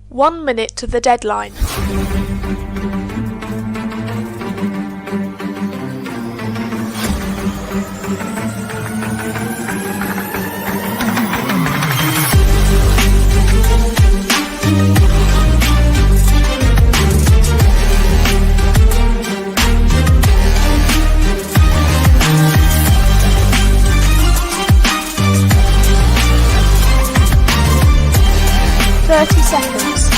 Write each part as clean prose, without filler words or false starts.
1 minute to the deadline. Seconds.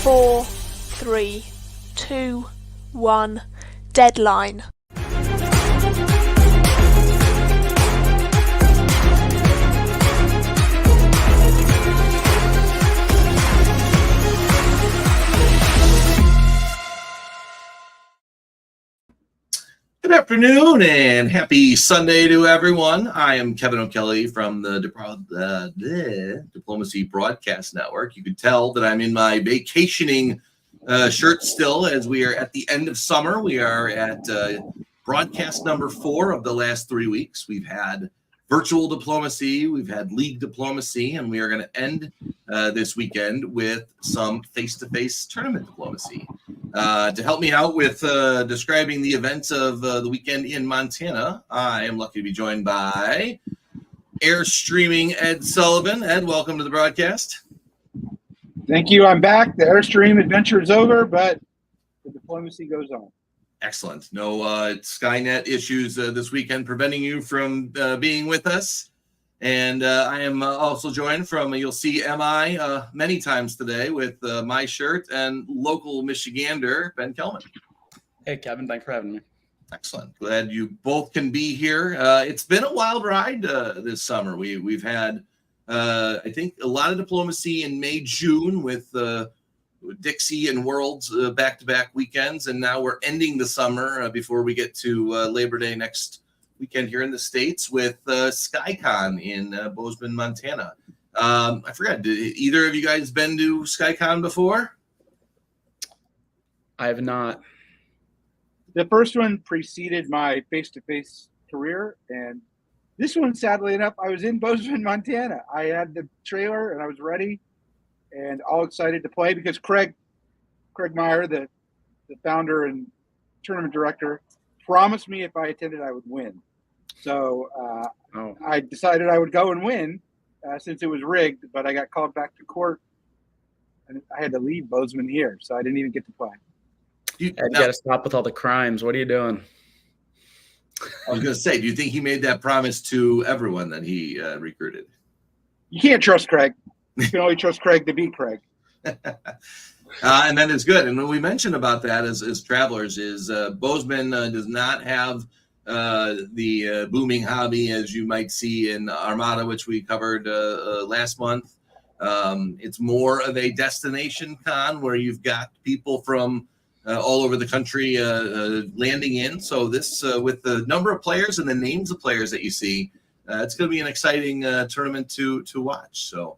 4, 3, 2, 1. Deadline. Good afternoon and happy Sunday to everyone. I am Kevin O'Kelly from the Diplomacy Broadcast Network. You can tell that I'm in my vacationing shirt still, as we are at the end of summer. We are at broadcast number 4 of the last 3 weeks. We've had virtual diplomacy, we've had league diplomacy, and we are going to end this weekend with some face-to-face tournament diplomacy. To help me out with describing the events of the weekend in Montana, I am lucky to be joined by air streaming Ed Sullivan. Ed, welcome to the broadcast. Thank you. I'm back. The Airstream adventure is over, but the diplomacy goes on. Excellent. No Skynet issues this weekend preventing you from being with us. And I am also joined from, you'll see MI many times today with my shirt and local Michigander, Ben Kelman. Hey, Kevin. Thanks for having me. Excellent. Glad you both can be here. It's been a wild ride this summer. We've had I think a lot of diplomacy in May, June with Dixie and Worlds back-to-back weekends, and now we're ending the summer before we get to Labor Day next weekend here in the States with SkyCon in Bozeman, Montana. I forgot, did either of you guys been to SkyCon before? I have not. The first one preceded my face-to-face career, and this one, sadly enough, I was in Bozeman, Montana. I had the trailer and I was ready and all excited to play because Craig Meyer, the founder and tournament director, promised me if I attended, I would win. So I decided I would go and win since it was rigged, but I got called back to court and I had to leave Bozeman here. So I didn't even get to play. You got to stop with all the crimes. What are you doing? I was going to say, do you think he made that promise to everyone that he recruited? You can't trust Craig. You can only trust Craig to beat Craig. And that is good. And when we mentioned about that as travelers is Bozeman does not have the booming hobby as you might see in Armada, which we covered last month. It's more of a destination con where you've got people from all over the country landing in. So this, with the number of players and the names of players that you see, it's going to be an exciting tournament to watch. So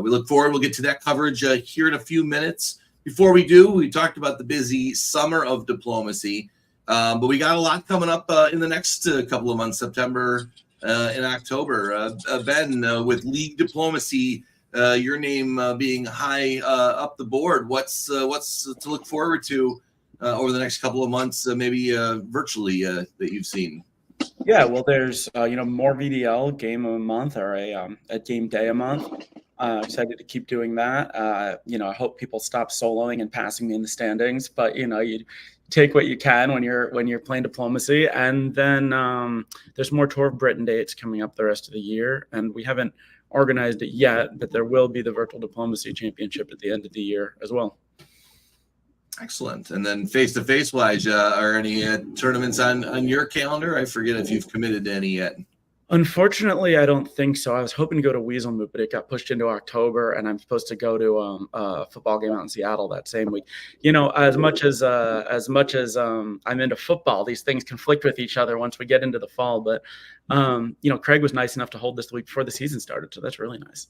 we look forward. We'll get to that coverage here in a few minutes. Before we do, we talked about the busy summer of diplomacy, but we got a lot coming up in the next couple of months, September and October. Ben, with league diplomacy, your name being high up the board, what's to look forward to over the next couple of months, maybe virtually that you've seen? Yeah, well, there's more VDL game of a month or a game day a month. Excited to keep doing that. I hope people stop soloing and passing me in the standings, but you take what you can when you're playing diplomacy. And then there's more Tour of Britain dates coming up the rest of the year, and we haven't organized it yet, but there will be the Virtual Diplomacy Championship at the end of the year as well. Excellent. And then face-to-face wise, are any tournaments on your calendar? I forget if you've committed to any yet. Unfortunately, I don't think so. I was hoping to go to Weaselmoot, but it got pushed into October, and I'm supposed to go to a football game out in Seattle that same week. As much as I'm into football, these things conflict with each other once we get into the fall. But Craig was nice enough to hold this the week before the season started, so that's really nice.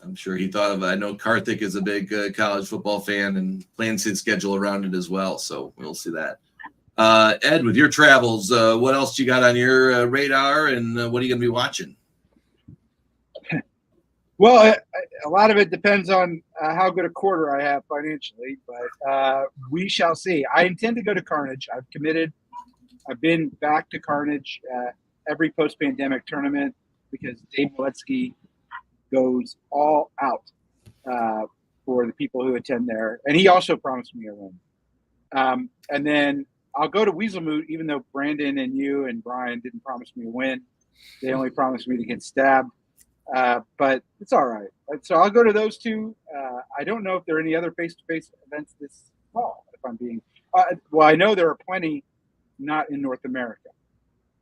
I'm sure he thought of it. I know Karthik is a big college football fan and plans his schedule around it as well, so we'll see that. Ed, with your travels, what else you got on your radar, and what are you going to be watching? Well, a lot of it depends on how good a quarter I have financially, but we shall see. I intend to go to Carnage. I've committed. I've been back to Carnage every post-pandemic tournament because Dave Waletsky goes all out for the people who attend there. And he also promised me a win. And then I'll go to Weaselmoot, even though Brandon and you and Brian didn't promise me a win. They only promised me to get stabbed. But it's all right. So I'll go to those two. I don't know if there are any other face-to-face events this fall, if I'm being well, I know there are plenty not in North America.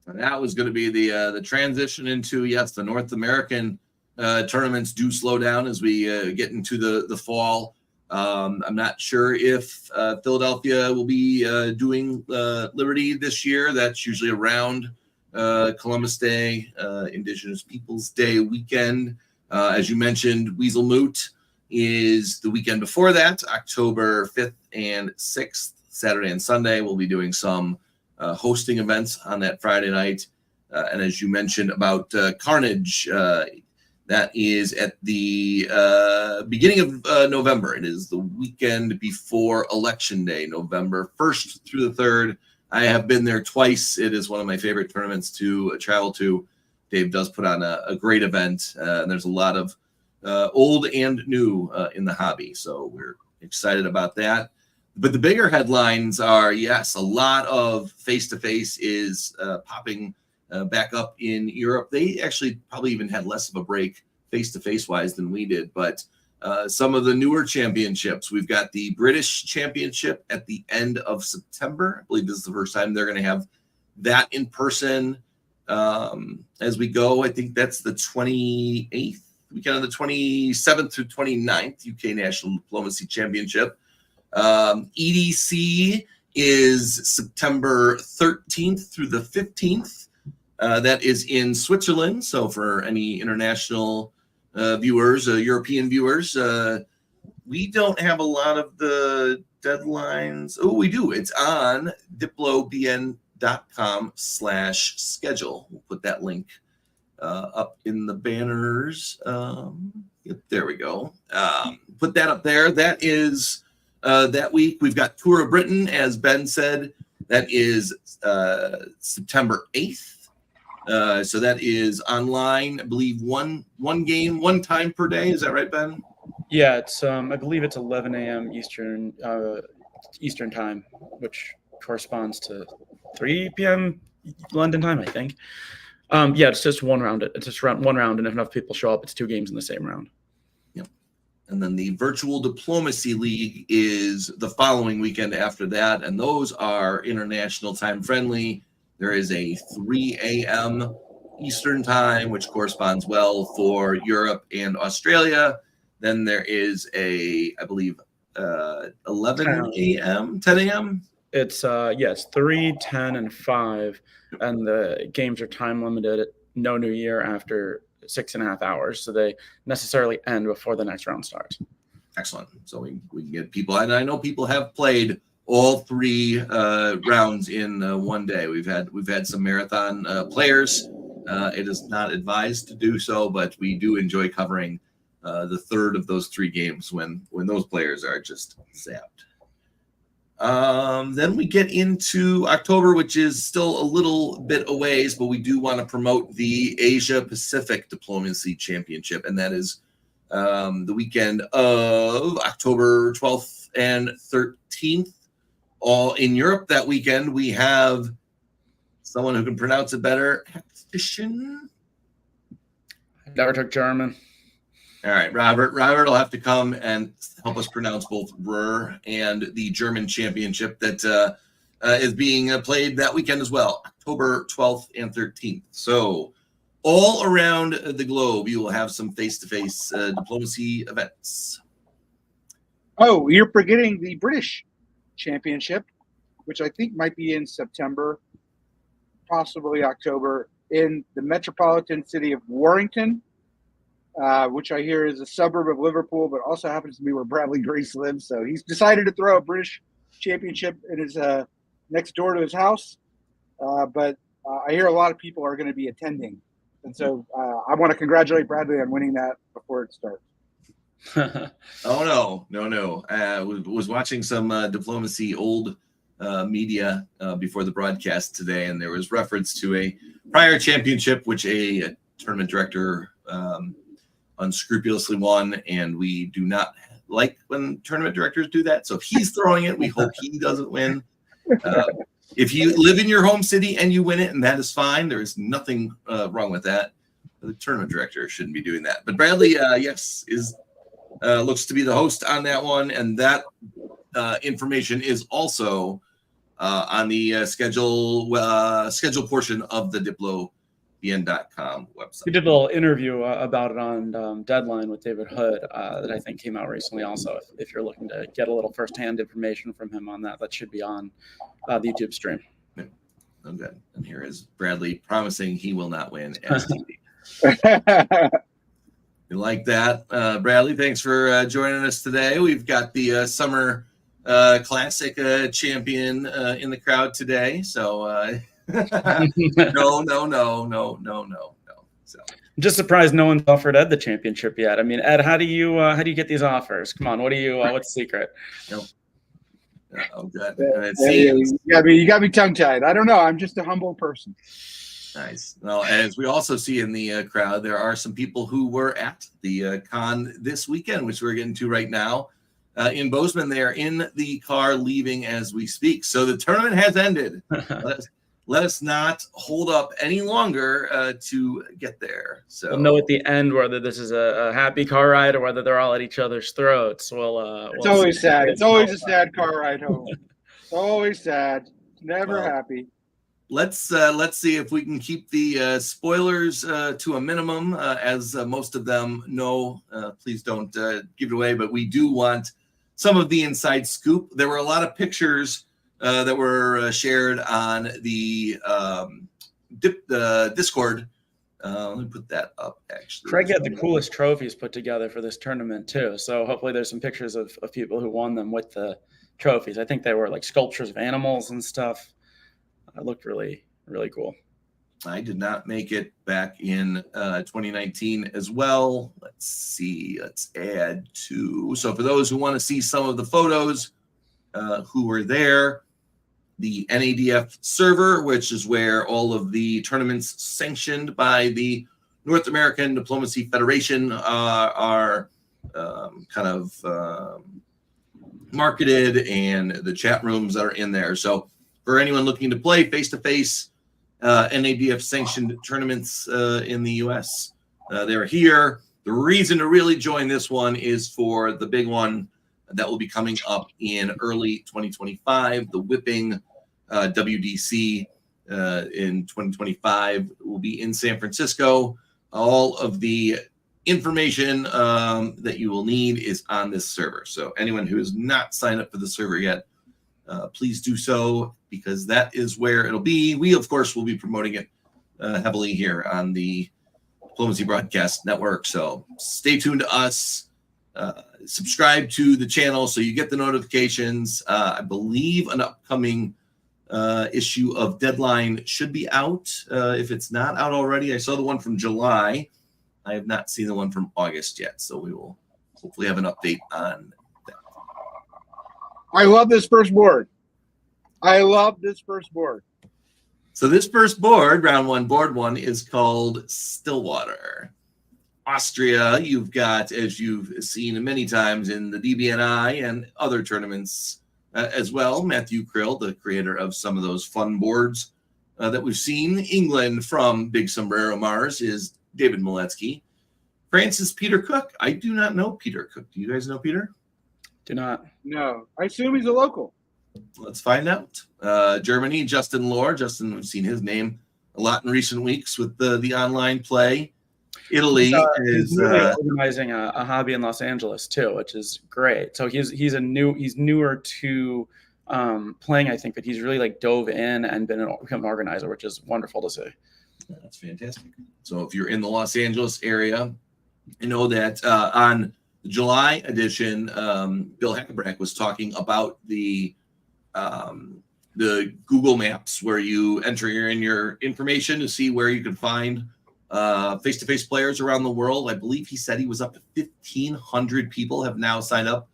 And that was going to be the transition into, yes, the North American tournaments do slow down as we get into the fall. I'm not sure if Philadelphia will be doing Liberty this year. That's usually around Columbus Day, Indigenous Peoples Day weekend. As you mentioned, Weaselmoot is the weekend before that, October 5th and 6th, Saturday and Sunday. We'll be doing some hosting events on that Friday night. And as you mentioned about Carnage, that is at the beginning of November. It is the weekend before Election Day, November 1st through the 3rd. I have been there twice. It is one of my favorite tournaments to travel to. Dave does put on a great event. And there's a lot of old and new in the hobby. So we're excited about that. But the bigger headlines are, yes, a lot of face-to-face is popping back up in Europe. They actually probably even had less of a break face-to-face wise than we did. But some of the newer championships, we've got the British Championship at the end of September. I believe this is the first time they're going to have that in person as we go. I think that's the 28th weekend of the 27th through 29th UK National Diplomacy Championship. EDC is September 13th through the 15th. That is in Switzerland. So for any international viewers, European viewers, we don't have a lot of the deadlines. Oh, we do. It's on diplobn.com/schedule. We'll put that link up in the banners. Yep, there we go. Put that up there. That is that week. We've got Tour of Britain, as Ben said. That is September 8th. So that is online. I believe one game, one time per day. Is that right, Ben? Yeah, it's I believe it's 11 a.m. Eastern time, which corresponds to 3 p.m. London time, I think. Yeah, it's just one round. It's just one round, and if enough people show up, it's 2 games in the same round. Yep. And then the Virtual Diplomacy League is the following weekend after that, and those are international time friendly. There is a 3 a.m. Eastern time, which corresponds well for Europe and Australia. Then there is I believe, 11 a.m., 10 a.m. It's 3, 10, and 5, and the games are time limited. No New Year after 6.5 hours, so they necessarily end before the next round starts. Excellent. So we can get people, and I know people have played all 3 rounds in one day. We've had some marathon players. It is not advised to do so, but we do enjoy covering the third of those 3 games when those players are just zapped. Then we get into October, which is still a little bit a ways, but we do want to promote the Asia Pacific Diplomacy Championship, and that is the weekend of October 12th and 13th. All in Europe that weekend. We have someone who can pronounce it better. Never took German. All right, Robert. Robert will have to come and help us pronounce both Ruhr and the German championship that is being played that weekend as well, October 12th and 13th. So all around the globe, you will have some face-to-face diplomacy events. Oh, you're forgetting the British Championship, which I think might be in September, possibly October, in the metropolitan city of Warrington, which I hear is a suburb of Liverpool, but also happens to be where Bradley Grace lives. So he's decided to throw a British Championship in his next door to his house. But I hear a lot of people are going to be attending. And so I want to congratulate Bradley on winning that before it starts. Oh, no. Was watching some diplomacy old media before the broadcast today, and there was reference to a prior championship, which a tournament director unscrupulously won, and we do not like when tournament directors do that. So if he's throwing it, we hope he doesn't win. If you live in your home city and you win it, and that is fine, there is nothing wrong with that. The tournament director shouldn't be doing that. But Bradley, yes, is looks to be the host on that one, and that information is also on the schedule portion of the diplobn.com website. We did a little interview about it on Deadline with David Hood that I think came out recently also. If you're looking to get a little firsthand information from him on that, that should be on the YouTube stream. Yeah. Oh, good. And here is Bradley promising he will not win STD. You like that, Bradley? Thanks for joining us today. We've got the Summer Classic champion in the crowd today. So no. So I'm just surprised no one's offered Ed the championship yet. I mean, Ed, how do you get these offers? Come on, what's the secret? Oh, good. You got me tongue-tied. I don't know. I'm just a humble person. Nice. Well, as we also see in the crowd, there are some people who were at the con this weekend, which we're getting to right now. In Bozeman, they are in the car leaving as we speak. So the tournament has ended. Let us not hold up any longer to get there. So we'll know at the end whether this is a happy car ride or whether they're all at each other's throats. It's always sad. It's always a sad car ride home. Always sad. Never happy. Let's see if we can keep the spoilers to a minimum, as most of them know. Please don't give it away, but we do want some of the inside scoop. There were a lot of pictures that were shared on the Discord. Let me put that up, actually. Craig had the coolest trophies put together for this tournament, too. So hopefully there's some pictures of people who won them with the trophies. I think they were like sculptures of animals and stuff. It looked really, really cool. I did not make it back in 2019 as well. Let's see. Let's add to. So for those who want to see some of the photos who were there, the NADF server, which is where all of the tournaments sanctioned by the North American Diplomacy Federation are kind of marketed, and the chat rooms that are in there. So for anyone looking to play face-to-face NADF sanctioned tournaments in the U.S., they're here. The reason to really join this one is for the big one that will be coming up in early 2025. The Whipping WDC in 2025 will be in San Francisco. All of the information that you will need is on this server. So anyone who has not signed up for the server yet, please do so, because that is where it'll be. We, of course, will be promoting it heavily here on the Diplomacy Broadcast Network. So stay tuned to us. Subscribe to the channel so you get the notifications. I believe an upcoming issue of Deadline should be out. If it's not out already, I saw the one from July. I have not seen the one from August yet, so we will hopefully have an update on that. I love this first board. So this first board, round one, board one, is called Stillwater. Austria, you've got, as you've seen many times in the DBNI and other tournaments as well, Matthew Krill, the creator of some of those fun boards that we've seen. England, from Big Sombrero Mars, is David Maletsky. France is Peter Cook. I do not know Peter Cook. Do you guys know Peter? Do not. No. I assume he's a local. Let's find out. Germany, Justin Lohr. Justin, we've seen his name a lot in recent weeks with the online play. Italy He's is really organizing a hobby in Los Angeles too, which is great. So he's newer to playing, I think, but he's really like dove in and become an organizer, which is wonderful to see. That's fantastic. So if you're in the Los Angeles area, you know that on the July edition, Bill Hackenbrack was talking about the Google Maps, where you enter in your information to see where you can find face-to-face players around the world. I believe he said he was up to 1,500 people have now signed up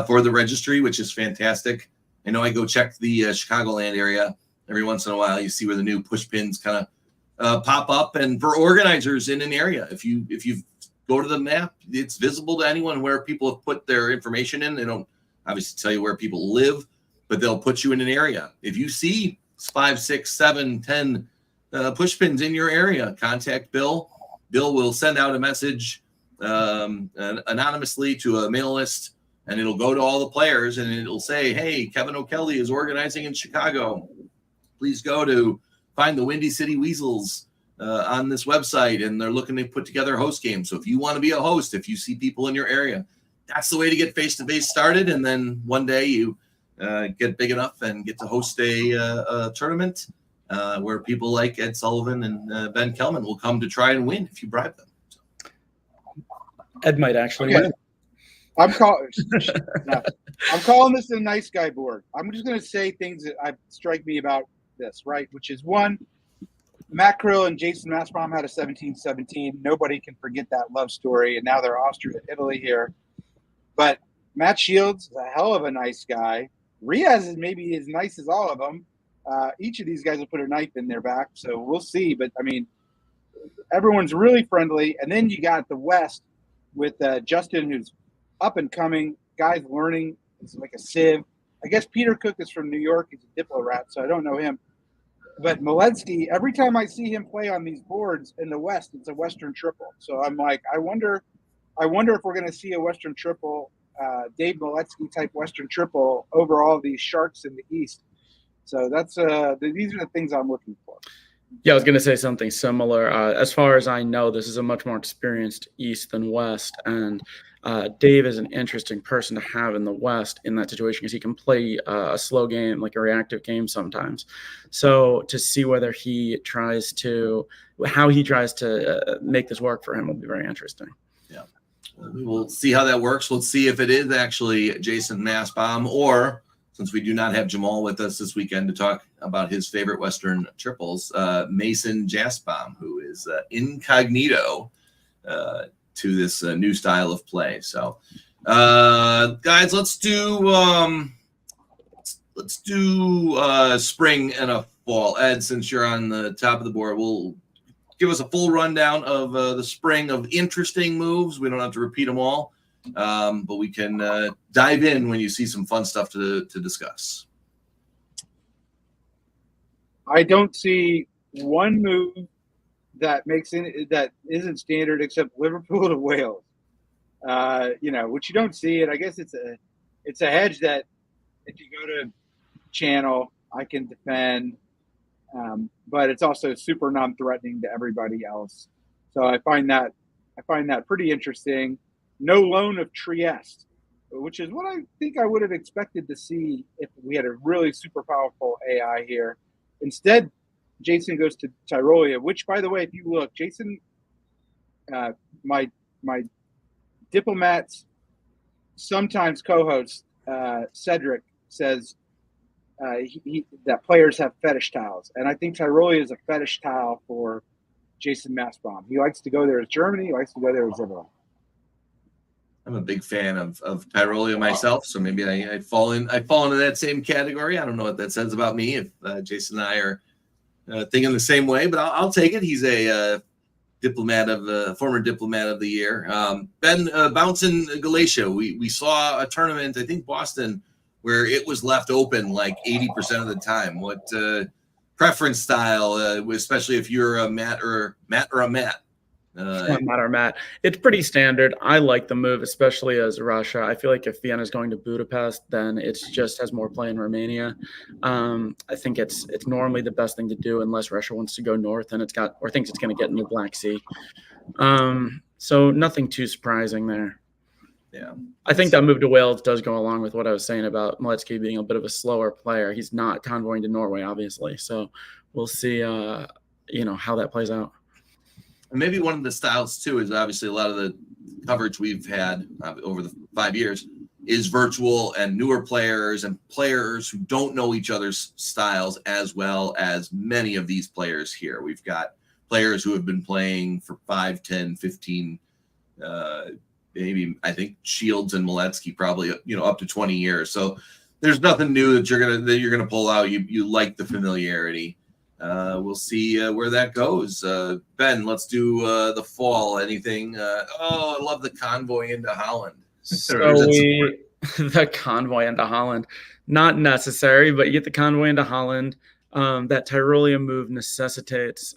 for the registry, which is fantastic. I know I go check the Chicagoland area every once in a while. You see where the new push pins kind of pop up, and for organizers in an area, if you go to the map, it's visible to anyone where people have put their information in. They don't obviously tell you where people live, but they'll put you in an area. If you see 5, 6, 7, 10 push pins in your area, contact Bill. Bill will send out a message anonymously to a mail list, and it'll go to all the players, and it'll say, hey, Kevin O'Kelly is organizing in Chicago. Please go to find the Windy City Weasels on this website, and they're looking to put together a host game. So if you want to be a host, if you see people in your area, that's the way to get face-to-face started. And then one day you get big enough and get to host a tournament where people like Ed Sullivan and Ben Kelman will come to try and win if you bribe them. So. Ed might actually win. I'm calling this a nice guy board. I'm just going to say things that strike me about this, right? Which is one, Matt Krill and Jason Massbaum had a 17-17. Nobody can forget that love story, and now they're Austria and Italy here. But Matt Shields is a hell of a nice guy. Riaz is maybe as nice as all of them. Each of these guys will put a knife in their back, so we'll see. But, I mean, everyone's really friendly. And then you got the West with Justin, who's up and coming. Guys learning. It's like a sieve. I guess Peter Cook is from New York. He's a diplo rat, so I don't know him. But Miletsky, every time I see him play on these boards in the West, it's a Western triple. So I'm like, I wonder if we're going to see a Western triple, Dave Miletsky type Western triple over all these sharks in the East. So that's these are the things I'm looking for. Yeah, I was going to say something similar. As far as I know, this is a much more experienced East than West, and Dave is an interesting person to have in the West in that situation because he can play a slow game, like a reactive game sometimes. So to see how he tries to make this work for him will be very interesting. Yeah, we will see how that works. We'll see if it is actually Jason Massbaum, or since we do not have Jamal with us this weekend to talk about his favorite Western triples, Mason Jasbaum, who is incognito to this new style of play. So, guys, let's do spring and a fall. Ed, since you're on the top of the board, we'll give us a full rundown of the spring of interesting moves. We don't have to repeat them all, but we can dive in when you see some fun stuff to discuss. I don't see one move that isn't standard except Liverpool to Wales. Which you don't see it. I guess it's a hedge that if you go to channel, I can defend, but it's also super non-threatening to everybody else. So I find that pretty interesting. No loan of Trieste, which is what I think I would have expected to see if we had a really super powerful AI here. Instead, Jason goes to Tyrolia, which, by the way, if you look, Jason, my Diplomats sometimes co-host, Cedric, says that players have fetish tiles. And I think Tyrolia is a fetish tile for Jason Massbaum. He likes to go there as Germany. He likes to go there as Italy. I'm a big fan of Tyrolia myself, so maybe I fall into that same category. I don't know what that says about me if Jason and I are thinking the same way, but I'll take it. He's a former diplomat of the year. Ben, bouncing Galatia, we saw a tournament, I think Boston, where it was left open like 80% of the time. What preference style, especially if you're a Matt or a Matt? Doesn't matter, Matt. It's pretty standard. I like the move, especially as Russia. I feel like if Vienna is going to Budapest, then it just has more play in Romania. I think it's normally the best thing to do unless Russia wants to go north and thinks it's going to get in the Black Sea. So nothing too surprising there. Yeah, I think that move to Wales does go along with what I was saying about Miletsky being a bit of a slower player. He's not convoying to Norway, obviously. So we'll see, how that plays out. And maybe one of the styles too is obviously a lot of the coverage we've had over the 5 years is virtual and newer players and players who don't know each other's styles as well as many of these players here. We've got players who have been playing for 5, 10, 15, maybe I think Shields and Miletsky probably, up to 20 years. So there's nothing new that you're gonna pull out. You like the familiarity. We'll see where that goes. Ben, let's do the fall. Anything? I love the convoy into Holland. So the convoy into Holland, not necessary, but you get the convoy into Holland. That Tyrolean move necessitates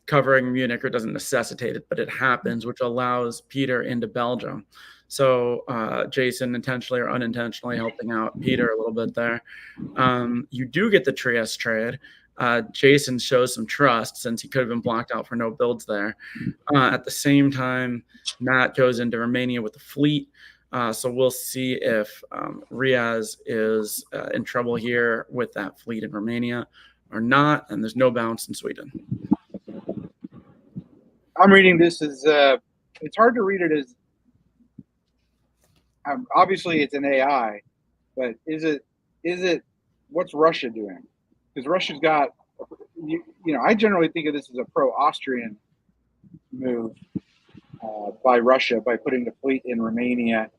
covering Munich, or doesn't necessitate it, but it happens, which allows Peter into Belgium. So Jason intentionally or unintentionally helping out Peter a little bit there. You do get the Trieste trade. Jason shows some trust since he could have been blocked out for no builds there. At the same time, Matt goes into Romania with the fleet. So we'll see if Riaz is in trouble here with that fleet in Romania or not. And there's no bounce in Sweden. I'm reading this as it's hard to read it as obviously it's an AI, but is it what's Russia doing? Because Russia's got, I generally think of this as a pro-Austrian move by Russia by putting the fleet in Romania.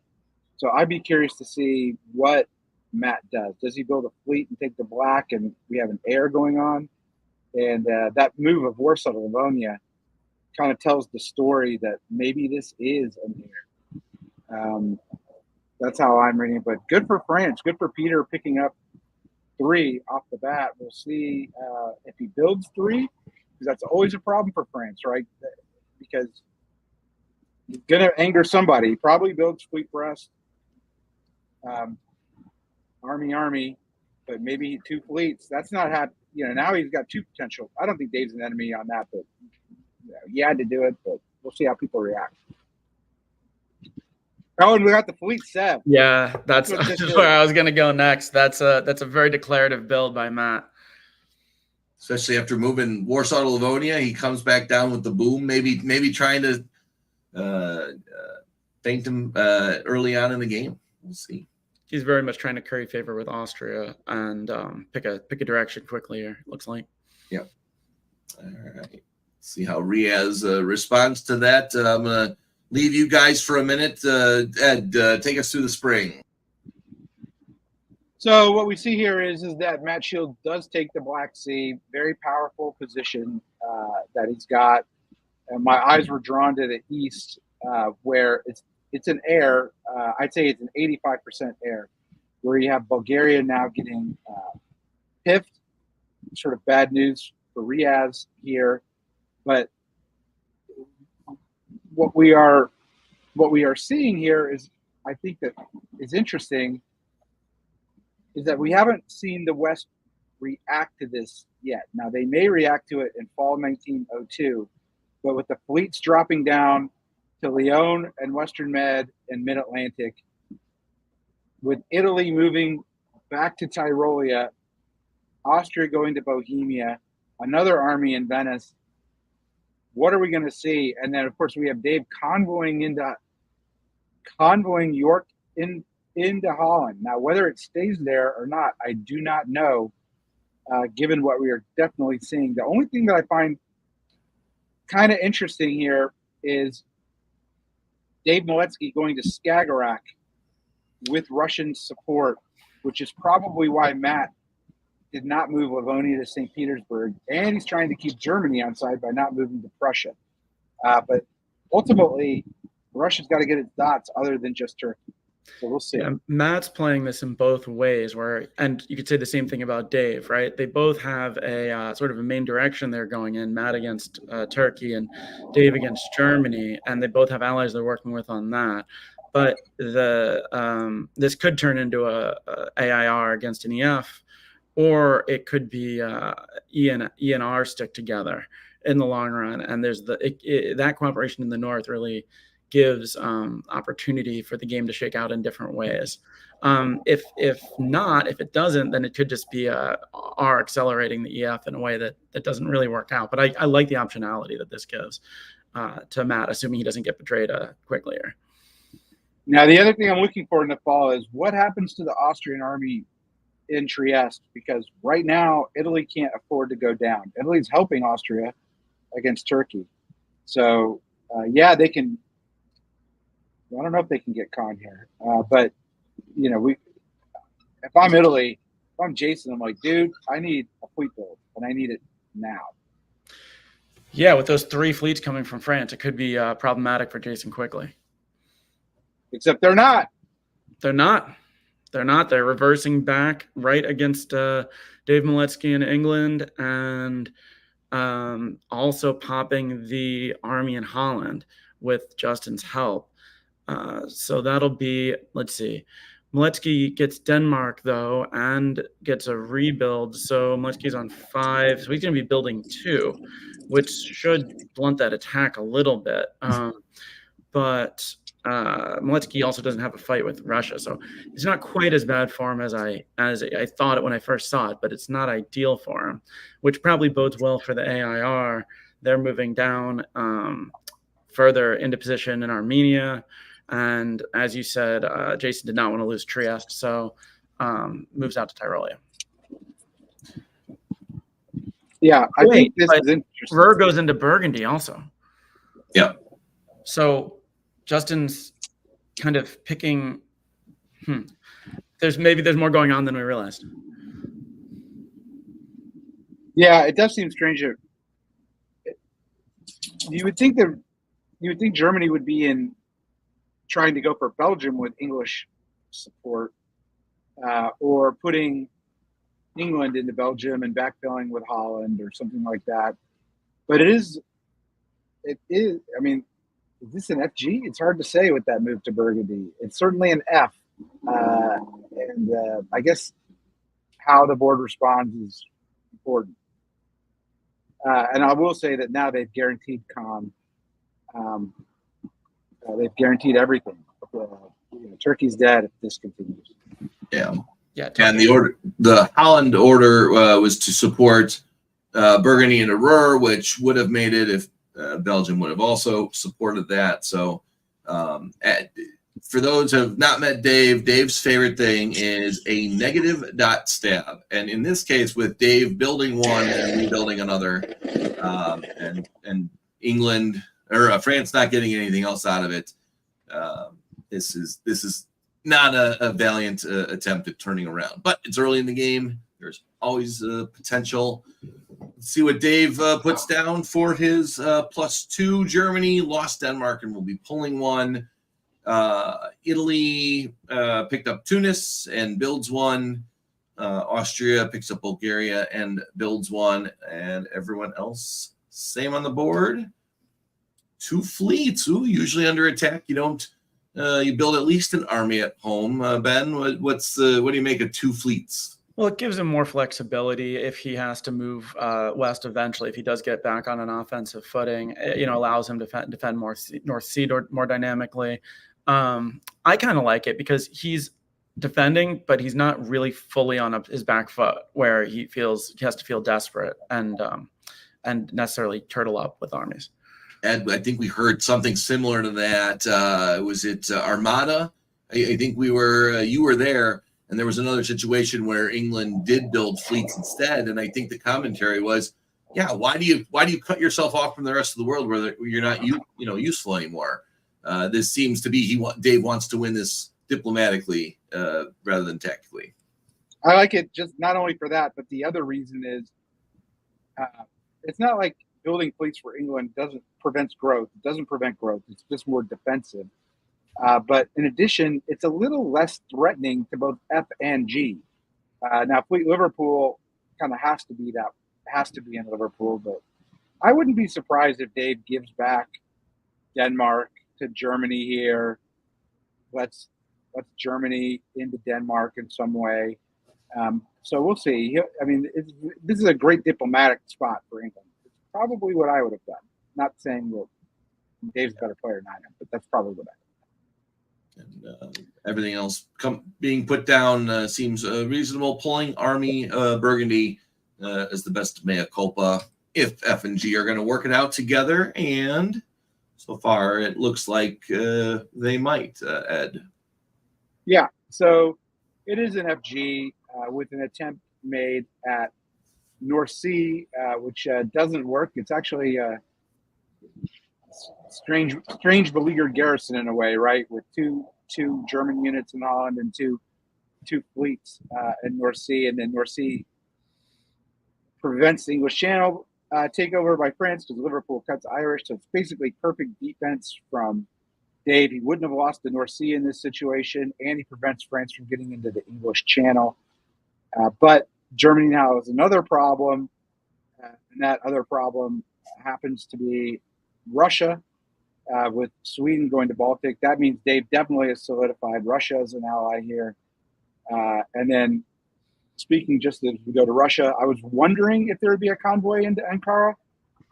So I'd be curious to see what Matt does. Does he build a fleet and take the black and we have an air going on? And that move of Warsaw to Livonia kind of tells the story that maybe this is an air. That's how I'm reading it. But good for France. Good for Peter picking up 3 off the bat. We'll see if he builds 3, because that's always a problem for France, right? Because he's going to anger somebody. He probably builds fleet breast, army, but maybe 2 fleets. That's not how, now he's got 2 potential. I don't think Dave's an enemy on that, but he had to do it, but we'll see how people react. Oh, and we got the fleet set. Yeah, that's where I was going to go next. That's a very declarative build by Matt. Especially after moving Warsaw to Livonia, he comes back down with the boom, maybe trying to feint him early on in the game. We'll see. He's very much trying to curry favor with Austria and pick a direction quickly here, looks like. Yep. All right. See how Riaz responds to that. I'm going to leave you guys for a minute. Ed, take us through the spring. So what we see here is that Matt Shield does take the Black Sea, very powerful position that he's got. And my eyes were drawn to the east, where it's an air. I'd say it's an 85% air, where you have Bulgaria now getting piffed. Sort of bad news for Riaz here, but what we are seeing here is, I think that is interesting, is that we haven't seen the West react to this yet. Now they may react to it in fall 1902, but with the fleets dropping down to Lyon and Western Med and Mid-Atlantic, with Italy moving back to Tyrolia, Austria going to Bohemia, another army in Venice. What are we going to see? And then, of course, we have Dave convoying York into Holland. Now, whether it stays there or not, I do not know, given what we are definitely seeing. The only thing that I find kind of interesting here is Dave Miletsky going to Skagerrak with Russian support, which is probably why Matt did not move Livonia to St. Petersburg, and he's trying to keep Germany on side by not moving to Prussia. But ultimately, Russia's got to get its dots other than just Turkey. So we'll see. Yeah, Matt's playing this in both ways, and you could say the same thing about Dave, right? They both have a sort of a main direction they're going in. Matt against Turkey and Dave against Germany, and they both have allies they're working with on that. But this could turn into a AIR against an EF, or it could be E and R stick together in the long run. And there's that cooperation in the north really gives opportunity for the game to shake out in different ways. If it doesn't, then it could just be R accelerating the EF in a way that doesn't really work out. But I like the optionality that this gives to Matt, assuming he doesn't get betrayed quickly. Now, the other thing I'm looking for in the fall is what happens to the Austrian army in Trieste, because right now Italy can't afford to go down. Italy's helping Austria against Turkey. So, yeah, they can. I don't know if they can get Khan here, but if I'm Italy, if I'm Jason, I'm like, dude, I need a fleet build, and I need it now. Yeah, with those 3 fleets coming from France, it could be problematic for Jason quickly. Except they're not. They're not. They're reversing back right against Dave Miletsky in England, and also popping the army in Holland with Justin's help. So that'll be, let's see. Miletsky gets Denmark, though, and gets a rebuild. So Miletsky's on 5. So he's going to be building 2, which should blunt that attack a little bit. But Miletsky also doesn't have a fight with Russia. So it's not quite as bad for him as I thought it when I first saw it, but it's not ideal for him, which probably bodes well for the AIR. They're moving down further into position in Armenia. And as you said, Jason did not want to lose Trieste, so moves out to Tyrolia. Yeah, I think this is interesting. Ruhr goes into Burgundy also. Yeah. So Justin's kind of picking. There's more going on than we realized. Yeah, it does seem strange. You would think Germany would be in trying to go for Belgium with English support, or putting England into Belgium and backfilling with Holland or something like that. But it is. I mean, is this an FG? It's hard to say with that move to Burgundy. It's certainly an F, and I guess how the board responds is important. And I will say that now they've guaranteed Khan. They've guaranteed everything. Turkey's dead if this continues. Yeah. Yeah. And the Holland order was to support Burgundy and Ruhr, which would have made it if Belgium would have also supported that. So for those who have not met Dave, Dave's favorite thing is a negative dot stab. And in this case, with Dave building one and rebuilding another, and England or France not getting anything else out of it, this is not a valiant attempt at turning around. But it's early in the game. There's always potential. Let's see what Dave puts down for his +2. Germany lost Denmark and will be pulling one. Italy picked up Tunis and builds one. Austria picks up Bulgaria and builds one. And everyone else, same on the board. 2 fleets. Ooh, usually under attack, you don't. You build at least an army at home. Ben, what do you make of 2 fleets? Well, it gives him more flexibility if he has to move west eventually. If he does get back on an offensive footing, it, allows him to defend more North Sea more dynamically. I kind of like it because he's defending, but he's not really fully on his back foot where he has to feel desperate and necessarily turtle up with armies. Ed, I think we heard something similar to that. Was it Armada? I think you were there, and there was another situation where England did build fleets instead. And I think the commentary was, yeah, why do you cut yourself off from the rest of the world where you're not useful anymore? This seems to be Dave wants to win this diplomatically rather than tactically. I like it just not only for that, but the other reason is it's not like building fleets for England prevents growth. It doesn't prevent growth. It's just more defensive. But in addition, it's a little less threatening to both F and G. Now, Fleet Liverpool kind of has to be in Liverpool, but I wouldn't be surprised if Dave gives back Denmark to Germany here. Let's Germany into Denmark in some way. So we'll see. I mean, this is a great diplomatic spot for England. It's probably what I would have done. Not saying that Dave's a better player than I am, but that's probably what I would. And everything else being put down seems reasonable. Pulling Army Burgundy is the best mea culpa if F and G are going to work it out together. And so far, it looks like they might, Ed. Yeah, so it is an FG with an attempt made at North Sea, which doesn't work. It's actually a strange beleaguered garrison in a way, right? With two German units in Holland and two fleets in North Sea, and then North Sea prevents the English Channel takeover by France because Liverpool cuts Irish. So it's basically perfect defense from Dave. He wouldn't have lost the North Sea in this situation, and he prevents France from getting into the English Channel. But Germany now has another problem, and that other problem happens to be Russia, with Sweden going to Baltic. That means Dave definitely has solidified Russia as an ally here. And then speaking just as we go to Russia, I was wondering if there would be a convoy into Ankara.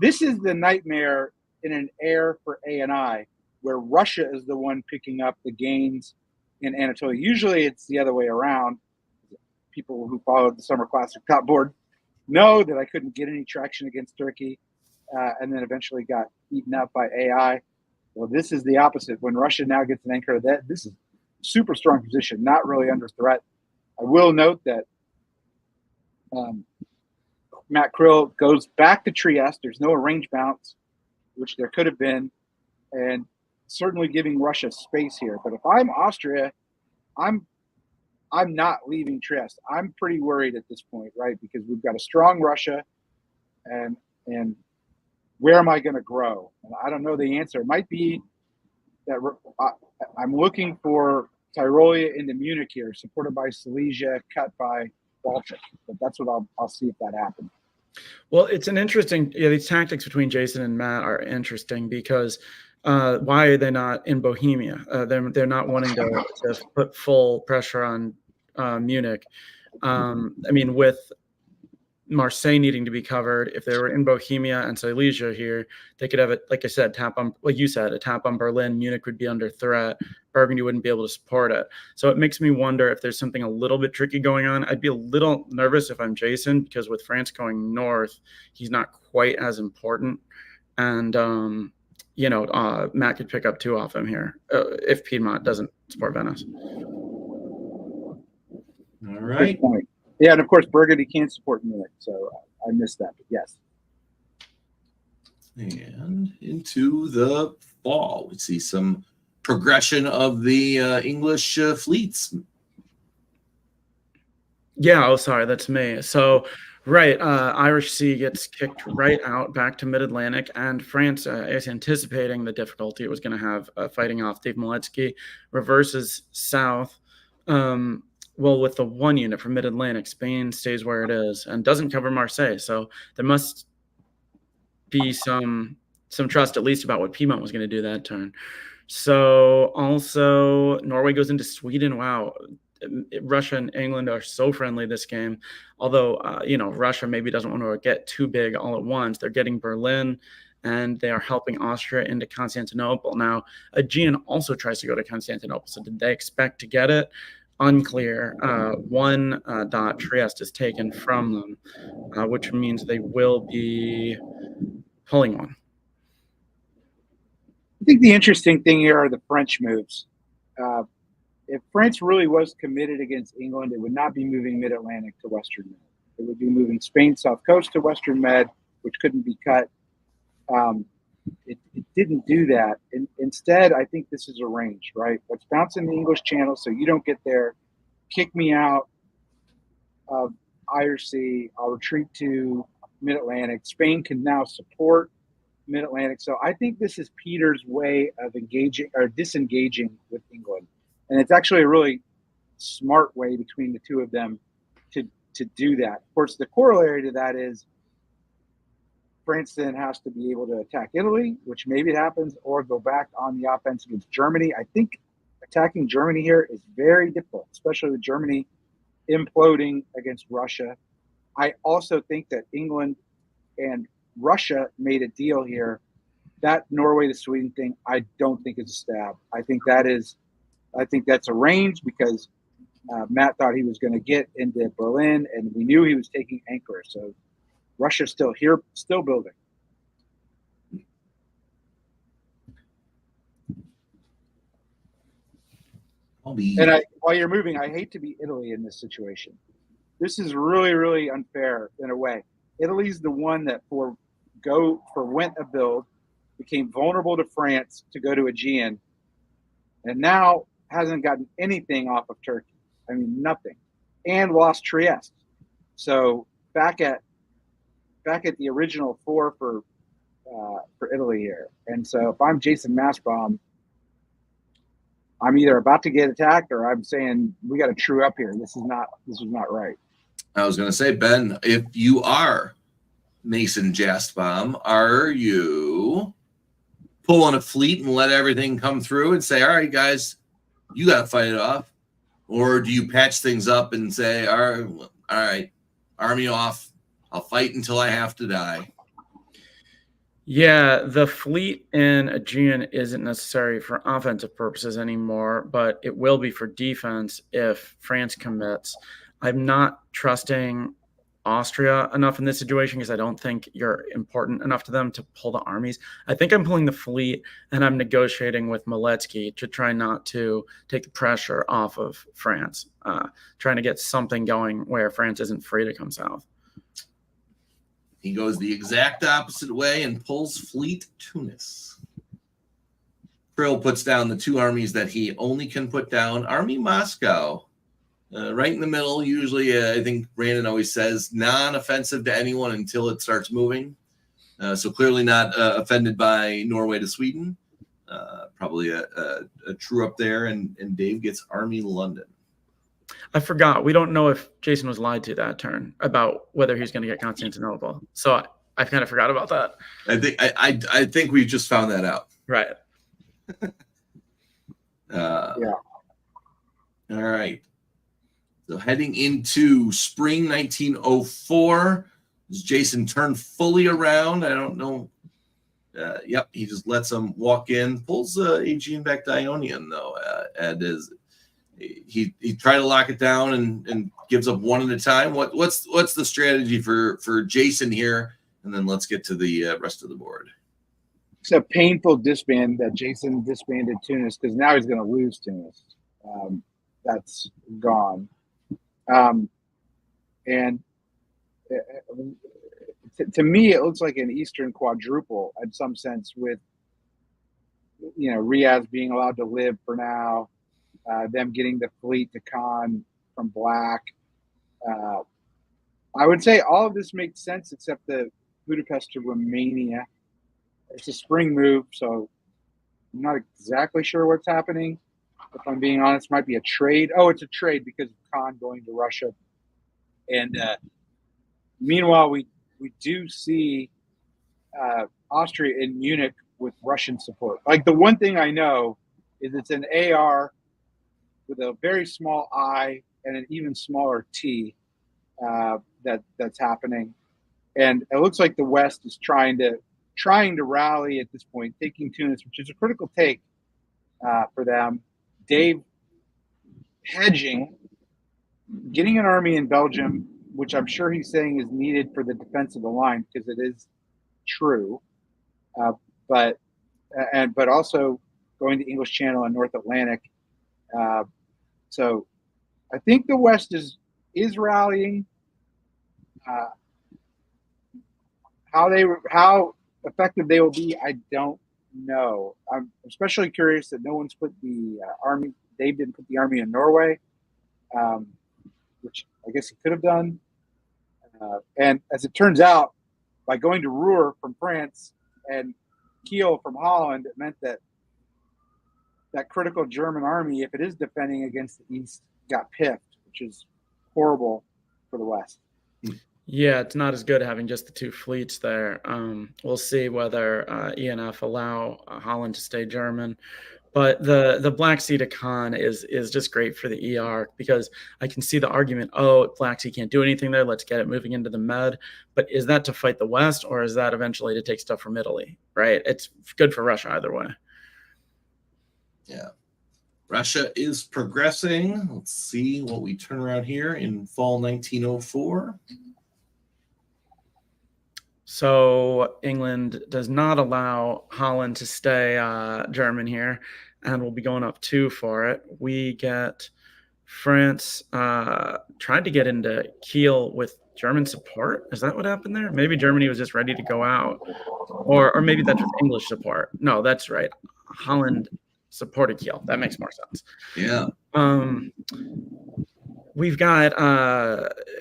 This is the nightmare in an air for A&I, where Russia is the one picking up the gains in Anatolia. Usually it's the other way around. People who followed the Summer Classic top board know that I couldn't get any traction against Turkey, and then eventually got eaten up by AI. Well, this is the opposite. When Russia now gets an anchor, this is super strong position, not really under threat. I will note that Matt Krill goes back to Trieste. There's no arranged bounce, which there could have been, and certainly giving Russia space here. But if I'm Austria, I'm not leaving Trieste. I'm pretty worried at this point, right? Because we've got a strong Russia, and where am I going to grow? And I don't know the answer. It might be that I'm looking for Tyrolia into Munich here, supported by Silesia, cut by Baltic. But that's what I'll see if that happens. Well, it's an interesting. These tactics between Jason and Matt are interesting because why are they not in Bohemia? They're not wanting to put full pressure on Munich. I mean, with Marseille needing to be covered, if they were in Bohemia and Silesia here, they could have it, like I said, like you said, a tap on Berlin. Munich would be under threat. Burgundy wouldn't be able to support it. So it makes me wonder if there's something a little bit tricky going on. I'd be a little nervous if I'm Jason, because with France going north, he's not quite as important. And, Matt could pick up two off him here if Piedmont doesn't support Venice. All right. Yeah, and of course, Burgundy can't support Munich, so I missed that, but yes. And into the fall, we see some progression of the English fleets. Yeah, oh, sorry, that's me. So, right, Irish Sea gets kicked right out back to Mid-Atlantic, and France is anticipating the difficulty it was going to have fighting off Dave Miletsky, reverses south. Well, with the one unit from Mid-Atlantic, Spain stays where it is and doesn't cover Marseille. So there must be some trust, at least, about what Piedmont was going to do that turn. So also Norway goes into Sweden. Wow. Russia and England are so friendly this game. Although, Russia maybe doesn't want to get too big all at once. They're getting Berlin, and they are helping Austria into Constantinople. Now, Aegean also tries to go to Constantinople. So did they expect to get it? Unclear. One dot Trieste is taken from them, which means they will be pulling one. I think the interesting thing here are the French moves. If France really was committed against England, it would not be moving Mid-Atlantic to Western Med. It would be moving Spain South Coast to Western Med, which couldn't be cut. It didn't do that. Instead, I think this is arranged, right? Let's bounce in the English Channel so you don't get there. Kick me out of Irish Sea. I'll retreat to Mid-Atlantic. Spain can now support mid-Atlantic. So I think this is Peter's way of engaging or disengaging with England. And it's actually a really smart way between the two of them to do that. Of course, the corollary to that is France then has to be able to attack Italy, which maybe it happens, or go back on the offense against Germany. I think attacking Germany here is very difficult, especially with Germany imploding against Russia. I also think that England and Russia made a deal here. That Norway to Sweden thing, I don't think is a stab. I think that's arranged because Matt thought he was going to get into Berlin, and we knew he was taking Ankara. So Russia's still here, still building. And while you're moving, I hate to be Italy in this situation. This is really, really unfair in a way. Italy's the one that forwent a build, became vulnerable to France to go to Aegean, and now hasn't gotten anything off of Turkey. I mean, nothing, and lost Trieste. So back at the original 4 for Italy here. And so if I'm Jason Mastbaum, I'm either about to get attacked or I'm saying we got to true up here. This is not right. I was going to say, Ben, if you are Mason Jastbaum, are you pulling a fleet and let everything come through and say, all right, guys, you got to fight it off? Or do you patch things up and say, all right, army off, I'll fight until I have to die? Yeah, the fleet in Aegean isn't necessary for offensive purposes anymore, but it will be for defense if France commits. I'm not trusting Austria enough in this situation because I don't think you're important enough to them to pull the armies. I think I'm pulling the fleet and I'm negotiating with Maletsky to try not to take the pressure off of France, trying to get something going where France isn't free to come south. He goes the exact opposite way and pulls Fleet Tunis. Frill puts down the 2 armies that he only can put down. Army Moscow, right in the middle. Usually, I think Brandon always says, non-offensive to anyone until it starts moving. So clearly not offended by Norway to Sweden. Probably a true up there. And Dave gets Army London. I forgot. We don't know if Jason was lied to that turn about whether he's going to get Constantinople. So I kind of forgot about that. I think we just found that out. Right. Yeah. All right. So heading into spring 1904, does Jason turn fully around? I don't know. Yep, he just lets them walk in. Pulls Aegean back to Ionian though. He tried to lock it down and gives up one at a time. What's the strategy for Jason here? And then let's get to the rest of the board. It's a painful disband that Jason disbanded Tunis because now he's going to lose Tunis. That's gone. And to me, it looks like an Eastern quadruple in some sense with, Riaz being allowed to live for now. Them getting the fleet to Khan from Black. I would say all of this makes sense except the Budapest to Romania. It's a spring move, so I'm not exactly sure what's happening. If I'm being honest, it might be a trade. Oh, it's a trade because of Khan going to Russia. And meanwhile, we do see Austria in Munich with Russian support. Like the one thing I know is it's an AR with a very small I and an even smaller T that's happening. And it looks like the West is trying to rally at this point, taking Tunis, which is a critical take for them. Dave hedging, getting an army in Belgium, which I'm sure he's saying is needed for the defense of the line because it is true. But also going to English Channel and North Atlantic. So I think the West is rallying. How effective they will be, I don't know. I'm especially curious that no one's put the army. Dave didn't put the army in Norway, which I guess he could have done. And as it turns out, by going to Rouen from France, and Kiel from Holland, it meant that that critical German army, if it is defending against the East, got piffed, which is horrible for the West. Yeah, it's not as good having just the two fleets there. We'll see whether ENF allow Holland to stay German. But the Black Sea to Khan is just great for the ER, because I can see the argument, oh, Black Sea can't do anything there, let's get it moving into the Med. But is that to fight the West, or is that eventually to take stuff from Italy, right? It's good for Russia either way. Yeah. Russia is progressing. Let's see what we turn around here in fall 1904. So England does not allow Holland to stay German here, and we'll be going up 2 for it. We get France tried to get into Kiel with German support. Is that what happened there? Maybe Germany was just ready to go out, or maybe that's with English support. No, that's right. Holland supported Kiel. That makes more sense. Yeah. We've got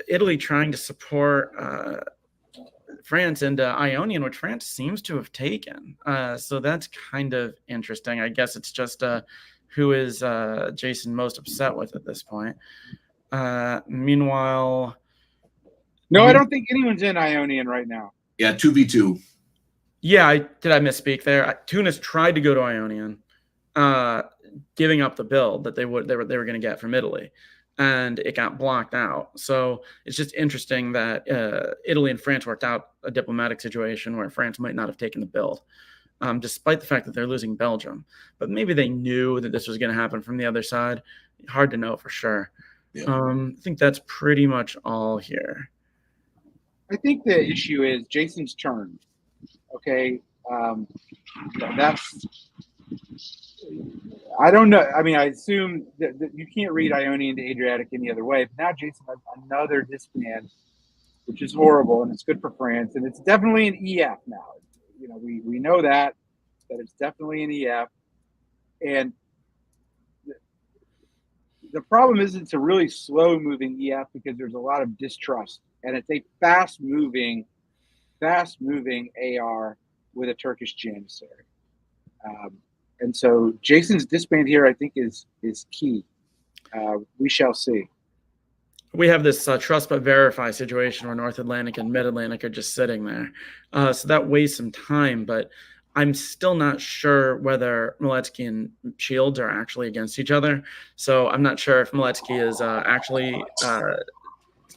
Italy trying to support France into Ionian, which France seems to have taken. So that's kind of interesting. I guess it's just who is Jason most upset with at this point. Meanwhile... No, I don't think anyone's in Ionian right now. Yeah, 2v2. Yeah, did I misspeak there? Tunis tried to go to Ionian, giving up the build that they were going to get from Italy, and it got blocked out. So it's just interesting that Italy and France worked out a diplomatic situation where France might not have taken the build, despite the fact that they're losing Belgium. But maybe they knew that this was going to happen from the other side. Hard to know for sure. Yeah. I think that's pretty much all here. I think the issue is Jason's turn. Okay, that's. I don't know. I mean, I assume that you can't read Ionian to Adriatic any other way. But now Jason has another disband, which is horrible, and it's good for France, and it's definitely an EF now. You know, we know that it's definitely an EF, and the problem is it's a really slow moving EF because there's a lot of distrust, and it's a fast moving AR with a Turkish Janissary. And so Jason's disband here, I think, is key. We shall see. We have this trust but verify situation where North Atlantic and Mid Atlantic are just sitting there. So that wastes some time, but I'm still not sure whether Miletsky and Shields are actually against each other. So I'm not sure if Miletsky is actually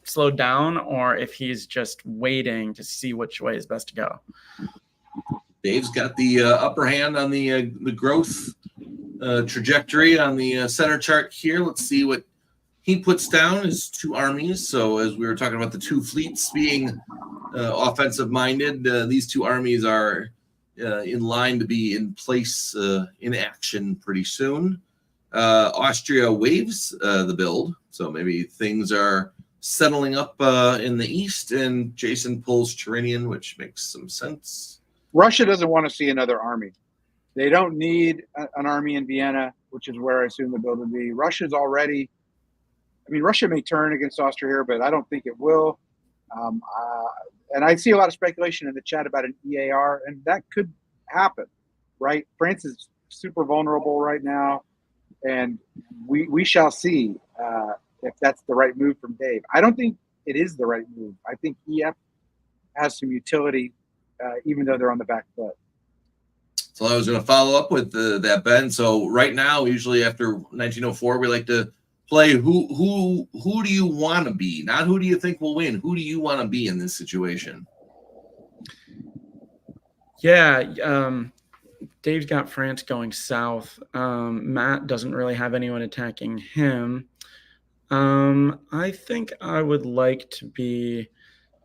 slowed down or if he's just waiting to see which way is best to go. Dave's got the upper hand on the growth trajectory on the center chart here. Let's see what he puts down as 2 armies. So as we were talking about the 2 fleets being offensive minded, these 2 armies are in line to be in place in action pretty soon. Austria waves the build. So maybe things are settling up in the east, and Jason pulls Tyrrhenian, which makes some sense. Russia doesn't want to see another army. They don't need an army in Vienna, which is where I assume the build would be. Russia's already, I mean, Russia may turn against Austria here, but I don't think it will. And I see a lot of speculation in the chat about an EAR, and that could happen, right? France is super vulnerable right now, and we shall see if that's the right move from Dave. I don't think it is the right move. I think EF has some utility, even though they're on the back foot. So I was going to follow up with that, Ben. So right now, usually after 1904, we like to play who do you want to be? Not who do you think will win. Who do you want to be in this situation? Yeah, Dave's got France going south. Matt doesn't really have anyone attacking him. I think I would like to be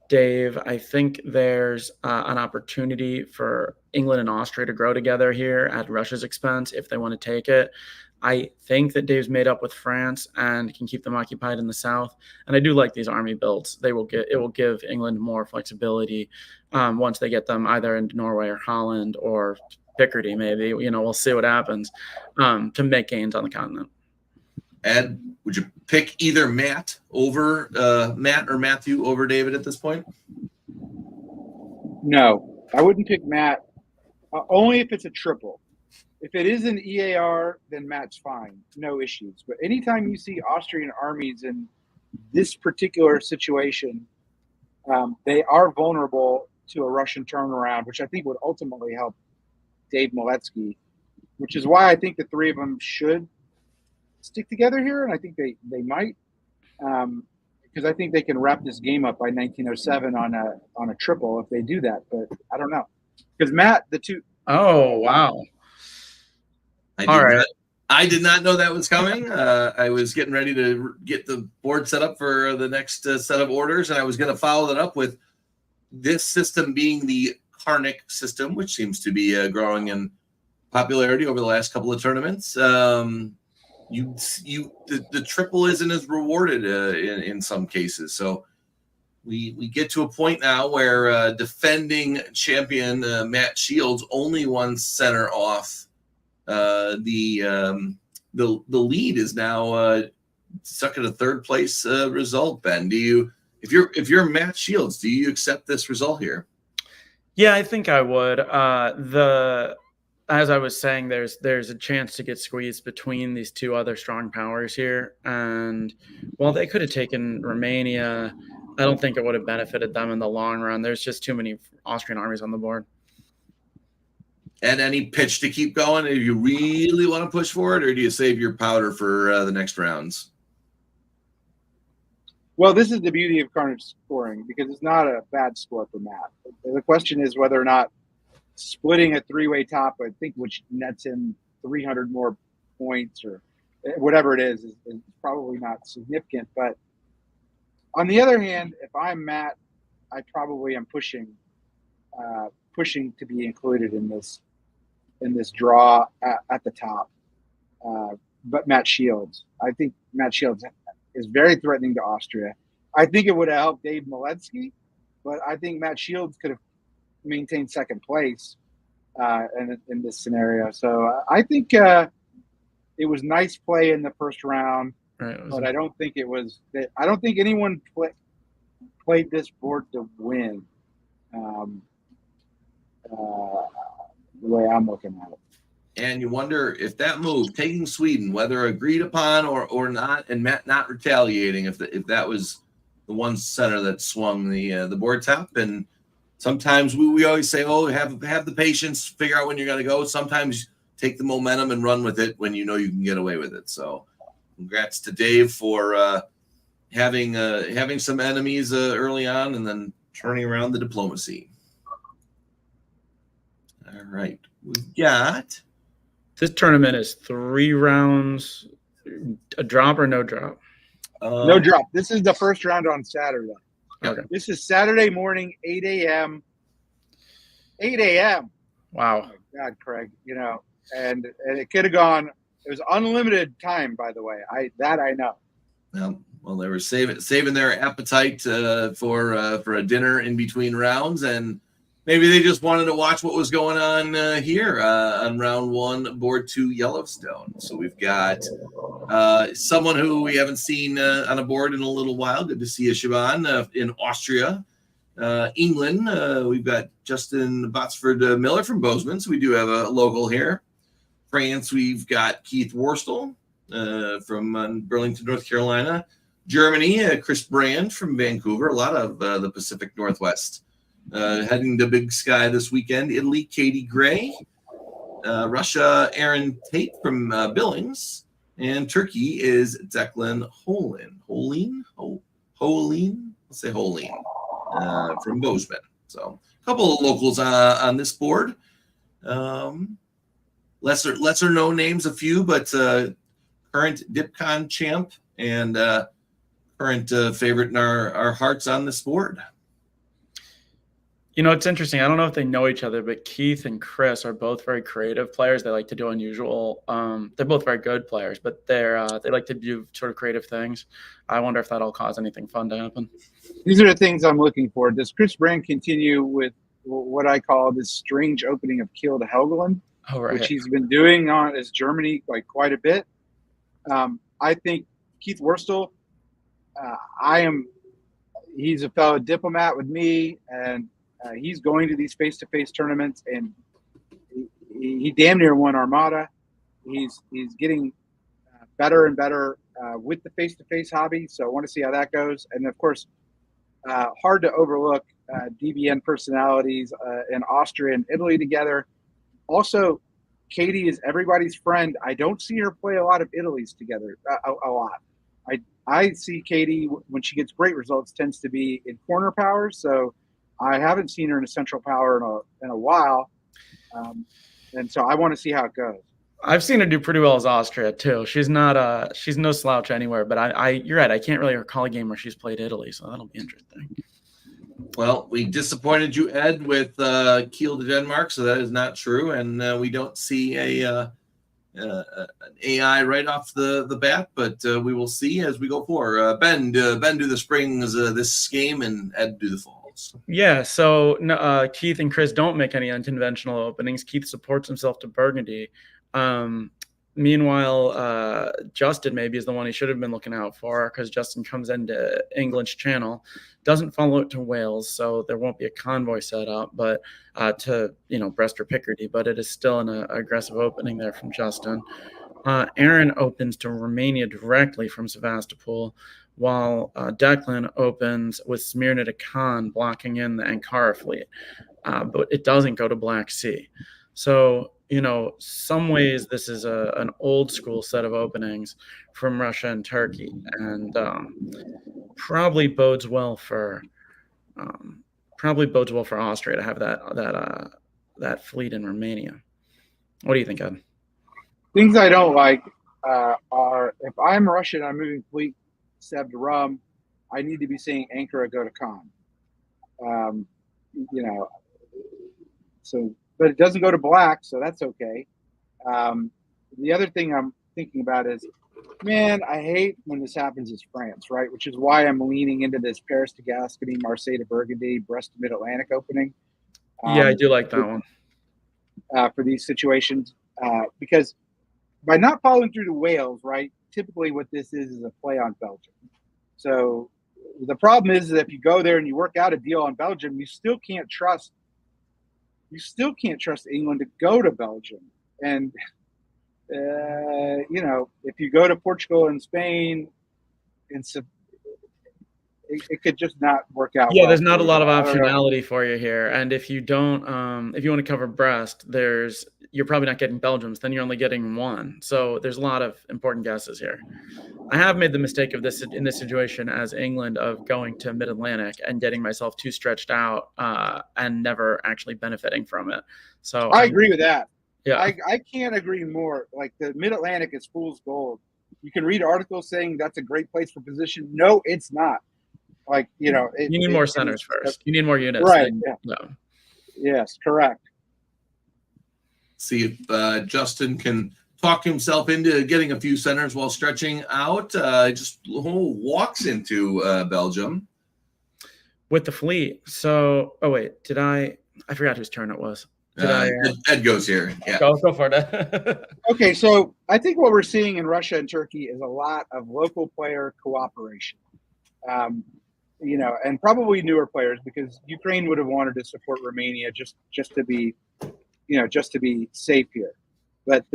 Dave. I think there's an opportunity for England and Austria to grow together here at Russia's expense if they want to take it. I think that Dave's made up with France and can keep them occupied in the south. And I do like these army builds. It will give England more flexibility once they get them either into Norway or Holland or Picardy, maybe. You know, we'll see what happens to make gains on the continent. Ed, would you pick either Matt or Matthew over David at this point? No, I wouldn't pick Matt. Only if it's a triple. If it is an EAR, then Matt's fine, no issues. But anytime you see Austrian armies in this particular situation, they are vulnerable to a Russian turnaround, which I think would ultimately help Dave Miletsky, which is why I think the three of them should stick together here, and I think they might, because I think they can wrap this game up by 1907 on a triple if they do that. But I don't know, because Matt, the two. Oh wow! I did not know that was coming. I was getting ready to get the board set up for the next set of orders, and I was going to follow that up with this system being the Karnik system, which seems to be growing in popularity over the last couple of tournaments. The triple isn't as rewarded in some cases, so we get to a point now where defending champion Matt Shields only one center off. The lead is now stuck at a third place result. Ben, if you're Matt Shields, do you accept this result here? Yeah, I think I would. As I was saying, there's a chance to get squeezed between these two other strong powers here, and while they could have taken Romania, I don't think it would have benefited them in the long run. There's just too many Austrian armies on the board. And any pitch to keep going? Do you really want to push for it, or do you save your powder for the next rounds? Well, this is the beauty of Carnage scoring, because it's not a bad score for Matt. The question is whether or not splitting a three-way top, I think, which nets him 300 more points or whatever it is probably not significant. But on the other hand, if I'm Matt, I probably am pushing to be included in this draw at the top. But Matt Shields, I think Matt Shields is very threatening to Austria. I think it would have helped Dave Miletsky, but I think Matt Shields could have maintained second place in this scenario. So I think it was nice play in the first round, but I don't think it was. I don't think anyone played this board to win. The way I'm looking at it. And you wonder if that move, taking Sweden, whether agreed upon or not, and Matt not retaliating, if that was the one center that swung the board top. And sometimes we always say, oh, have the patience, figure out when you're going to go. Sometimes take the momentum and run with it when you know you can get away with it. So congrats to Dave for having some enemies early on and then turning around the diplomacy. All right, we've got. This tournament is 3 rounds, a drop or no drop? No drop. This is the first round on Saturday. Okay. This is Saturday morning, 8 a.m. 8 a.m. Wow. Oh my God, Craig. And it could have gone. It was unlimited time, by the way. I know. Well, they were saving their appetite for a dinner in between rounds, and maybe they just wanted to watch what was going on here on round 1, board 2, Yellowstone. So we've got someone who we haven't seen on a board in a little while. Good to see you, Siobhan, in Austria. England, we've got Justin Botsford Miller from Bozeman, so we do have a local here. France, we've got Keith Worstel from Burlington, North Carolina. Germany, Chris Brand from Vancouver, a lot of the Pacific Northwest. Heading to Big Sky this weekend. Italy, Katie Gray. Russia, Aaron Tate from Billings. And Turkey is Declan Holin. Let's say Holin from Bozeman. So a couple of locals on this board. Lesser known names, a few, but current DipCon champ and current favorite in our hearts on this board. It's interesting. I don't know if they know each other, but Keith and Chris are both very creative players. They like to do unusual. They're both very good players, but they like to do sort of creative things. I wonder if that'll cause anything fun to happen. These are the things I'm looking for. Does Chris Brand continue with what I call this strange opening of Kiel to Helgoland, which he's been doing on as Germany quite a bit? I think Keith Worstel. He's a fellow diplomat with me, and he's going to these face-to-face tournaments, and he damn near won Armada. He's getting better and better with the face-to-face hobby. So I want to see how that goes. And of course, hard to overlook DBN personalities in Austria and Italy together. Also, Katie is everybody's friend. I don't see her play a lot of Italy's together a lot. I see Katie, when she gets great results, tends to be in corner powers. So I haven't seen her in a central power in a while. And so I want to see how it goes. I've seen her do pretty well as Austria too. She's not she's no slouch anywhere, but you're right. I can't really recall a game where she's played Italy, so that'll be interesting. Well, we disappointed you, Ed, with Kiel to Denmark, so that is not true, and we don't see an AI right off the bat, but we will see as we go forward. Ben do the springs this game, and Ed do the falls. Yeah, so Keith and Chris don't make any unconventional openings. Keith supports himself to Burgundy. Meanwhile, Justin maybe is the one he should have been looking out for, because Justin comes into England's channel, doesn't follow it to Wales, so there won't be a convoy set up, but to Brest or Picardy, but it is still an aggressive opening there from Justin. Aaron opens to Romania directly from Sevastopol, while Declan opens with Smyrna to Khan blocking in the Ankara fleet, but it doesn't go to Black Sea. So some ways this is an old school set of openings from Russia and Turkey, and probably bodes well for Austria to have that fleet in Romania. What do you think, Ed? Things I don't like are, if I'm Russian, I'm moving fleet Seb to Rum, I need to be saying Ankara go to Khan. So. But it doesn't go to Black, so that's okay. The other thing I'm thinking about is, man, I hate when this happens is France, right? Which is why I'm leaning into this Paris to Gascony, Marseille to Burgundy, Brest to Mid-Atlantic opening. Yeah, I do like that one. For these situations. Because by not following through to Wales, right, typically what this is a play on Belgium. So the problem is that if you go there and you work out a deal on Belgium, you still can't trust England to go to Belgium. And, if you go to Portugal and Spain, it could just not work out. Yeah, there's not a lot of optionality for you here. And if you don't, if you want to cover Brest, you're probably not getting Belgium's, then you're only getting one. So there's a lot of important guesses here. I have made the mistake of this in this situation as England of going to Mid-Atlantic and getting myself too stretched out and never actually benefiting from it. So I agree with that. Yeah, I can't agree more. Like, the Mid-Atlantic is fool's gold. You can read articles saying that's a great place for position. No, it's not. Like, you need more centers first. You need more units. Right. Yeah. Yes, correct. See if Justin can talk himself into getting a few centers while stretching out. Just walks into Belgium with the fleet. So, I forgot whose turn it was. Ed goes here. Yeah, go for it. Okay, so I think what we're seeing in Russia and Turkey is a lot of local player cooperation. And probably newer players, because Ukraine would have wanted to support Romania just to be safe here. But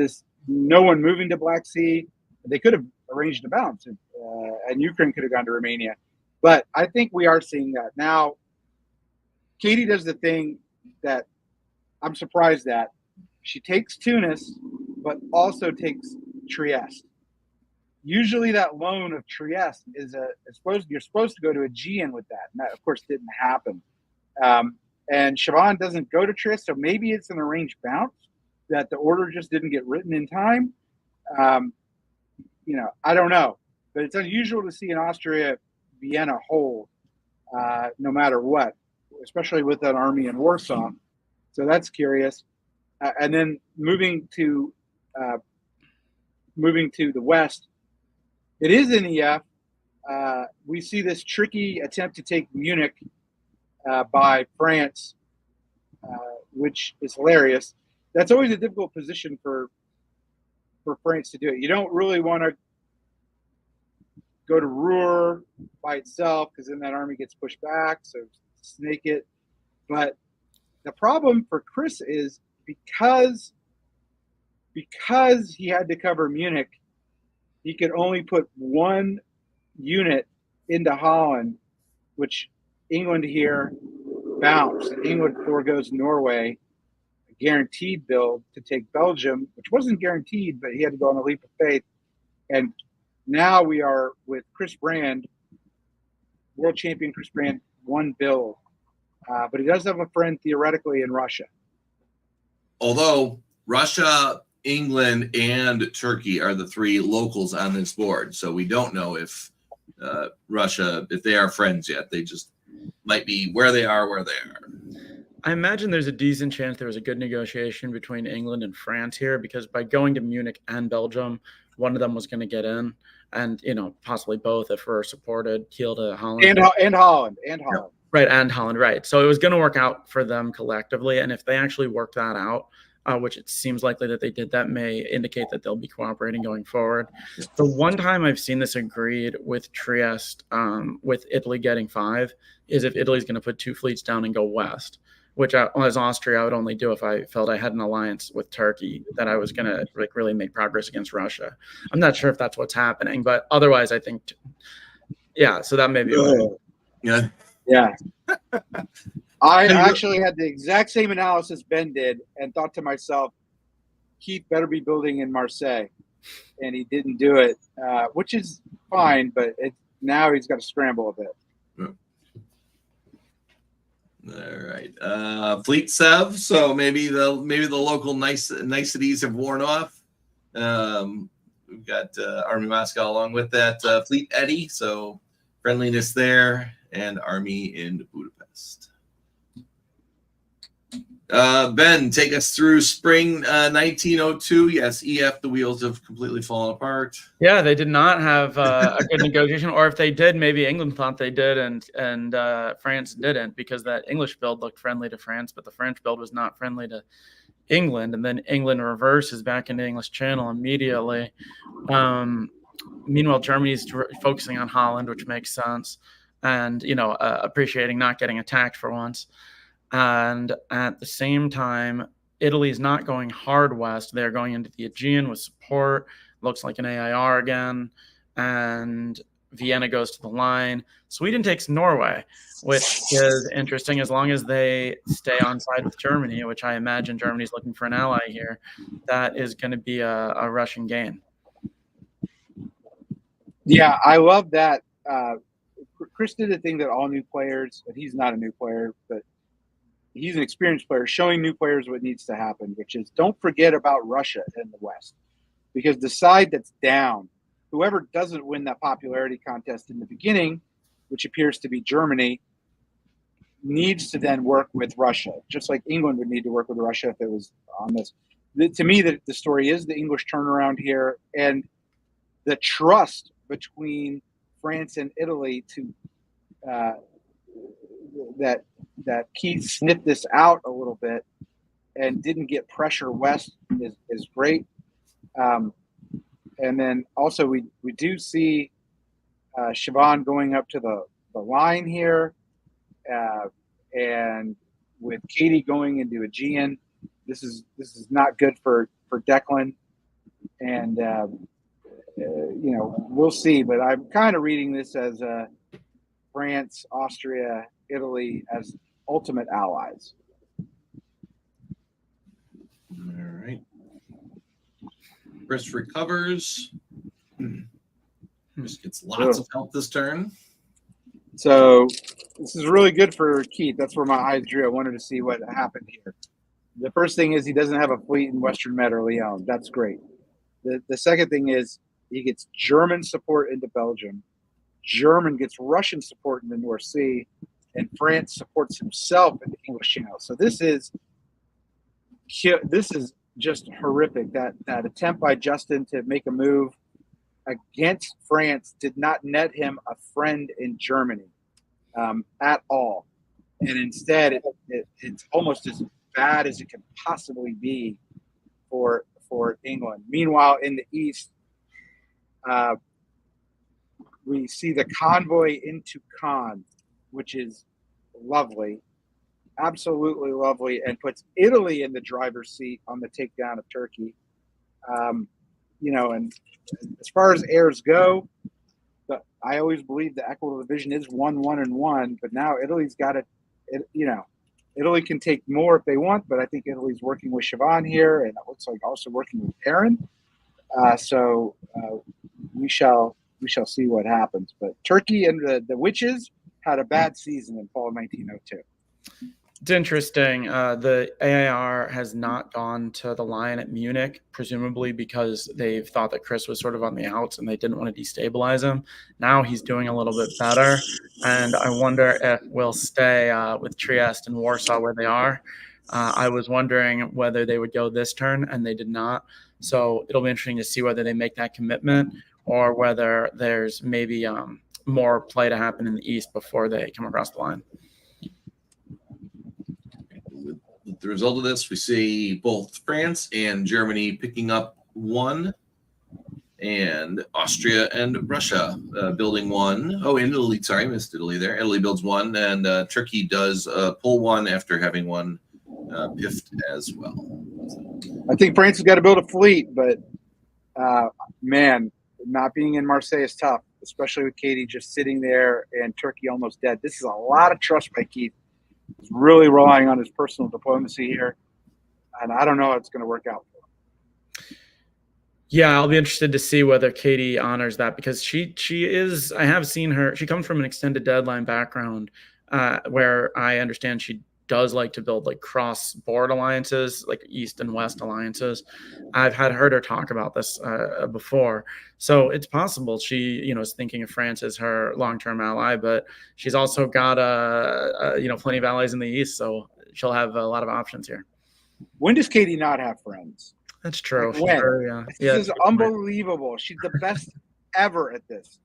no one moving to Black Sea, they could have arranged a balance, and Ukraine could have gone to Romania. But I think we are seeing that now. Katie does the thing that I'm surprised at. She takes Tunis, but also takes Trieste. Usually that loan of Trieste you're supposed to go to Aegean with that. And that, of course, didn't happen. And Siobhan doesn't go to Trieste, so maybe it's an arranged bounce that the order just didn't get written in time. I don't know. But it's unusual to see an Austria-Vienna hold no matter what, especially with an army in Warsaw. So that's curious. And then moving to the west, it is in EF. We see this tricky attempt to take Munich by France, which is hilarious. That's always a difficult position for France to do it. You don't really want to go to Ruhr by itself, because then that army gets pushed back, so snake it. But the problem for Chris is, because because he had to cover Munich, he could only put one unit into Holland, which England here bounced. And England foregoes Norway, a guaranteed build to take Belgium, which wasn't guaranteed, but he had to go on a leap of faith. And now we are with Chris Brand, world champion Chris Brand, one build. But he does have a friend theoretically in Russia. Although Russia, England, and Turkey are the three locals on this board. So we don't know if Russia, if they are friends yet. They just might be where they are. I imagine there's a decent chance there was a good negotiation between England and France here, because by going to Munich and Belgium, one of them was going to get in, and possibly both if we're supported. Kiel to Holland and Holland. Right, and Holland, right. So it was going to work out for them collectively, and if they actually work that out, which it seems likely that they did, that may indicate that they'll be cooperating going forward. The one time I've seen this agreed with Trieste, with Italy getting 5, is if Italy's going to put 2 fleets down and go west, which as Austria, I would only do if I felt I had an alliance with Turkey, that I was going to really make progress against Russia. I'm not sure if that's what's happening, but otherwise I think, so that may be. Yeah. I actually had the exact same analysis Ben did and thought to myself, Keith better be building in Marseille. And he didn't do it, which is fine, but now he's got to scramble a bit. All right. Fleet Sev. So maybe the local niceties have worn off. We've got Army Moscow along with that. Fleet Eddie. So friendliness there, and Army in Budapest. Ben, take us through spring 1902. Yes, EF, the wheels have completely fallen apart. Yeah, they did not have a good negotiation, or if they did, maybe England thought they did, and France didn't, because that English build looked friendly to France, but the French build was not friendly to England, and then England reverses back into English Channel immediately. Meanwhile, Germany's focusing on Holland, which makes sense, and appreciating not getting attacked for once. And at the same time, Italy is not going hard west. They're going into the Aegean with support. Looks like an AIR again. And Vienna goes to the line. Sweden takes Norway, which is interesting as long as they stay on side with Germany, which I imagine Germany's looking for an ally here. That is going to be a Russian gain. Yeah, I love that. Chris did a thing that all new players, and he's not a new player, but he's an experienced player, showing new players what needs to happen, which is don't forget about Russia in the West, because the side that's down, whoever doesn't win that popularity contest in the beginning, which appears to be Germany, needs to then work with Russia, just like England would need to work with Russia if it was on this. To me, the story is the English turnaround here, and the trust between France and Italy to that Keith sniffed this out a little bit and didn't get pressure west is great. And then also we do see Siobhan going up to the line here, and with Katie going into Aegean, this is not good for Declan, and we'll see. But I'm kind of reading this as France, Austria, Italy as ultimate allies. All right. Chris recovers. Chris gets lots of help this turn. So this is really good for Keith. That's where my eyes drew. I wanted to see what happened here. The first thing is he doesn't have a fleet in Western Med or Lyon. That's great. The second thing is he gets German support into Belgium. German gets Russian support in the North Sea, and France supports himself in the English Channel. So this is just horrific. That attempt by Justin to make a move against France did not net him a friend in Germany at all, and instead it's almost as bad as it can possibly be for England. Meanwhile, in the East, we see the convoy into Caen, which is lovely, absolutely lovely, and puts Italy in the driver's seat on the takedown of Turkey. And as far as heirs go, I always believe the equitable division is 1-1-1, but now Italy's got it. Italy can take more if they want, but I think Italy's working with Siobhan here, and it looks like also working with Aaron. So we shall see what happens. But Turkey and the Witches had a bad season in fall of 1902. It's interesting. The AAR has not gone to the line at Munich, presumably because they've thought that Chris was sort of on the outs and they didn't want to destabilize him. Now he's doing a little bit better, and I wonder if we'll stay with Trieste and Warsaw where they are. I was wondering whether they would go this turn, and they did not. So it'll be interesting to see whether they make that commitment or whether there's maybe more play to happen in the East before they come across the line. With the result of this, we see both France and Germany picking up 1, and Austria and Russia building 1. Oh, and Italy, sorry, missed Italy there. Italy builds 1, and Turkey does pull 1 after having 1 piffed as well. I think France has got to build a fleet, but man, not being in Marseille is tough, especially with Katie just sitting there and Turkey almost dead. This is a lot of trust by Keith. He's really relying on his personal diplomacy here, and I don't know how it's going to work out for him. Yeah, I'll be interested to see whether Katie honors that, because she is. I have seen her. She comes from an extended deadline background, where I understand she does like to build like cross-board alliances, like East and West alliances. I've heard her talk about this before. So it's possible she, is thinking of France as her long-term ally, but she's also got, plenty of allies in the East. So she'll have a lot of options here. When does Katie not have friends? That's true. Like when? Sure, yeah. This is unbelievable. She's the best ever at this.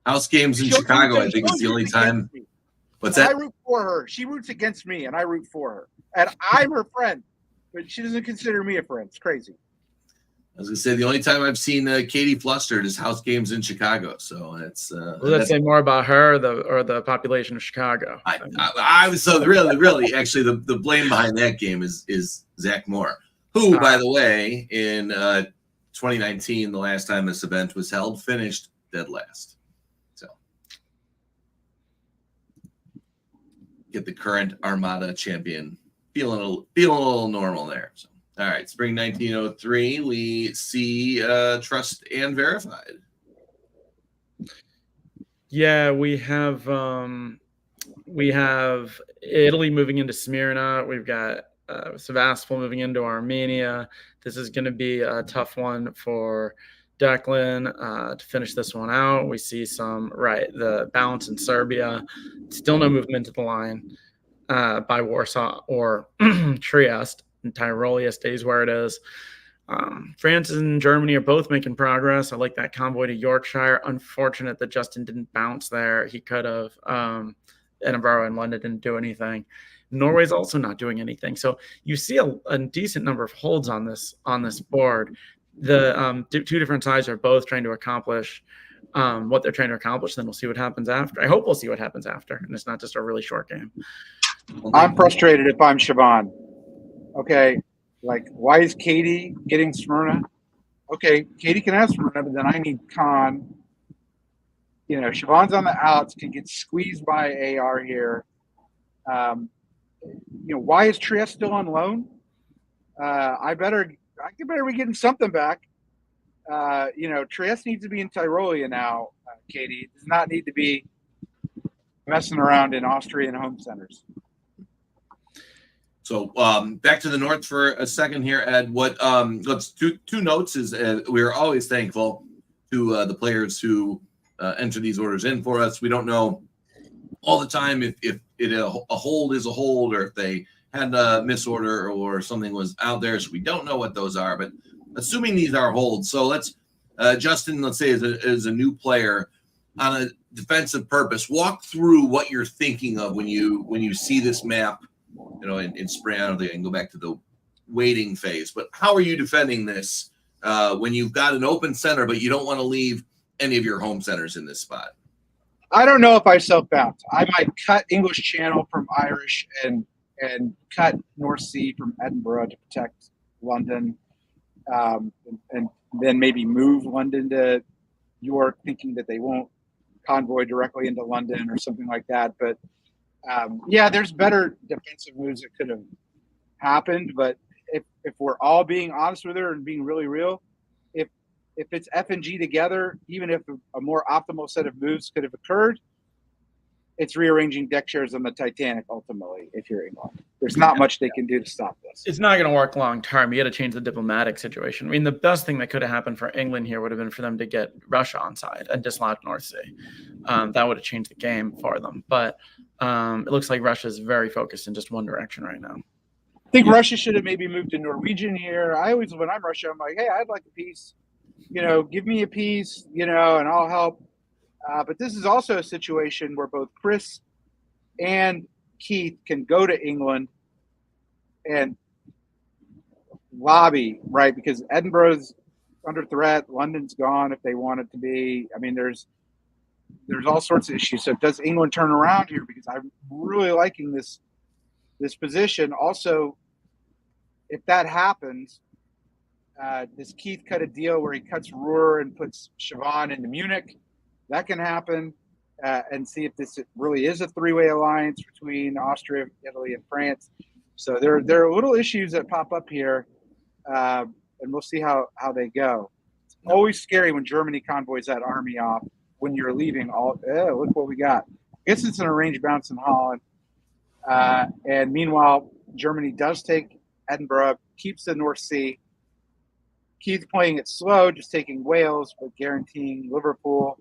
House games in Chicago, I think, is the only time. What's that? I root for her. She roots against me, and I root for her. And I'm her friend, but she doesn't consider me a friend. It's crazy. I was going to say, the only time I've seen Katie flustered is house games in Chicago. So it's. Does that say more about her or the population of Chicago? I was so really, actually, the blame behind that game is Zach Moore, who, by the way, in 2019, the last time this event was held, finished dead last. Get the current Armada champion feeling a little normal there. So, all right, spring 1903, we see Trust and Verified. Yeah, we have Italy moving into Smyrna. We've got Sevastopol moving into Armenia. This is going to be a tough one for Declan to finish this one out. We see the balance in Serbia. Still no movement to the line by Warsaw or Trieste, and Tyrolia stays where it is. France and Germany are both making progress. I like that convoy to Yorkshire. Unfortunate that Justin didn't bounce there. He could have. Edinburgh and London didn't do anything. Norway's also not doing anything. So you see a decent number of holds on this board. The two different sides are both trying to accomplish what they're trying to accomplish. Then we'll see what happens after. I hope we'll see what happens after, and it's not just a really short game. I'm frustrated if I'm Siobhan. Okay, like, why is Katie getting Smyrna? Okay, Katie can have Smyrna, but then I need Khan. Siobhan's on the outs, can get squeezed by AR here. Why is Trieste still on loan? I better be getting something back. Trieste needs to be in Tyrolia now, Katie. It does not need to be messing around in Austrian home centers. So back to the north for a second here, Ed. What let's two notes is we are always thankful to the players who enter these orders in for us. We don't know all the time if a hold is a hold, or if they had a misorder or something was out there. So we don't know what those are, but assuming these are holds. So let's Justin, let's say as a new player on a defensive purpose, walk through what you're thinking of when you see this map, in spring. I don't think I can go back to the waiting phase, but how are you defending this when you've got an open center, but you don't want to leave any of your home centers in this spot? I don't know if I self-bounce. I might cut English Channel from Irish and cut North Sea from Edinburgh to protect London. and then maybe move London to York, thinking that they won't convoy directly into London or something like that. But yeah, there's better defensive moves that could have happened. But if we're all being honest with her and being really real, if it's F and G together, even if a more optimal set of moves could have occurred, it's rearranging deck chairs on the Titanic ultimately. If you're England, there's not much they can do to stop this. It's not going to work long term. You got to change the diplomatic situation. I mean, the best thing that could have happened for England here would have been for them to get Russia on side and dislodge North Sea. That would have changed the game for them. But it looks like Russia is very focused in just one direction right now. I think Russia should have maybe moved to Norwegian here. I always, when I'm Russia, I'm like, hey, I'd like a piece. Give me a piece, and I'll help. But this is also a situation where both Chris and Keith can go to England and lobby, right? Because Edinburgh's under threat. London's gone if they want it to be. I mean, there's all sorts of issues. So does England turn around here? Because I'm really liking this position. Also, if that happens, does Keith cut a deal where he cuts Ruhr and puts Siobhan into Munich? That can happen, and see if this really is a three-way alliance between Austria, Italy, and France. So there are little issues that pop up here, and we'll see how they go. It's always scary when Germany convoys that army off when you're leaving. Look what we got. I guess it's an arranged bounce in Holland. And meanwhile, Germany does take Edinburgh, keeps the North Sea. Keith playing it slow, just taking Wales, but guaranteeing Liverpool.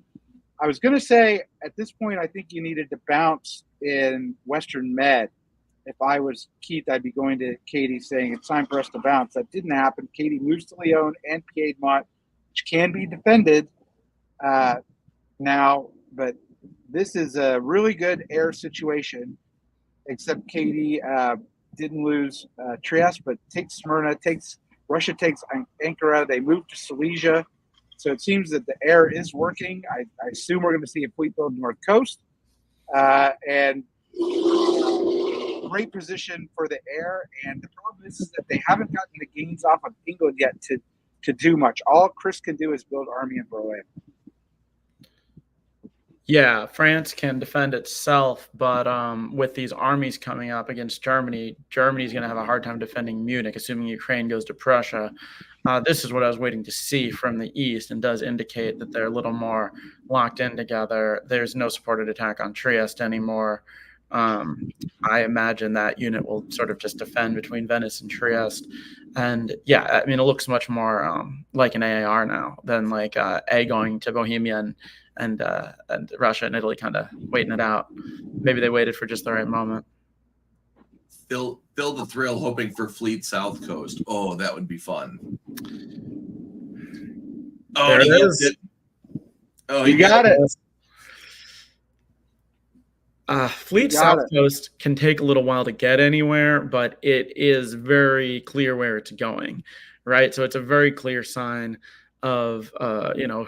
I was going to say, at this point, I think you needed to bounce in Western Med. If I was Keith, I'd be going to Katie saying, it's time for us to bounce. That didn't happen. Katie moves to Lyon and Piedmont, which can be defended now. But this is a really good air situation, except Katie didn't lose Trieste, but takes Smyrna, Russia takes Ankara. They move to Silesia. So it seems that the air is working. I assume we're going to see a fleet build North Coast. And great position for the air. And the problem is that they haven't gotten the gains off of England yet to do much. All Chris can do is build army in Berlin. Yeah, France can defend itself, but with these armies coming up against Germany, Germany's going to have a hard time defending Munich, assuming Ukraine goes to Prussia. This is what I was waiting to see from the East, and does indicate that they're a little more locked in together. There's no supported attack on Trieste anymore. I imagine that unit will sort of just defend between Venice and Trieste. And yeah, I mean, it looks much more like an AAR now than like A going to Bohemia and Russia and Italy kind of waiting it out. Maybe they waited for just the right moment. Feel the thrill, hoping for Fleet South Coast. Oh, that would be fun. Oh, There it is. Oh, You got it. Fleet South Coast can take a little while to get anywhere, but it is very clear where it's going, right? So it's a very clear sign of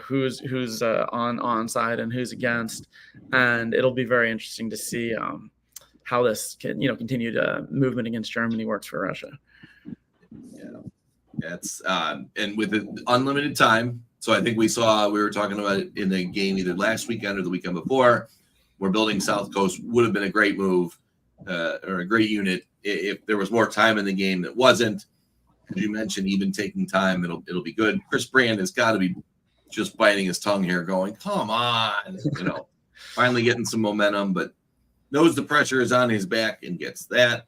who's on side and who's against, and it'll be very interesting to see how this can continued movement against Germany works for Russia. Yeah, that's and with the unlimited time. So I think we were talking about it in the game either last weekend or the weekend before. Where building South Coast would have been a great move or a great unit if there was more time in the game that wasn't. As you mentioned, even taking time, it'll be good. Chris Brand has got to be just biting his tongue here, going, "Come on," finally getting some momentum, but knows the pressure is on his back and gets that.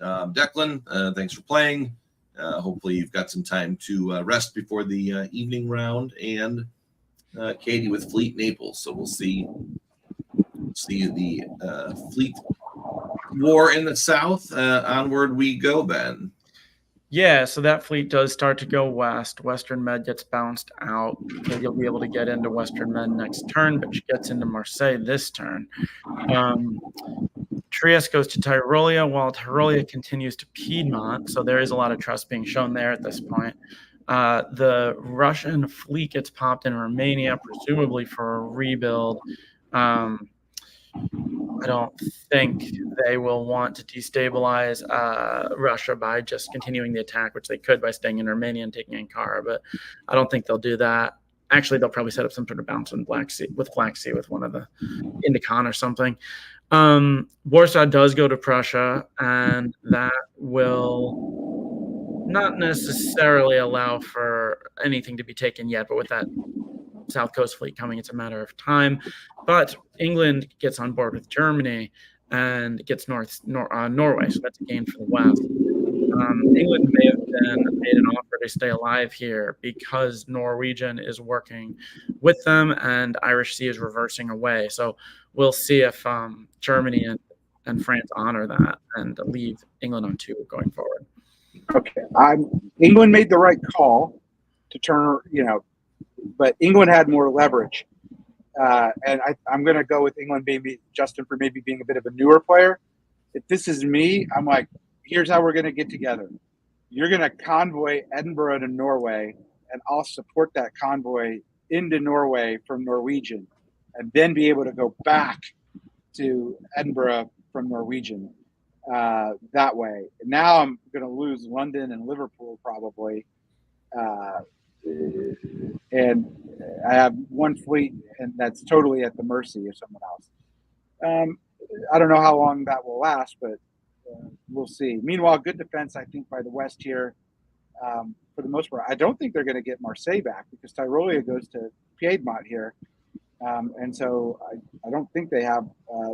Declan, thanks for playing. Hopefully, you've got some time to rest before the evening round, and Katie with Fleet Naples. So we'll see the fleet war in the south. Onward we go, Ben. Yeah, so that fleet does start to go west. Western Med gets bounced out. You'll be able to get into Western Med next turn, but she gets into Marseille this turn. Trieste goes to Tyrolia, while Tyrolia continues to Piedmont, so there is a lot of trust being shown there at this point. The Russian fleet gets popped in Romania, presumably for a rebuild. I don't think they will want to destabilize Russia by just continuing the attack, which they could by staying in Romania and taking Ankara, but I don't think they'll do that. Actually, they'll probably set up some sort of bounce in Black Sea with one of the Indicon or something. Warsaw does go to Prussia, and that will not necessarily allow for anything to be taken yet, but with that South Coast Fleet coming, it's a matter of time. But England gets on board with Germany and gets Norway, so that's a gain for the West. England may have made an offer to stay alive here because Norwegian is working with them and Irish Sea is reversing away. So we'll see if Germany and France honor that and leave England on 2 going forward. Okay, England made the right call to turn, but England had more leverage. And I'm going to go with England, maybe Justin, for maybe being a bit of a newer player. If this is me, I'm like, here's how we're going to get together. You're going to convoy Edinburgh to Norway, and I'll support that convoy into Norway from Norwegian, and then be able to go back to Edinburgh from Norwegian that way. Now I'm going to lose London and Liverpool probably. And I have one fleet, and that's totally at the mercy of someone else. I don't know how long that will last, but we'll see. Meanwhile, good defense, I think, by the West here for the most part. I don't think they're going to get Marseille back because Tyrolia goes to Piedmont here. And so I don't think they have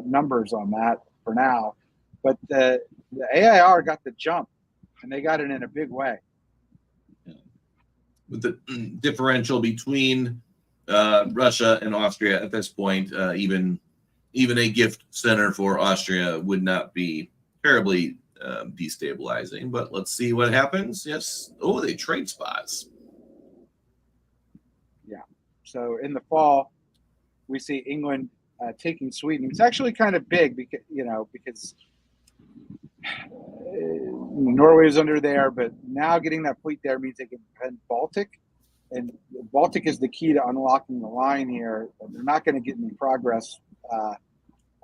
numbers on that for now. But the AIR got the jump, and they got it in a big way. With the differential between Russia and Austria at this point, even a gift center for Austria would not be terribly destabilizing. But let's see what happens. Yes. Oh, they trade spots. Yeah. So in the fall, we see England taking Sweden. It's actually kind of big because Norway is under there, but now getting that fleet there means they can defend Baltic, and Baltic is the key to unlocking the line here. They're not going to get any progress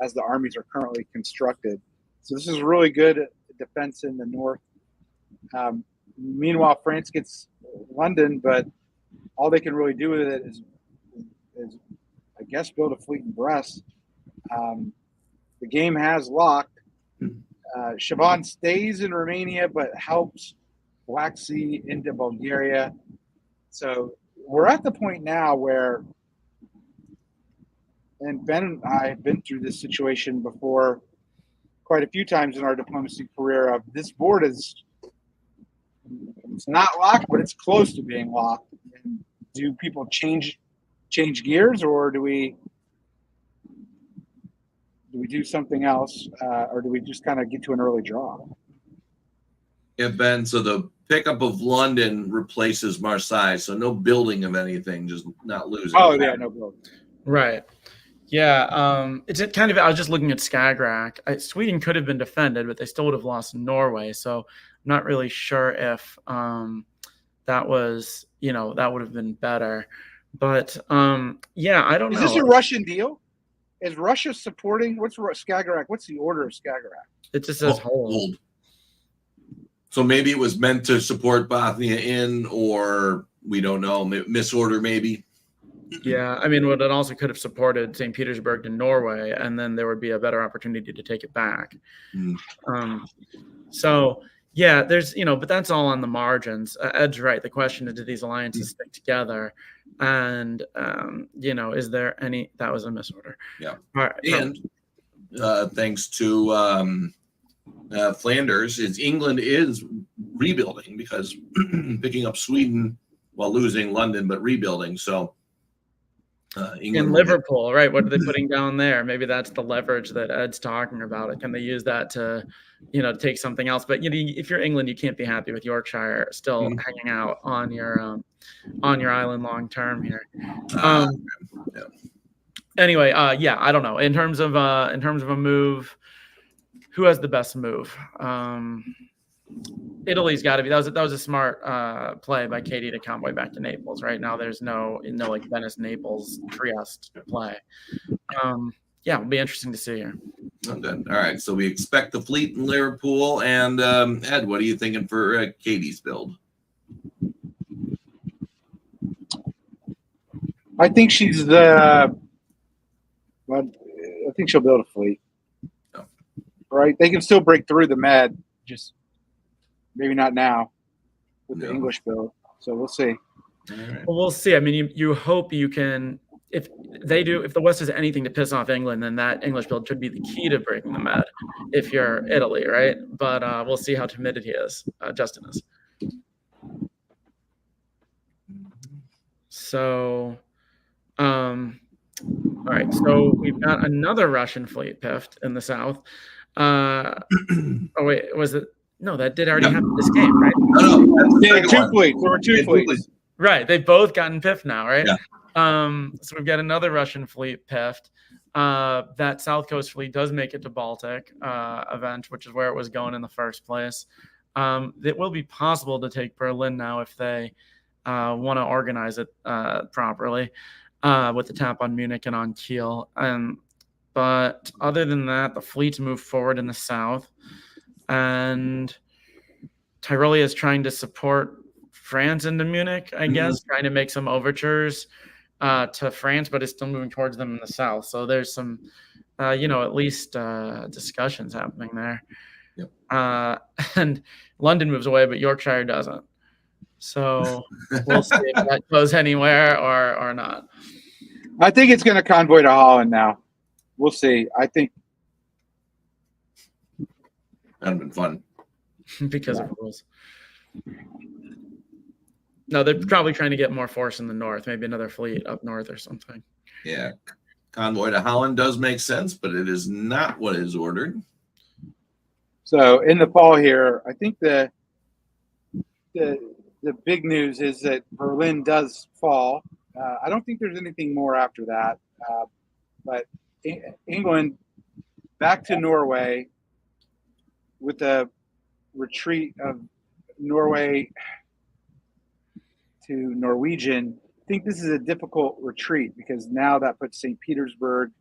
as the armies are currently constructed. So this is really good defense in the north. Meanwhile, France gets London, but all they can really do with it is I guess, build a fleet in Brest. The game has locked. Siobhan stays in Romania, but helps Black Sea into Bulgaria. So we're at the point now where, and Ben and I have been through this situation before quite a few times in our diplomacy career, of this board it's not locked, but it's close to being locked. And do people change gears, or do we do something else, or do we just kind of get to an early draw? Yeah, Ben, so the pickup of London replaces Marseille, so no building of anything, just not losing. Oh, yeah, no building. Right. Yeah, it's kind of. I was just looking at Skagerrak. Sweden could have been defended, but they still would have lost Norway. So I'm not really sure if that was, that would have been better. But yeah, I don't know. Is this a Russian deal? Is Russia supporting? What's Skagerrak? What's the order of Skagerrak? It just says hold. So maybe it was meant to support Bothnia in, or we don't know, misorder maybe. Yeah, I mean, it also could have supported St. Petersburg to Norway, and then there would be a better opportunity to take it back. So, yeah, there's, but that's all on the margins. Ed's right. The question is, do these alliances stick together? And, is there any, that was a misorder. Yeah. Right, and thanks to Flanders, England is rebuilding, because picking up Sweden while losing London, but rebuilding. So, England in Liverpool, right? What are they putting down there? Maybe that's the leverage that Ed's talking about. Can they use that to, take something else? But if you're England, you can't be happy with Yorkshire still hanging out on your island long term here. Anyway, yeah, I don't know. In terms of a move, who has the best move? Italy's got to be. That was a smart play by Katie to convoy back to Naples. Right now, there's no like Venice, Naples, Trieste play. Yeah, it'll be interesting to see here. Oh, good. All right. So we expect the fleet in Liverpool. And Ed, what are you thinking for Katie's build? I think she's the. Well, I think she'll build a fleet. Oh. Right? They can still break through the Med, just maybe not now with the English build. So we'll see. All right. Well, we'll see. I mean, you hope you can. If the West has anything to piss off England, then that English build should be the key to breaking the Med. If you're Italy, right? But we'll see how timid he is. Justin is. So, all right. So we've got another Russian fleet piffed in the south. Oh wait, was it? No, that did already happen this game, right? No, that's the Yeah, second two one. fleets. There were two fleets. Right. They've both gotten piffed now, right? Yeah. So we've got another Russian fleet piffed. That South Coast fleet does make it to Baltic event, which is where it was going in the first place. It will be possible to take Berlin now if they want to organize it properly with the tap on Munich and on Kiel. But other than that, the fleets move forward in the south. And Tyrolia is trying to support France into Munich, I guess, trying to make some overtures to France, but it's still moving towards them in the south. So there's some, at least discussions happening there. Yep. And London moves away, but Yorkshire doesn't. So we'll see if that goes anywhere or not. I think it's going to convoy to Holland now. We'll see. I think That'd been fun. Because of rules. No, they're probably trying to get more force in the north, maybe another fleet up north or something. Yeah. Convoy to Holland does make sense, but it is not what is ordered. so. In the fall here, I think the big news is that Berlin does fall. I don't think there's anything more after that. But England back to Norway with the retreat of Norway to Norwegian. I think this is a difficult retreat because now that puts St. Petersburg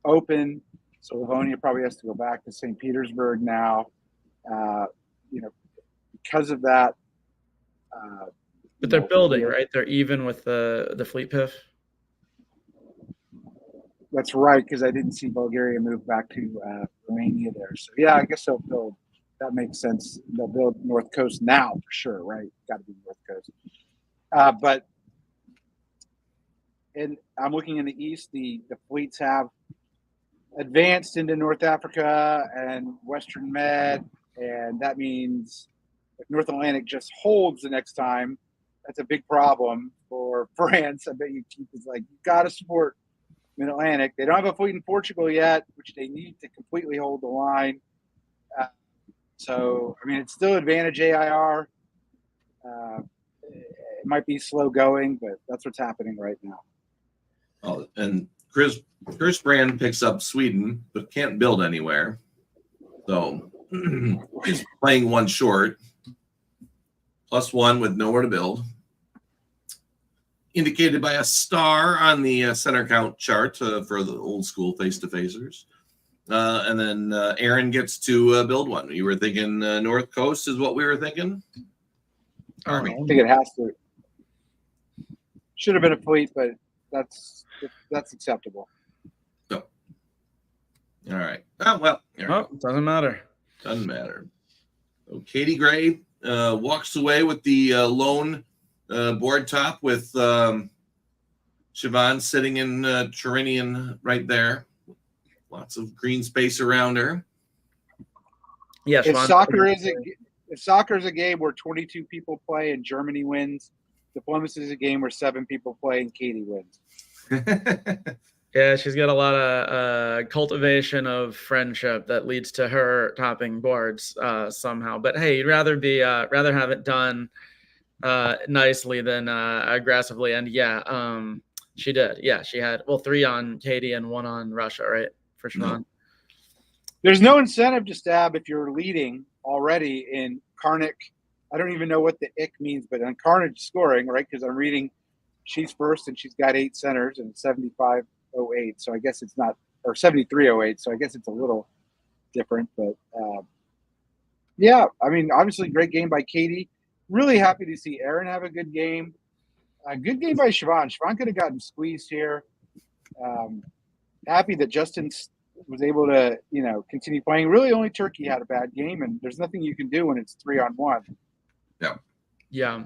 open. So Livonia probably has to go back to St. Petersburg now. Because of that. But they're building, right? They're even with the fleet piff. That's right, because I didn't see Bulgaria move back to Romania there. So yeah, I guess they'll build. That makes sense. They'll build North Coast now for sure, right? Got to be North Coast. And I'm looking in the east. The fleets have advanced into North Africa and Western Med, and that means if North Atlantic just holds the next time, that's a big problem for France. I bet you keep is like you got to support Mid-Atlantic. They don't have a fleet in Portugal yet, which they need to completely hold the line. So, I mean, it's still advantage AIR. It might be slow going, but that's what's happening right now. Oh, and Chris Brand picks up Sweden, but can't build anywhere. So he's playing one short. +1 with nowhere to build. Indicated by a star on the center count chart for the old school face-to-facers. And then Aaron gets to build one. You were thinking North Coast is what we were thinking? I think it has to. Should have been a fleet, but that's acceptable. So, all right. Oh, well. Doesn't matter. Doesn't matter. So Katie Gray walks away with the lone board top with Siobhan sitting in Turinian right there. Lots of green space around her. Yeah, If soccer is a game where 22 people play and Germany wins, diplomacy is a game where 7 people play and Katie wins. Yeah, she's got a lot of cultivation of friendship that leads to her topping boards somehow. But hey, you'd rather have it done nicely than aggressively. And she did. Yeah, she had 3 on Katie and 1 on Russia, right? For Siobhan. No. There's no incentive to stab if you're leading already in Karnik. I don't even know what the ick means, but on Carnage scoring, right? Because I'm reading she's first and she's got 8 centers and 75.08. So I guess it's not or 7308. So I guess it's a little different, but yeah, I mean, obviously great game by Katie. Really happy to see Aaron have a good game. A good game by Siobhan. Siobhan could have gotten squeezed here. Happy that Justin was able to, continue playing. Really, only Turkey had a bad game, and there's nothing you can do when it's 3-on-1. Yeah.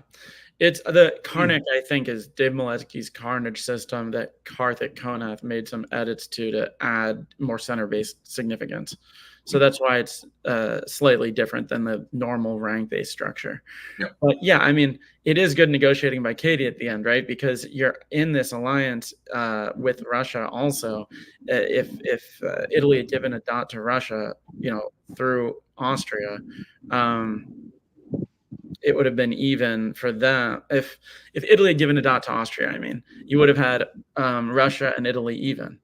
It's the Karnak, I think, is Dave Miletsky's Carnage system that Karthik Konath made some edits to add more center-based significance. So that's why it's slightly different than the normal rank-based structure. Yep. But yeah, I mean, it is good negotiating by Katie at the end, right? Because you're in this alliance with Russia also. If Italy had given a dot to Russia, through Austria, it would have been even for them. If Italy had given a dot to Austria, I mean, you would have had Russia and Italy even,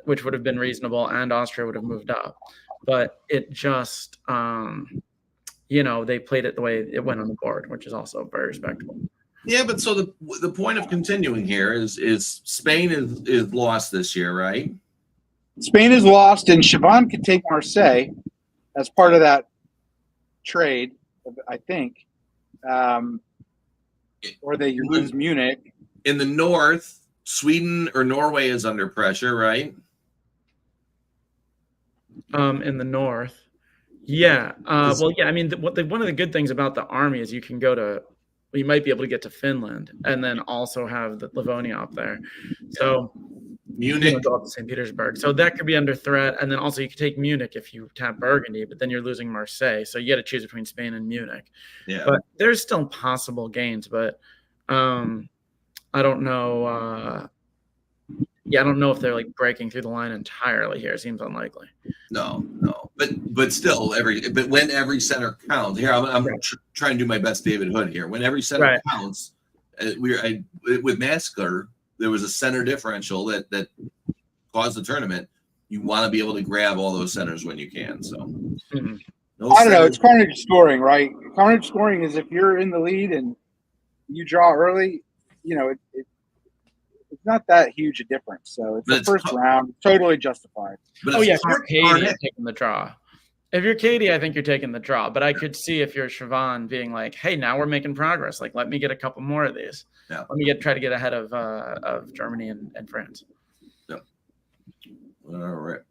which would have been reasonable, and Austria would have moved up. But it just, they played it the way it went on the board, which is also very respectable. Yeah, but so the point of continuing here is Spain is lost this year, right? Spain is lost, and Siobhan could take Marseille as part of that trade, I think. Or they lose Munich. In the north, Sweden or Norway is under pressure, right? In the north. Yeah. Well, yeah, I mean, one of the good things about the army is you might be able to get to Finland and then also have the Livonia up there. So Munich, go up to St. Petersburg. So that could be under threat. And then also you could take Munich if you tap Burgundy, but then you're losing Marseille. So you got to choose between Spain and Munich. Yeah. But there's still possible gains, but I don't know. I don't know if they're like breaking through the line entirely here. It seems unlikely. No. But still, when every center counts, here I'm trying to do my best David Hood here. When every center counts, with Massacre, there was a center differential that caused the tournament. You want to be able to grab all those centers when you can. So I don't know. It's Carnage scoring, right? Carnage scoring is if you're in the lead and you draw early, it's not that huge a difference. So it's the first round, totally justified. If you're Katie, you're taking the draw. If you're Katie, I think you're taking the draw. But I could see if you're Siobhan being like, hey, now we're making progress. Like, let me get a couple more of these. Yeah. Let me try to get ahead of Germany and France. Yeah. All right.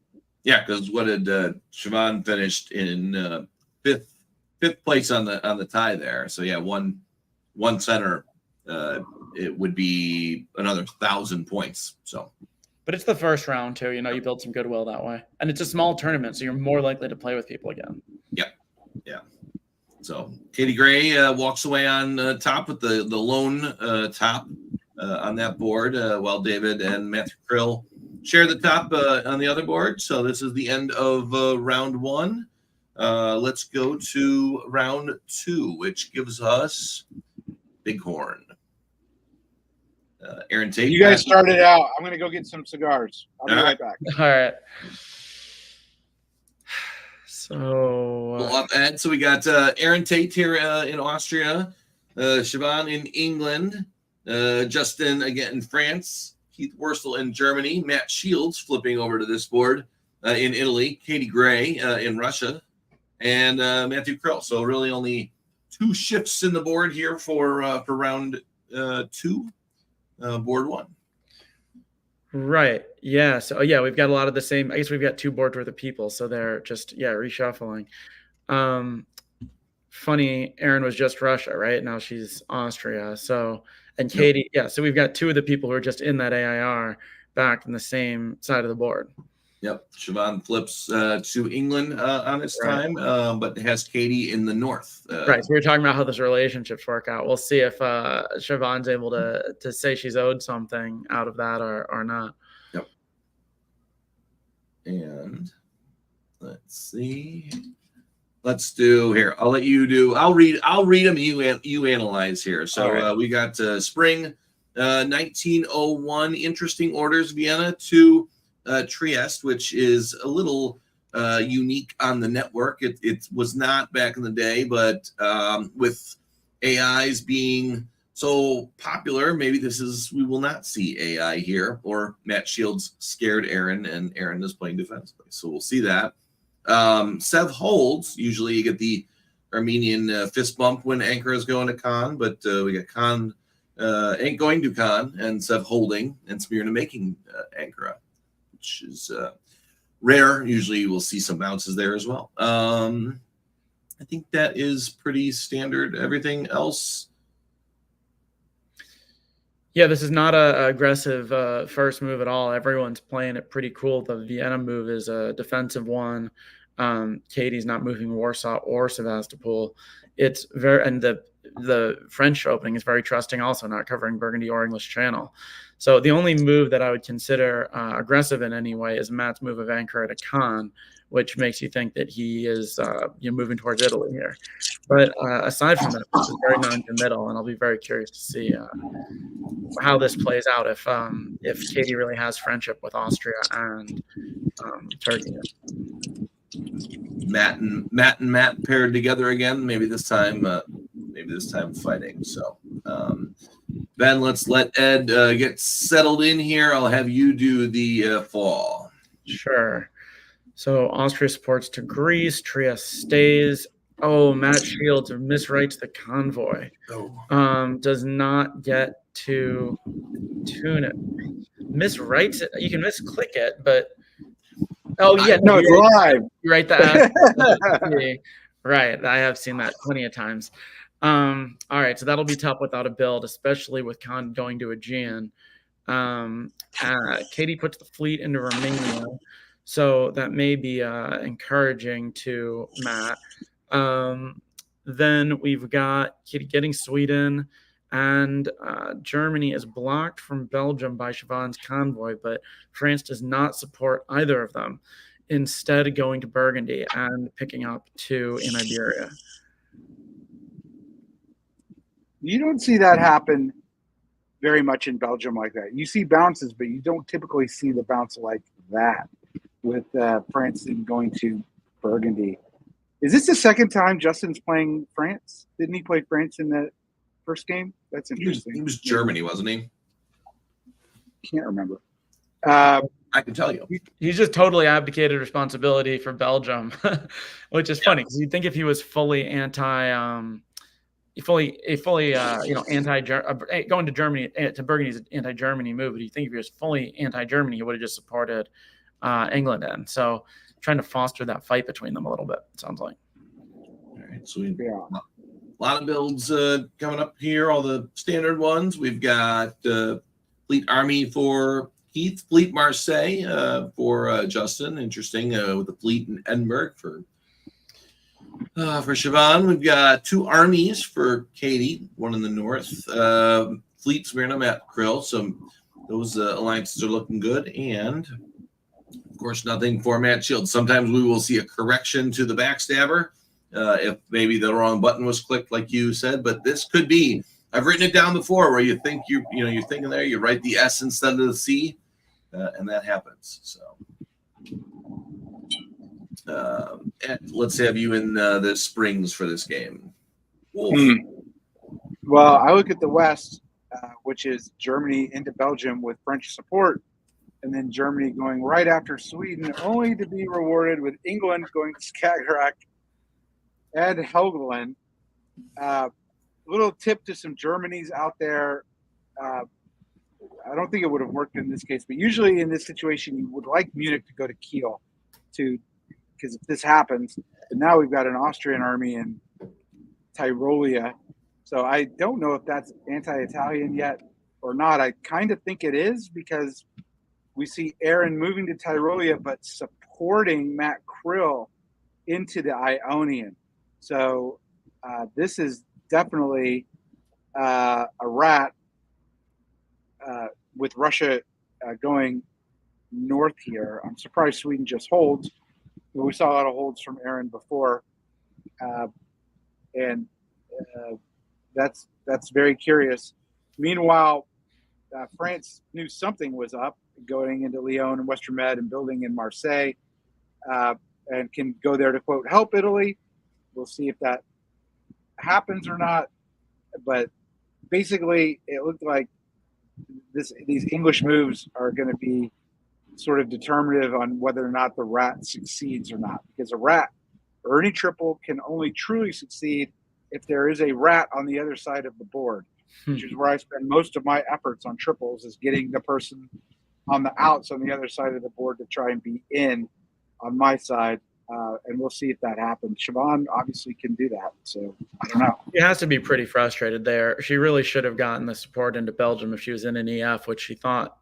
Yeah, because what did Siobhan finished in fifth place on the tie there? So yeah, one center. It would be another 1,000 points. So, but it's the first round too. You build some goodwill that way, and it's a small tournament, so you're more likely to play with people again. Yep. Yeah. So Katie Gray walks away on top with the lone top on that board, while David and Matthew Krill share the top on the other board. So this is the end of round one. Let's go to round two, which gives us Bighorn. Aaron Tate. You guys started out. I'm going to go get some cigars. I'll be right back. All right. So we got Aaron Tate here in Austria, Siobhan in England, Justin again in France, Keith Wurstel in Germany, Matt Shields flipping over to this board in Italy, Katie Gray in Russia, and Matthew Krill. So really only two shifts in the board here for round two. Board one. Right. Yeah. So yeah, we've got a lot of the same. I guess we've got two boards worth of people, so they're just reshuffling. Funny, Erin was just Russia, right? Now she's Austria. So and Katie, so we've got two of the people who are just in that AIR back in the same side of the board. Yep. Siobhan flips to England on this time, but has Katie in the north. Right. So we were talking about how those relationships work out. We'll see if Siobhan's able to say she's owed something out of that or not. Yep. And let's see. Let's do here. I'll let you do. I'll read them. You analyze here. So we got spring 1901. Interesting orders. Vienna to Trieste, which is a little unique on the network. It was not back in the day, but with AIs being So popular, maybe we will not see AI here, or Matt Shields scared Aaron, and Aaron is playing defensively. So we'll see that. Sev holds. Usually you get the Armenian fist bump when Ankara is going to Khan, but we got Khan ain't going to Khan, and Sev holding, and Smyrna making Ankara, which is rare. Usually we'll see some bounces there as well. I think that is pretty standard. Everything else. Yeah, this is not a aggressive first move at all. Everyone's playing it pretty cool. The Vienna move is a defensive one. Katie's not moving Warsaw or Sevastopol. It's very, and the French opening is very trusting, also not covering Burgundy or English Channel. So the only move that I would consider aggressive in any way is Matt's move of Ankara to Khan, which makes you think that he is moving towards Italy here. But aside from that, this is very non-committal, and I'll be very curious to see how this plays out if Katie really has friendship with Austria and Turkey. Matt and Matt paired together again. Maybe this time fighting. So Ben, let's let Ed get settled in here. I'll have you do the fall. Sure. So Austria supports to Greece. Trieste stays. Oh, Matt Shields miswrites the convoy. Oh. Does not get to tune it. Miswrites it. You can misclick it, but no, it's live. You write that. Right. I have seen that plenty of times. All right, so that'll be tough without a build, especially with Khan going to Aegean. Katie puts the fleet into Romania, so that may be encouraging to Matt. Then we've got Katie getting Sweden, and Germany is blocked from Belgium by Siobhan's convoy, but France does not support either of them, instead going to Burgundy and picking up 2 in Iberia. You don't see that happen very much in Belgium like that. You see bounces, but you don't typically see the bounce like that with France going to Burgundy. Is this the second time Justin's playing France? Didn't he play France in the first game? That's interesting. He was Germany, wasn't he? Can't remember. I can tell you. He's just totally abdicated responsibility for Belgium, which is funny because you'd think if he was fully anti going to Germany to Burgundy's an anti-Germany move, but you think if he was fully anti-Germany, he would have just supported England in. So trying to foster that fight between them a little bit, it sounds like. All right, so a lot of builds coming up here, all the standard ones. We've got Fleet Army for Keith, Fleet Marseille for Justin. Interesting with the fleet in Edinburgh for Siobhan. We've got 2 armies for Katie, one in the north. Fleet Smyrna, Matt Krill. So those alliances are looking good. And, of course, nothing for Matt Shields. Sometimes we will see a correction to the backstabber if maybe the wrong button was clicked, like you said. But this could be. I've written it down before where you think you're thinking there, you write the S instead of the C, and that happens. So. Let's have you in the Springs for this game. Well, I look at the West, which is Germany into Belgium with French support, and then Germany going right after Sweden, only to be rewarded with England going to Skagerrak and Helgoland. Little tip to some Germanies out there. I don't think it would have worked in this case, but usually in this situation, you would like Munich to go to Kiel because if this happens, and now we've got an Austrian army in Tyrolia. So I don't know if that's anti-Italian yet or not. I kind of think it is because we see Aaron moving to Tyrolia, but supporting Matt Krill into the Ionian. So this is definitely a rat with Russia going north here. I'm surprised Sweden just holds. We saw a lot of holds from Aaron before, and that's very curious. Meanwhile, France knew something was up going into Lyon and Western Med and building in Marseille, and can go there to, quote, help Italy. We'll see if that happens or not, but basically, it looked like these English moves are going to be sort of determinative on whether or not the rat succeeds or not. Because a rat or any triple can only truly succeed if there is a rat on the other side of the board, which is where I spend most of my efforts on triples, is getting the person on the outs on the other side of the board to try and be in on my side. And we'll see if that happens. Siobhan obviously can do that, so I don't know. She has to be pretty frustrated there. She really should have gotten the support into Belgium if she was in an EF, which she thought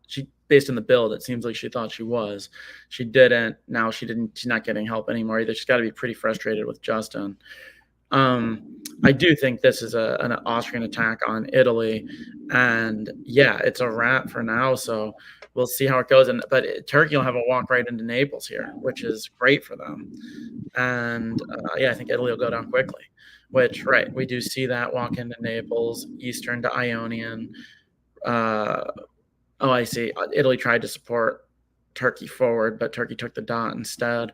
based on the build, it seems like she thought she was. She didn't. Now she's not getting help anymore either. She's got to be pretty frustrated with Justin. I do think this is an Austrian attack on Italy, and yeah, it's a wrap for now. So we'll see how it goes. But Turkey will have a walk right into Naples here, which is great for them. And I think Italy will go down quickly. Which we do see that walk into Naples, Eastern to Ionian. I see. Italy tried to support Turkey forward, but Turkey took the dot instead.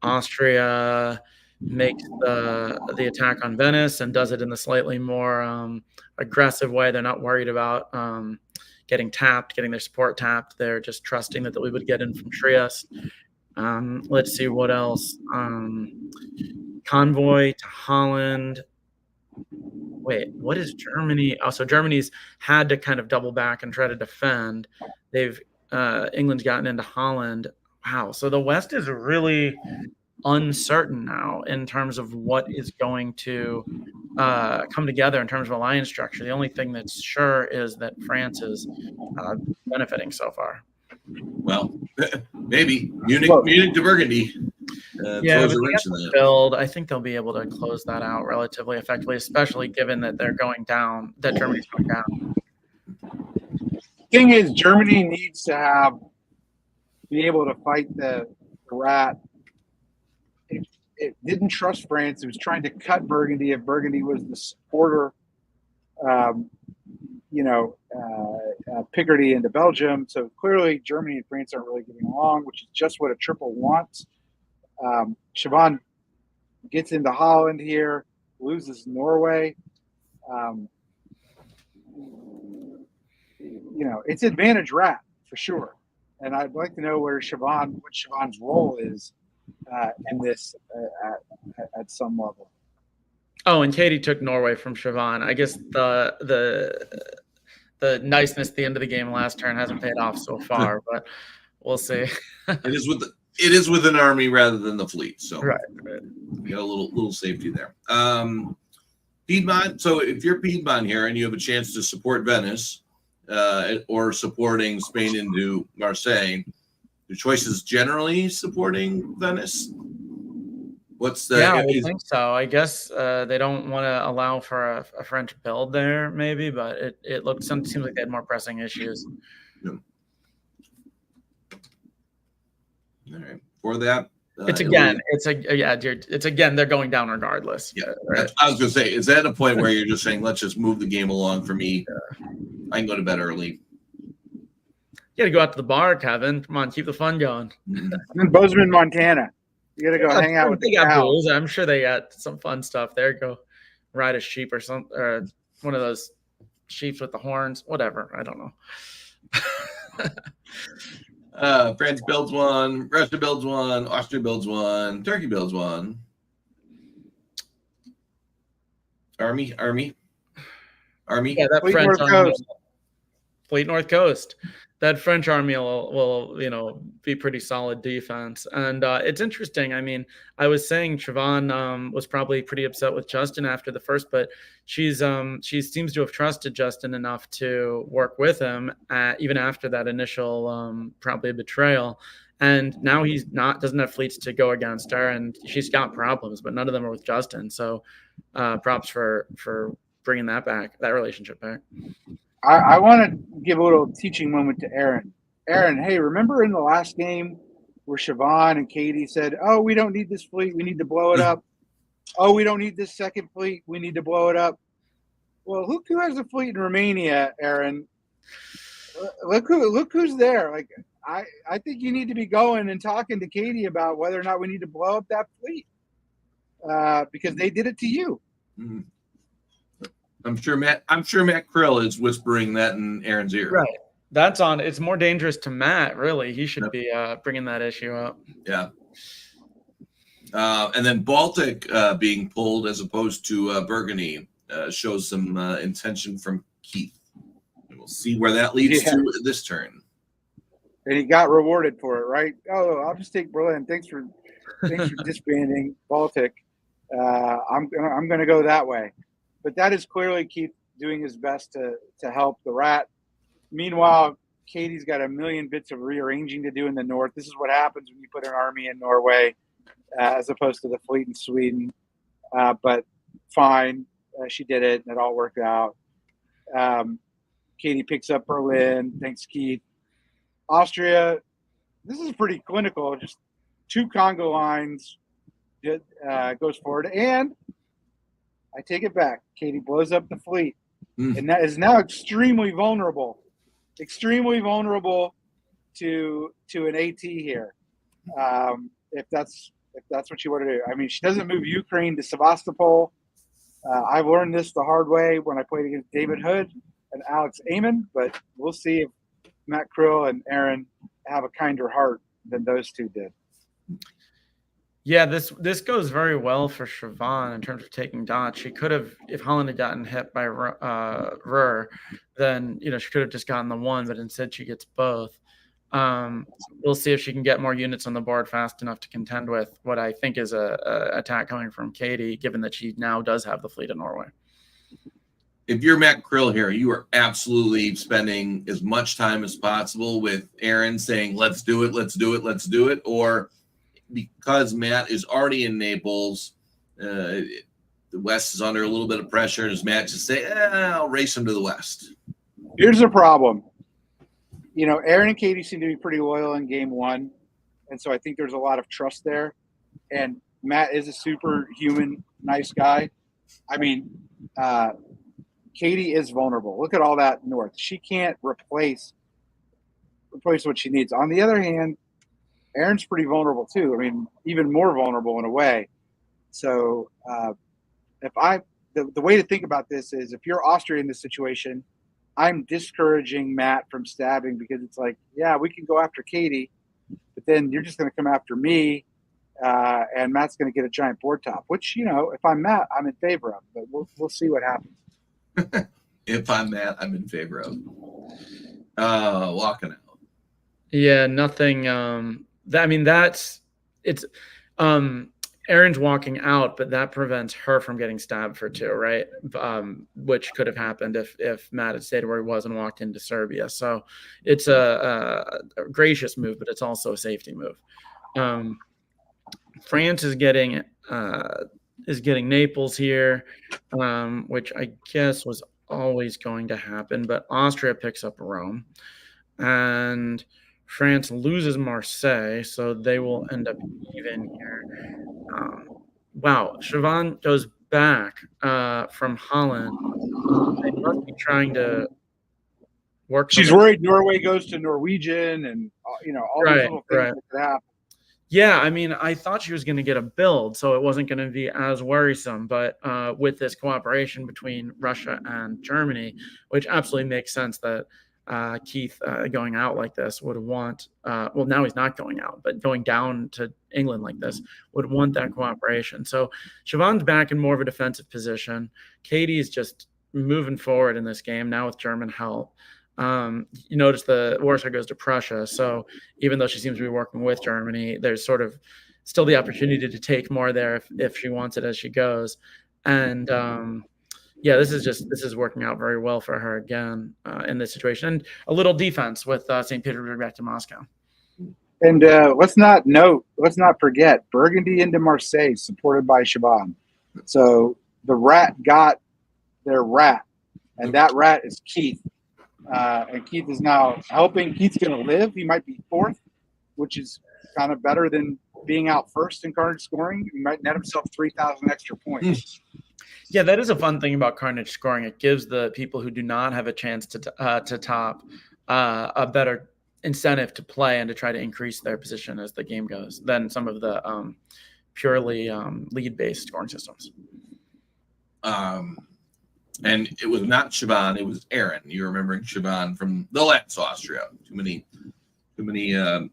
Austria makes the attack on Venice and does it in the slightly more aggressive way. They're not worried about getting their support tapped. They're just trusting that we would get in from Trieste. Let's see what else. Convoy to Holland. Wait, what is Germany? Oh, so Germany's had to kind of double back and try to defend. England's gotten into Holland. Wow. So the West is really uncertain now in terms of what is going to come together in terms of alliance structure. The only thing that's sure is that France is benefiting so far. Well, maybe Munich to Burgundy. Yeah, but build, I think they'll be able to close that out relatively effectively, especially given that they're going down, that Germany's going down. Thing is, Germany needs to be able to fight the rat. It didn't trust France. It was trying to cut Burgundy if Burgundy was the supporter, Picardy into Belgium. So clearly Germany and France aren't really getting along, which is just what a triple wants. Siobhan gets into Holland here, loses Norway. It's advantage rat for sure. And I'd like to know what Siobhan's role is in this at some level. Oh, and Katie took Norway from Siobhan. I guess the niceness at the end of the game last turn hasn't paid off so far, but we'll see. It is with an army rather than the fleet, so right. You got a little safety there. Piedmont. So if you're Piedmont here and you have a chance to support Venice or supporting Spain into Marseille, the choice is generally supporting Venice. What's the? Yeah, I think so. I guess they don't want to allow for a French build there, maybe, but it seems like they had more pressing issues. Yeah. All right. For that, it's again they're going down regardless. Yeah, right? I was going to say, is that a point where you're just saying, let's just move the game along for me? Yeah. I can go to bed early. You got to go out to the bar, Kevin. Come on, keep the fun going. I'm in Bozeman, Montana. You got to go hang out with the cows. I'm sure they got some fun stuff there. Go ride a sheep or something, or one of those sheep with the horns. Whatever. I don't know. France builds one, Russia builds one, Austria builds one, Turkey builds one. Army. Yeah, that French army. Fleet North Coast. That French army will be pretty solid defense. And it's interesting. I mean, I was saying Siobhan was probably pretty upset with Justin after the first, but she seems to have trusted Justin enough to work with him even after that initial probably betrayal. And now doesn't have fleets to go against her, and she's got problems, but none of them are with Justin. So props for bringing that relationship back. I want to give a little teaching moment to Aaron. Aaron, hey, remember in the last game where Siobhan and Katie said, oh, we don't need this fleet, we need to blow it up. Oh, we don't need this second fleet, we need to blow it up. Well, look who has a fleet in Romania, Aaron. Look who's there. Like, I think you need to be going and talking to Katie about whether or not we need to blow up that fleet because they did it to you. Mm-hmm. I'm sure Matt Krill is whispering that in Aaron's ear. Right. That's on. It's more dangerous to Matt, really. He should be bringing that issue up. Yeah. And then Baltic being pulled as opposed to Burgundy shows some intention from Keith. And we'll see where that leads to this turn. And he got rewarded for it, right? Oh, I'll just take Berlin. Thanks for disbanding Baltic. I'm gonna go that way. But that is clearly Keith doing his best to help the rat. Meanwhile, Katie's got a million bits of rearranging to do in the north. This is what happens when you put an army in Norway as opposed to the fleet in Sweden. But fine, she did it, and it all worked out. Katie picks up Berlin. Thanks, Keith. Austria, this is pretty clinical. Just 2 Congo lines goes forward. And I take it back. Katie blows up the fleet. And that is now extremely vulnerable to an AT here. If that's what you want to do. I mean, she doesn't move Ukraine to Sevastopol. I've learned this the hard way when I played against David Hood and Alex Amon, but we'll see if Matt Krill and Aaron have a kinder heart than those two did. Yeah, this goes very well for Siobhan in terms of taking dots. She could have, if Holland had gotten hit by Ruhr, then she could have just gotten the one, but instead she gets both. We'll see if she can get more units on the board fast enough to contend with what I think is a attack coming from Katie, given that she now does have the fleet in Norway. If you're Matt Krill here, you are absolutely spending as much time as possible with Aaron saying, let's do it, let's do it, let's do it. Or because Matt is already in Naples, the West is under a little bit of pressure. Does Matt just say, I'll race him to the West? Here's the problem. Aaron and Katie seem to be pretty loyal in game 1. And so I think there's a lot of trust there. And Matt is a superhuman, nice guy. I mean, Katie is vulnerable. Look at all that north. She can't replace what she needs. On the other hand, Aaron's pretty vulnerable too. I mean, even more vulnerable in a way. So the way to think about this is if you're Austria in this situation, I'm discouraging Matt from stabbing because it's like, yeah, we can go after Katie, but then you're just going to come after me, and Matt's going to get a giant board top, which, if I'm Matt, I'm in favor of. But we'll see what happens. If I'm Matt, I'm in favor of. Walking out. Yeah, nothing. Aaron's walking out, but that prevents her from getting stabbed for 2, right? Which could have happened if Matt had stayed where he was and walked into Serbia. So it's a gracious move, but it's also a safety move. France is getting Naples here, which I guess was always going to happen. But Austria picks up Rome, and France loses Marseille, so they will end up even here. Wow, Siobhan goes back from Holland. They must be trying to work. She's worried Norway goes to Norwegian, and all those little things that could happen. Yeah, I mean, I thought she was going to get a build, so it wasn't going to be as worrisome. But with this cooperation between Russia and Germany, which absolutely makes sense that Keith going out like this would want, well, now he's not going out, but going down to England like this would want that cooperation. So Siobhan's back in more of a defensive position. Katie's just moving forward in this game now with German help. You notice the Warsaw goes to Prussia. So even though she seems to be working with Germany, there's sort of still the opportunity to take more there if she wants it as she goes. And yeah, this is working out very well for her again in this situation. And a little defense with St. Petersburg back to Moscow. And let's not forget Burgundy into Marseille, supported by Siobhan. So the rat got their rat, and that rat is Keith. And Keith is now helping. Keith's going to live. He might be 4th, which is kind of better than being out first in Carnage scoring. He might net himself 3,000 extra points. Yeah, that is a fun thing about Carnage scoring. It gives the people who do not have a chance to top a better incentive to play and to try to increase their position as the game goes than some of the purely lead-based scoring systems. And it was not Siobhan, it was Aaron. You're remembering Siobhan from the last Austria. Too many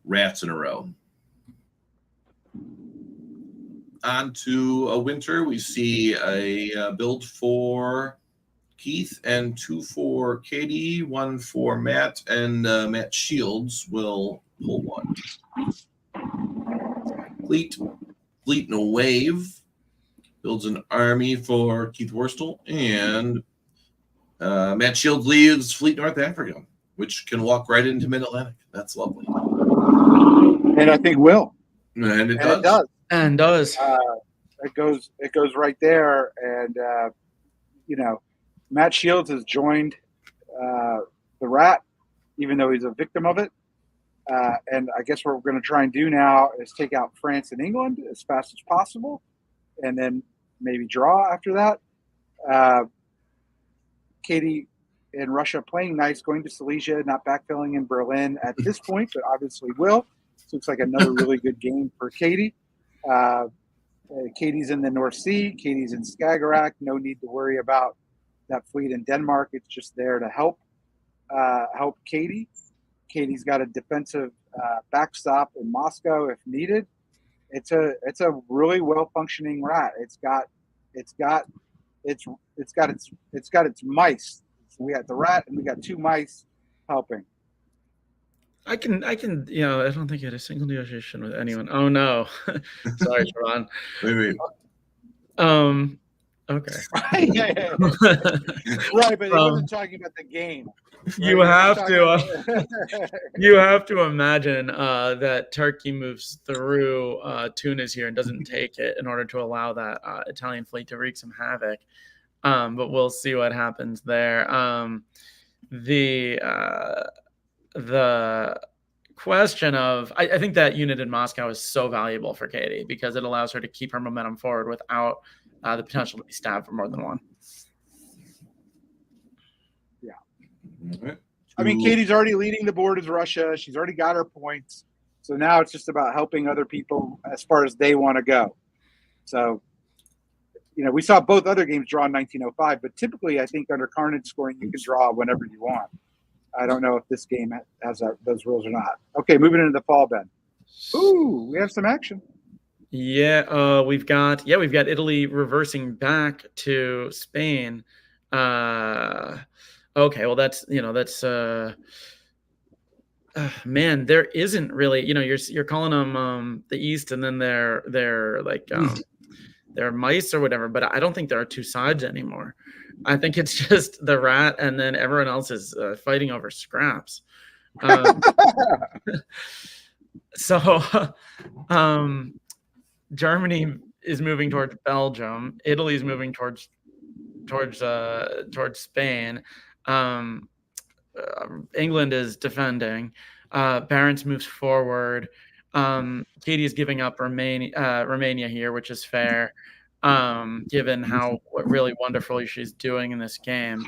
rats in a row. On to a winter, we see a build for Keith and 2 for Katie, 1 for Matt, and Matt Shields will pull one. Fleet and a Wave builds an army for Keith Worstel, and Matt Shields leaves Fleet North Africa, which can walk right into Mid-Atlantic. That's lovely. And I think will. And it And does. And does. It goes right there, and Matt Shields has joined the Rat, even though he's a victim of it. And I guess what we're going to try and do now is take out France and England as fast as possible, and then maybe draw after that. Katie in Russia playing nice, going to Silesia, not backfilling in Berlin at this point, but obviously will. This looks like another really good game for Katie. Katie's in the North Sea. Katie's in Skagerrak. No need to worry about that fleet in Denmark. It's just there to help Katie. Katie's got a defensive backstop in Moscow if needed. It's a really well functioning Rat. It's got its mice. We got the Rat and we got 2 mice helping. I can, I don't think I had a single negotiation with anyone. Oh no. Sorry, Sharon. Wait. Okay. Yeah. Right, but he wasn't talking about the game. Right? You have to imagine that Turkey moves through Tunis here and doesn't take it in order to allow that Italian fleet to wreak some havoc. But we'll see what happens there. The question of I think that unit in Moscow is so valuable for Katie because it allows her to keep her momentum forward without the potential to be stabbed for more than one. Yeah. Right. I mean, Katie's already leading the board as Russia. She's already got her points. So now it's just about helping other people as far as they want to go. So, we saw both other games draw in 1905, but typically I think under Carnage scoring, you can draw whenever you want. I don't know if this game has those rules or not. Okay, moving into the fall, Ben. Ooh, we have some action. Yeah, we've got Italy reversing back to Spain. Okay, well that's man, there isn't really, you're calling them the East, and then they're like they're mice or whatever, but I don't think there are 2 sides anymore. I think it's just the Rat, and then everyone else is fighting over scraps. So Germany is moving towards Belgium. Italy is moving towards Spain. England is defending. Barents moves forward. Katie is giving up Romania here, which is fair, given what really wonderfully she's doing in this game.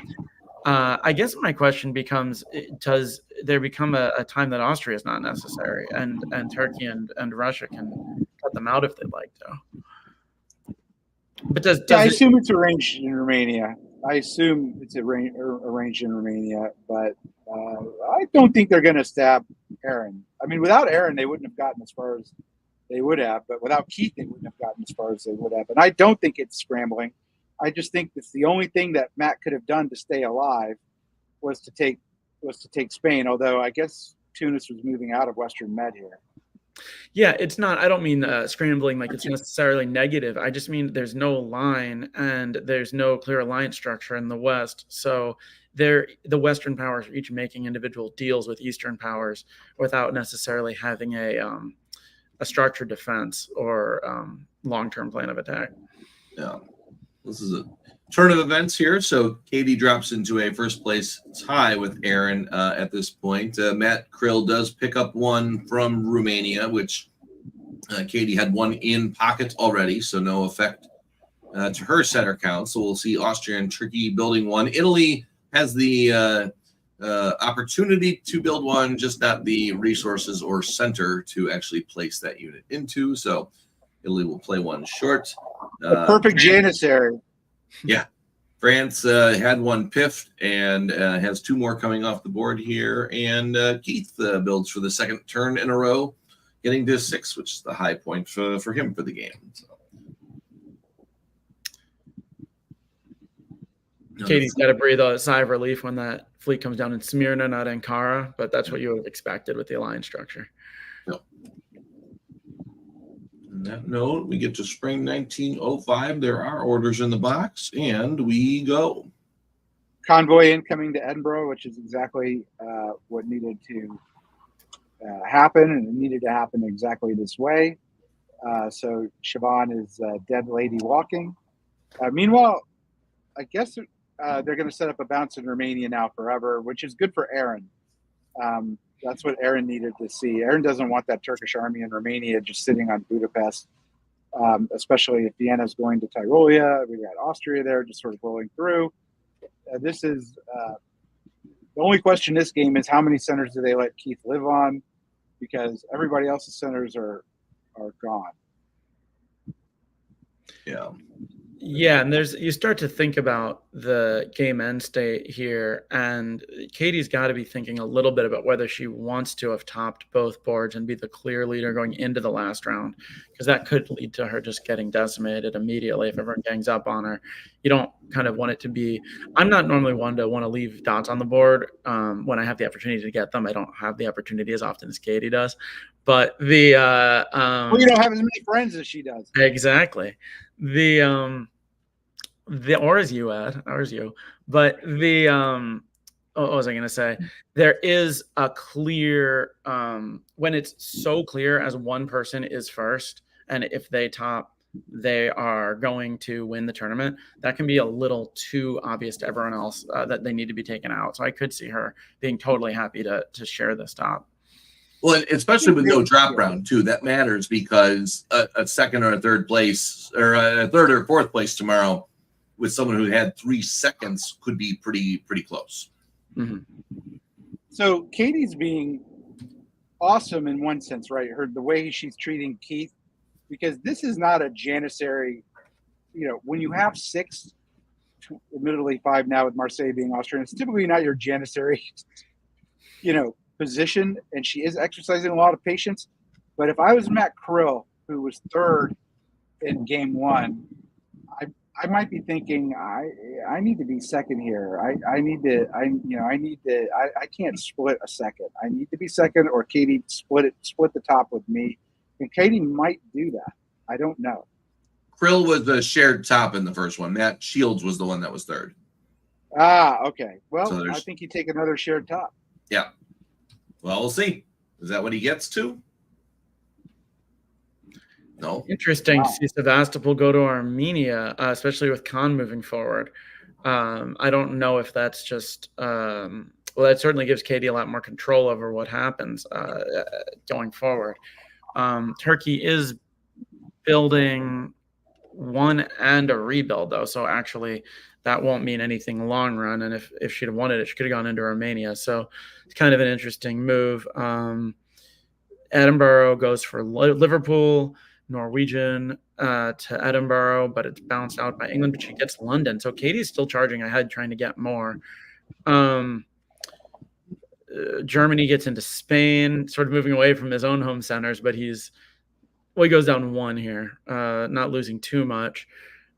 I guess my question becomes, does there become a time that Austria is not necessary and Turkey and Russia can cut them out if they'd like to? But I assume it's arranged in Romania. But I don't think they're going to stab Aaron. I mean, without Aaron, they wouldn't have gotten as far as they would have. But without Keith, they wouldn't have gotten as far as they would have. And I don't think it's scrambling. I just think it's the only thing that Matt could have done to stay alive was to take Spain. Although I guess Tunis was moving out of Western Med here. Yeah, it's not. I don't mean scrambling like it's necessarily negative. I just mean there's no line and there's no clear alliance structure in the West. So the Western powers are each making individual deals with Eastern powers without necessarily having a structured defense or long-term plan of attack. Yeah, this is a turn of events here. So Katie drops into a first place tie with Aaron at this point. Matt Krill does pick up one from Romania, which Katie had one in pocket already, so no effect to her center count. So we'll see Austria and Turkey building one. Italy has the opportunity to build one, just not the resources or center to actually place that unit into. So Italy will play one short. A perfect Janissary. Yeah, France had one piffed and has 2 more coming off the board here. And Keith builds for the second turn in a row, getting to 6, which is the high point for him for the game. So. Katie's got to breathe a sigh of relief when that fleet comes down in Smyrna, not Ankara, but that's what you would have expected with the alliance structure. Yep. On that note, we get to spring 1905. There are orders in the box, and we go. Convoy incoming to Edinburgh, which is exactly what needed to happen, and it needed to happen exactly this way. So Siobhan is dead lady walking. Meanwhile, I guess they're going to set up a bounce in Romania now forever, which is good for Aaron. That's what Aaron needed to see. Aaron doesn't want that Turkish army in Romania just sitting on Budapest, especially if Vienna's going to Tyrolia. We got Austria there just sort of rolling through. This is the only question this game is how many centers do they let Keith live on, because everybody else's centers are gone. Yeah. Yeah, and you start to think about the game end state here, and Katie's got to be thinking a little bit about whether she wants to have topped both boards and be the clear leader going into the last round, because that could lead to her just getting decimated immediately if everyone gangs up on her. You don't kind of want it to be – I'm not normally one to want to leave dots on the board when I have the opportunity to get them. I don't have the opportunity as often as Katie does. But Well, you don't have as many friends as she does. Exactly. Or as you, Ed, or as you. But what was I going to say? There is a clear, when it's so clear as one person is first, and if they top, they are going to win the tournament, that can be a little too obvious to everyone else that they need to be taken out. So I could see her being totally happy to share this top. Well, especially with no drop round, too. That matters because a second or a third place, or a third or fourth place tomorrow with someone who had 3 seconds could be pretty close. Mm-hmm. So Katie's being awesome in one sense, right? The way she's treating Keith, because this is not a Janissary, when you have 6, admittedly 5 now with Marseille being Austrian, it's typically not your Janissary, position, and she is exercising a lot of patience. But if I was Matt Krill, who was 3rd in game 1, I might be thinking I need to be 2nd here. I can't split a 2nd. I need to be 2nd, or Katie split the top with me. And Katie might do that. I don't know. Krill was the shared top in the first one. Matt Shields was the one that was 3rd. Okay. Well, so I think you take another shared top. Yeah. Well, we'll see. Is that what he gets to? No. Interesting to see Sevastopol go to Armenia, especially with Khan moving forward. I don't know if that's just that certainly gives Katie a lot more control over what happens going forward. Turkey is building one and a rebuild, though, so actually that won't mean anything long run. And if she'd have wanted it, she could have gone into Romania. So it's kind of an interesting move. Edinburgh goes for Liverpool, Norwegian to Edinburgh, but it's bounced out by England, but she gets London. So Katie's still charging ahead, trying to get more. Germany gets into Spain, sort of moving away from his own home centers, but he goes down 1 here, not losing too much.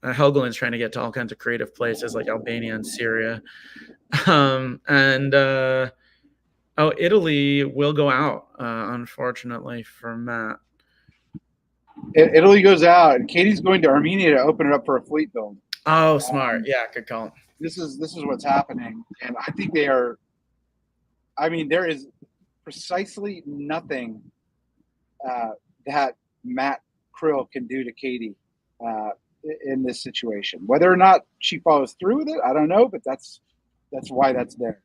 Helgeland's trying to get to all kinds of creative places like Albania and Syria. Italy will go out, unfortunately for Matt. Italy goes out, and Katie's going to Armenia to open it up for a fleet build. Oh, smart. Yeah, good call. This is what's happening, and I think they are. I mean, there is precisely nothing that Matt Krill can do to Katie in this situation. Whether or not she follows through with it, I don't know, but that's why that's there.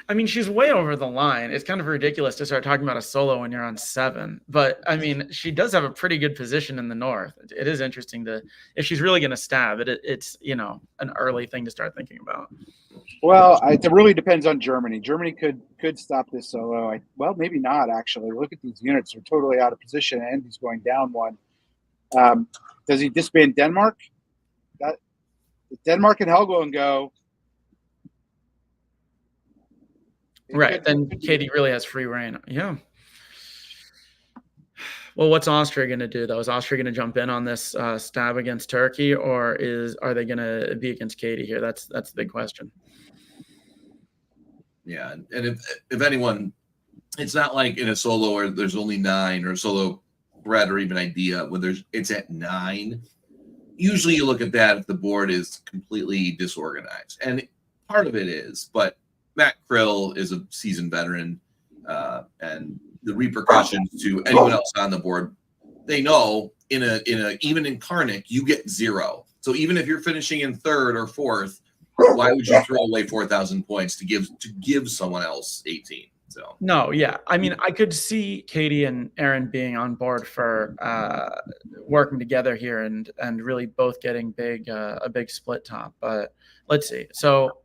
I mean, she's way over the line. It's kind of ridiculous to start talking about a solo when you're on 7. But, I mean, she does have a pretty good position in the north. It is interesting if she's really going to stab it, it's, an early thing to start thinking about. Well, it really depends on Germany. Germany could stop this solo. Well, maybe not, actually. Look at these units. They're totally out of position, and he's going down 1. Does he disband Denmark? if Denmark and Helgoland go, Right. Then Katie really has free reign. Yeah. Well, what's Austria going to do, though? Is Austria going to jump in on this stab against Turkey, or are they going to be against Katie here? That's the big question. Yeah, and if anyone, it's not like in a solo where there's only 9 or solo threat or even idea when it's at 9. Usually you look at that if the board is completely disorganized, and part of it is, but Matt Krill is a seasoned veteran, and the repercussions to anyone else on the board, they know even in Karnak, you get 0. So even if you're finishing in 3rd or 4th, why would you throw away 4,000 points to give someone else 18? So no, yeah. I mean, I could see Katie and Aaron being on board for working together here and really both getting a big split top. But let's see. So,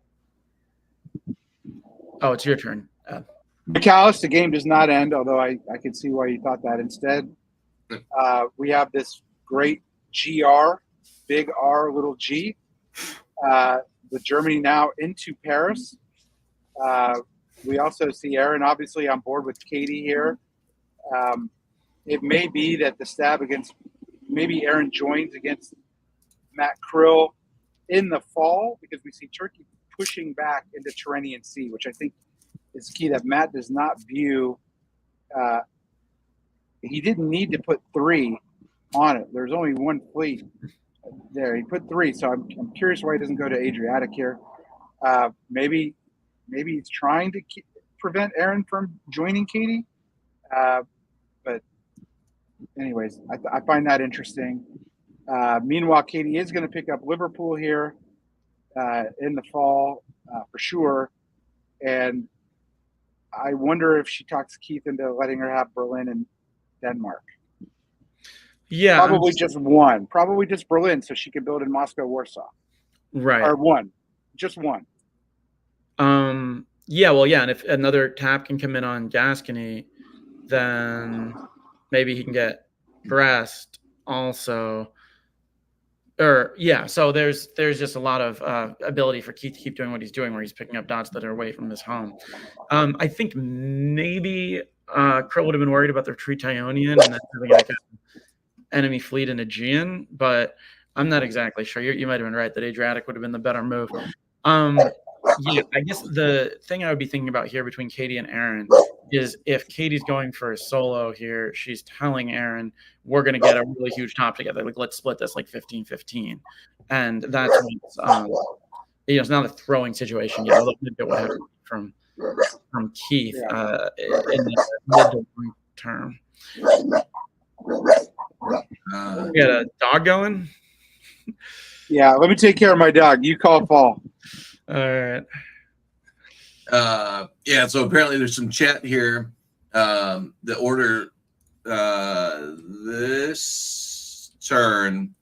it's your turn. McAllis, the game does not end, although I could see why you thought that instead. We have this great GR, big R, little G, with Germany now into Paris. We also see Aaron obviously on board with Katie here. It may be that the stab maybe Aaron joins against Matt Krill in the fall, because we see Turkey pushing back into Tyrrhenian Sea, which I think is key, that Matt does not view. He didn't need to put 3 on it. There's only 1 fleet there. He put 3, so I'm curious why he doesn't go to Adriatic here. Maybe he's trying to prevent Aaron from joining Katie. But anyways, I find that interesting. Meanwhile, Katie is going to pick up Liverpool here in the fall for sure. And I wonder if she talks Keith into letting her have Berlin and Denmark. Yeah. Probably just Berlin, so she can build in Moscow, Warsaw. Right. Or just one. Yeah, well, yeah, and if another tap can come in on Gascony, then maybe he can get Brest also. So there's just a lot of ability for Keith to keep doing what he's doing, where he's picking up dots that are away from his home. I think maybe Krill would have been worried about their Tritonian and then having like an enemy fleet in Aegean, but I'm not exactly sure. You might have been right that Adriatic would have been the better move. Yeah, I guess the thing I would be thinking about here between Katie and Aaron is if Katie's going for a solo here, she's telling Aaron, we're going to get a really huge top together. Like, let's split this like 15-15. And that's what's, it's not a throwing situation yet, although maybe it would have from Keith in the mid to long term. We got a dog going? Yeah, let me take care of my dog. You call fall. All right. Yeah, so apparently there's some chat here. The order this turn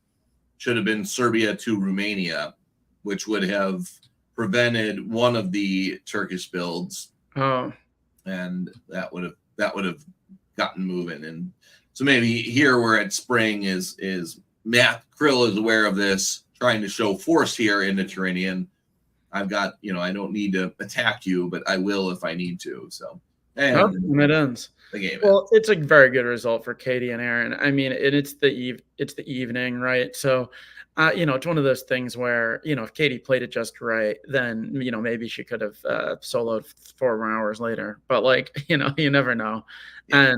should have been Serbia to Romania, which would have prevented one of the Turkish builds. Oh. And that would have gotten moving. And so maybe here we're at spring is Matt Krill is aware of this, trying to show force here in the Tyrrhenian. I've got, I don't need to attack you, but I will if I need to. So, and it ends. The game. Well, it's a very good result for Katie and Aaron. I mean, it's the evening, right? So, it's one of those things where, if Katie played it just right, then, maybe she could have soloed 4 hours later. But you never know. Yeah.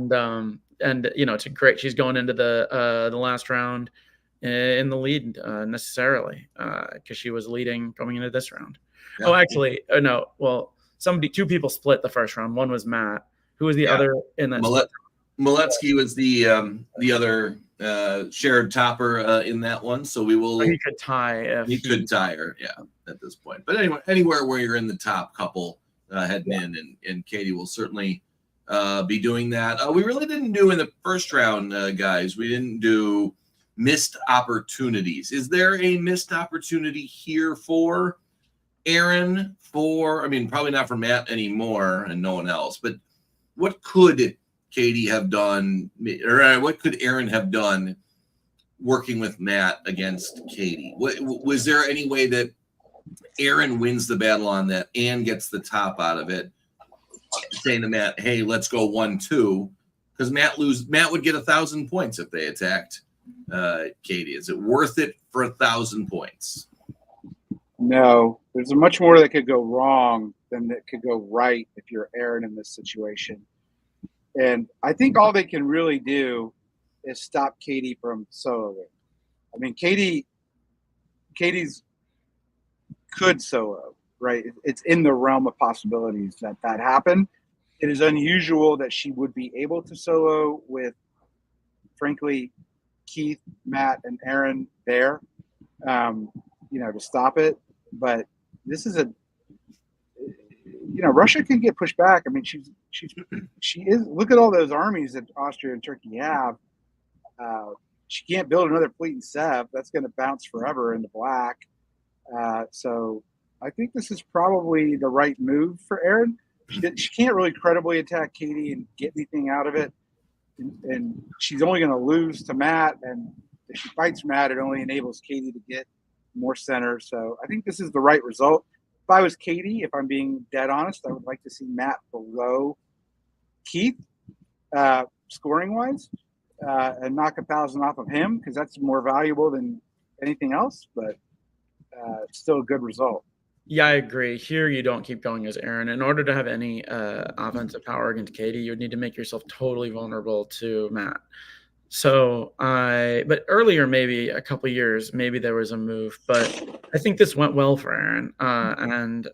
And it's a great. She's going into the last round in the lead necessarily because she was leading going into this round. Yeah. Oh, actually, no. Well, 2 people split the first round. One was Matt. Who was the other in that? Miletsky was the other shared topper in that one. So we will. He could tie. He could tie her, at this point. But anyway, anywhere where you're in the top couple heading in, and Katie will certainly be doing that. We really didn't do in the first round, guys. We didn't do missed opportunities. Is there a missed opportunity here for Aaron? Probably not for Matt anymore and no one else, but what could Katie have done, or what could Aaron have done working with Matt against Katie? Was there any way that Aaron wins the battle on that and gets the top out of it, saying to Matt, hey, let's go 1-2? Because Matt would get 1,000 points if they attacked Katie. Is it worth it for 1,000 points? No, there's much more that could go wrong than that could go right if you're Aaron in this situation. And I think all they can really do is stop Katie from soloing. I mean, Katie's could solo, right? It's in the realm of possibilities that happen. It is unusual that she would be able to solo with, frankly, Keith, Matt, and Aaron there, to stop it. But this is Russia can get pushed back. I mean, she is. Look at all those armies that Austria and Turkey have. She can't build another fleet in Sev. That's going to bounce forever in the black. So I think this is probably the right move for Aaron. She can't really credibly attack Katie and get anything out of it. And she's only going to lose to Matt. And if she fights Matt, it only enables Katie to get more center. So I think this is the right result. If I was Katie, if I'm being dead honest, I would like to see Matt below Keith scoring-wise and knock 1,000 off of him because that's more valuable than anything else. But it's still a good result. Yeah, I agree. Here, you don't keep going as Aaron. In order to have any offensive power against Katie, you would need to make yourself totally vulnerable to Matt. So, but earlier, maybe a couple years, maybe there was a move, but I think this went well for Aaron, it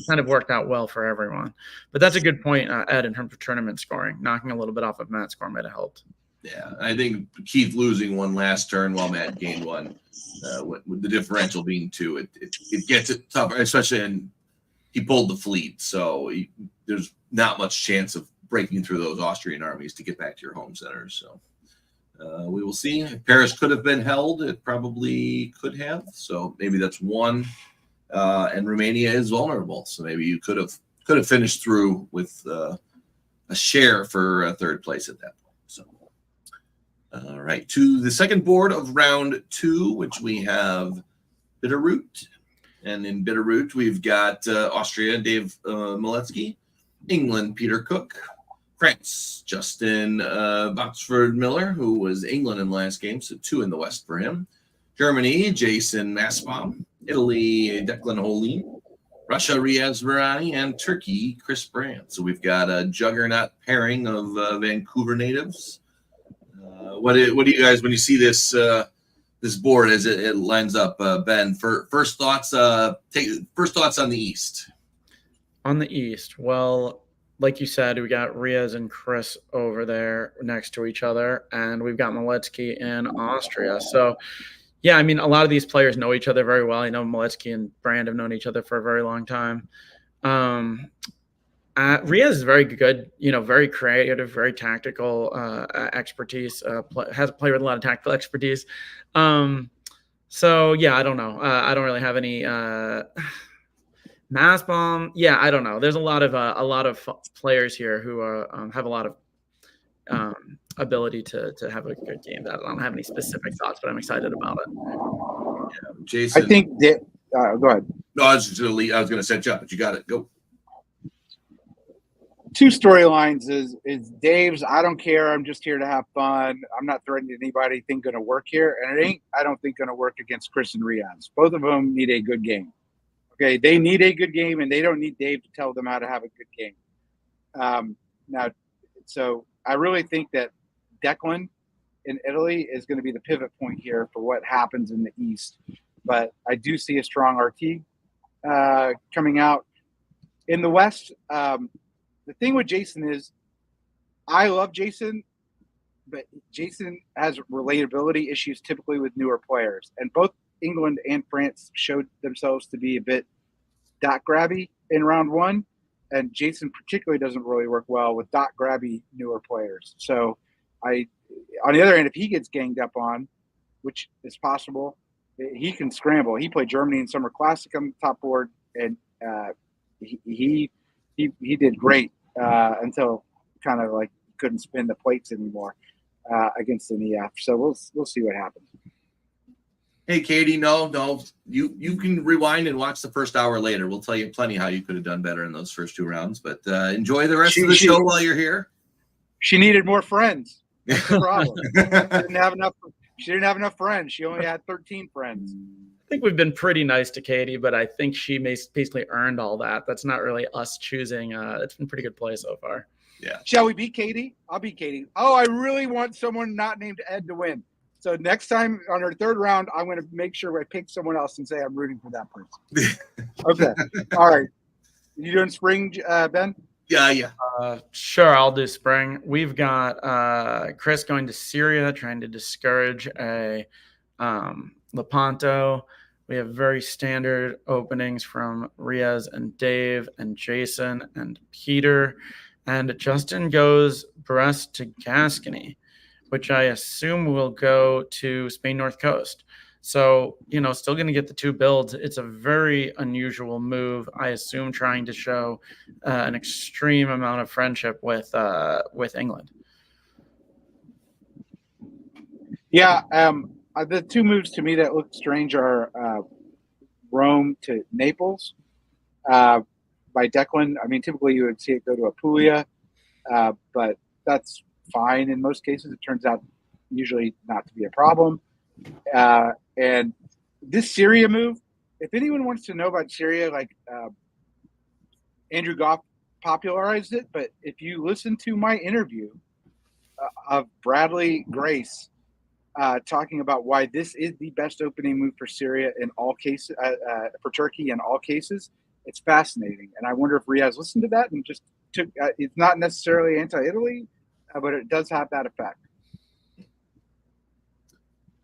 kind of worked out well for everyone. But that's a good point, Ed, in terms of tournament scoring. Knocking a little bit off of Matt's score might have helped. Yeah, I think Keith losing one last turn while Matt gained one, with the differential being 2, it gets it tougher, especially in he pulled the fleet, so there's not much chance of breaking through those Austrian armies to get back to your home centers. So we will see. If Paris could have been held, it probably could have. So maybe that's one. And Romania is vulnerable, so maybe you could have finished through with a share for third place at that point. So. All right, to the second board of round 2, which we have Bitterroot. And in Bitterroot, we've got Austria, Dave Maletsky, England, Peter Cook, France, Justin Boxford Miller, who was England in the last game, so 2 in the West for him. Germany, Jason Massbaum, Italy, Declan Holin, Russia, Riaz Virani, and Turkey, Chris Brandt. So we've got a juggernaut pairing of Vancouver natives. What do you guys, when you see this this board as it lines up, Ben? First thoughts on the East. On the East, well, like you said, we got Riaz and Chris over there next to each other, and we've got Maletsky in Austria. So, yeah, I mean, a lot of these players know each other very well. I know Maletsky and Brand have known each other for a very long time. Riaz is very good, very creative, very tactical expertise, has played with a lot of tactical expertise. So, yeah, I don't know. I don't really have any Massbaum. Yeah, I don't know. There's a lot of players here who have a lot of ability to have a good game. I don't have any specific thoughts, but I'm excited about it. Yeah, Jason, I think that go ahead. No, I was going to set you up, but you got it. Go. 2 storylines is Dave's I don't care, I'm just here to have fun, I'm not threatening anybody, think going to work here, and it ain't, I don't think, going to work against Chris and Riaz. Both of them need a good game. Okay, they need a good game, and they don't need Dave to tell them how to have a good game. Now, so I really think that Declan in Italy is going to be the pivot point here for what happens in the East. But I do see a strong RT coming out. In the West, the thing with Jason is I love Jason, but Jason has relatability issues typically with newer players. And both England and France showed themselves to be a bit dot grabby in round 1. And Jason particularly doesn't really work well with dot grabby newer players. So on the other hand, if he gets ganged up on, which is possible, he can scramble. He played Germany in Summer Classic on the top board, and he did great until kind of like couldn't spin the plates anymore. against an EF. So we'll see what happens. Hey, Katie, no, you can rewind and watch the first hour later. We'll tell you plenty how you could have done better in those first 2 rounds. But enjoy the rest of the show while you're here. She needed more friends. That's the problem. She didn't have enough friends. She only had 13 friends. I think we've been pretty nice to Katie, but I think she basically earned all that. That's not really us choosing. It's been pretty good play so far. Yeah. Shall we beat Katie? I'll beat Katie. Oh, I really want someone not named Ed to win. So next time on our 3rd round, I'm going to make sure I pick someone else and say I'm rooting for that person. Okay. All right. You doing spring, Ben? Yeah. Sure, I'll do spring. We've got Chris going to Syria, trying to discourage a Lepanto. We have very standard openings from Riaz and Dave and Jason and Peter. And Justin goes Brest to Gascony, which I assume will go to Spain North Coast. So, still going to get the 2 builds. It's a very unusual move. I assume trying to show an extreme amount of friendship with England. Yeah. The 2 moves to me that look strange are Rome to Naples by Declan. I mean, typically you would see it go to Apulia, but that's fine in most cases. It turns out usually not to be a problem. And this Syria move, if anyone wants to know about Syria, Andrew Goff popularized it, but if you listen to my interview of Bradley Grace talking about why this is the best opening move for Syria in all cases, for Turkey in all cases, it's fascinating. And I wonder if Riaz listened to that and just took. It's not necessarily anti-Italy, but it does have that effect.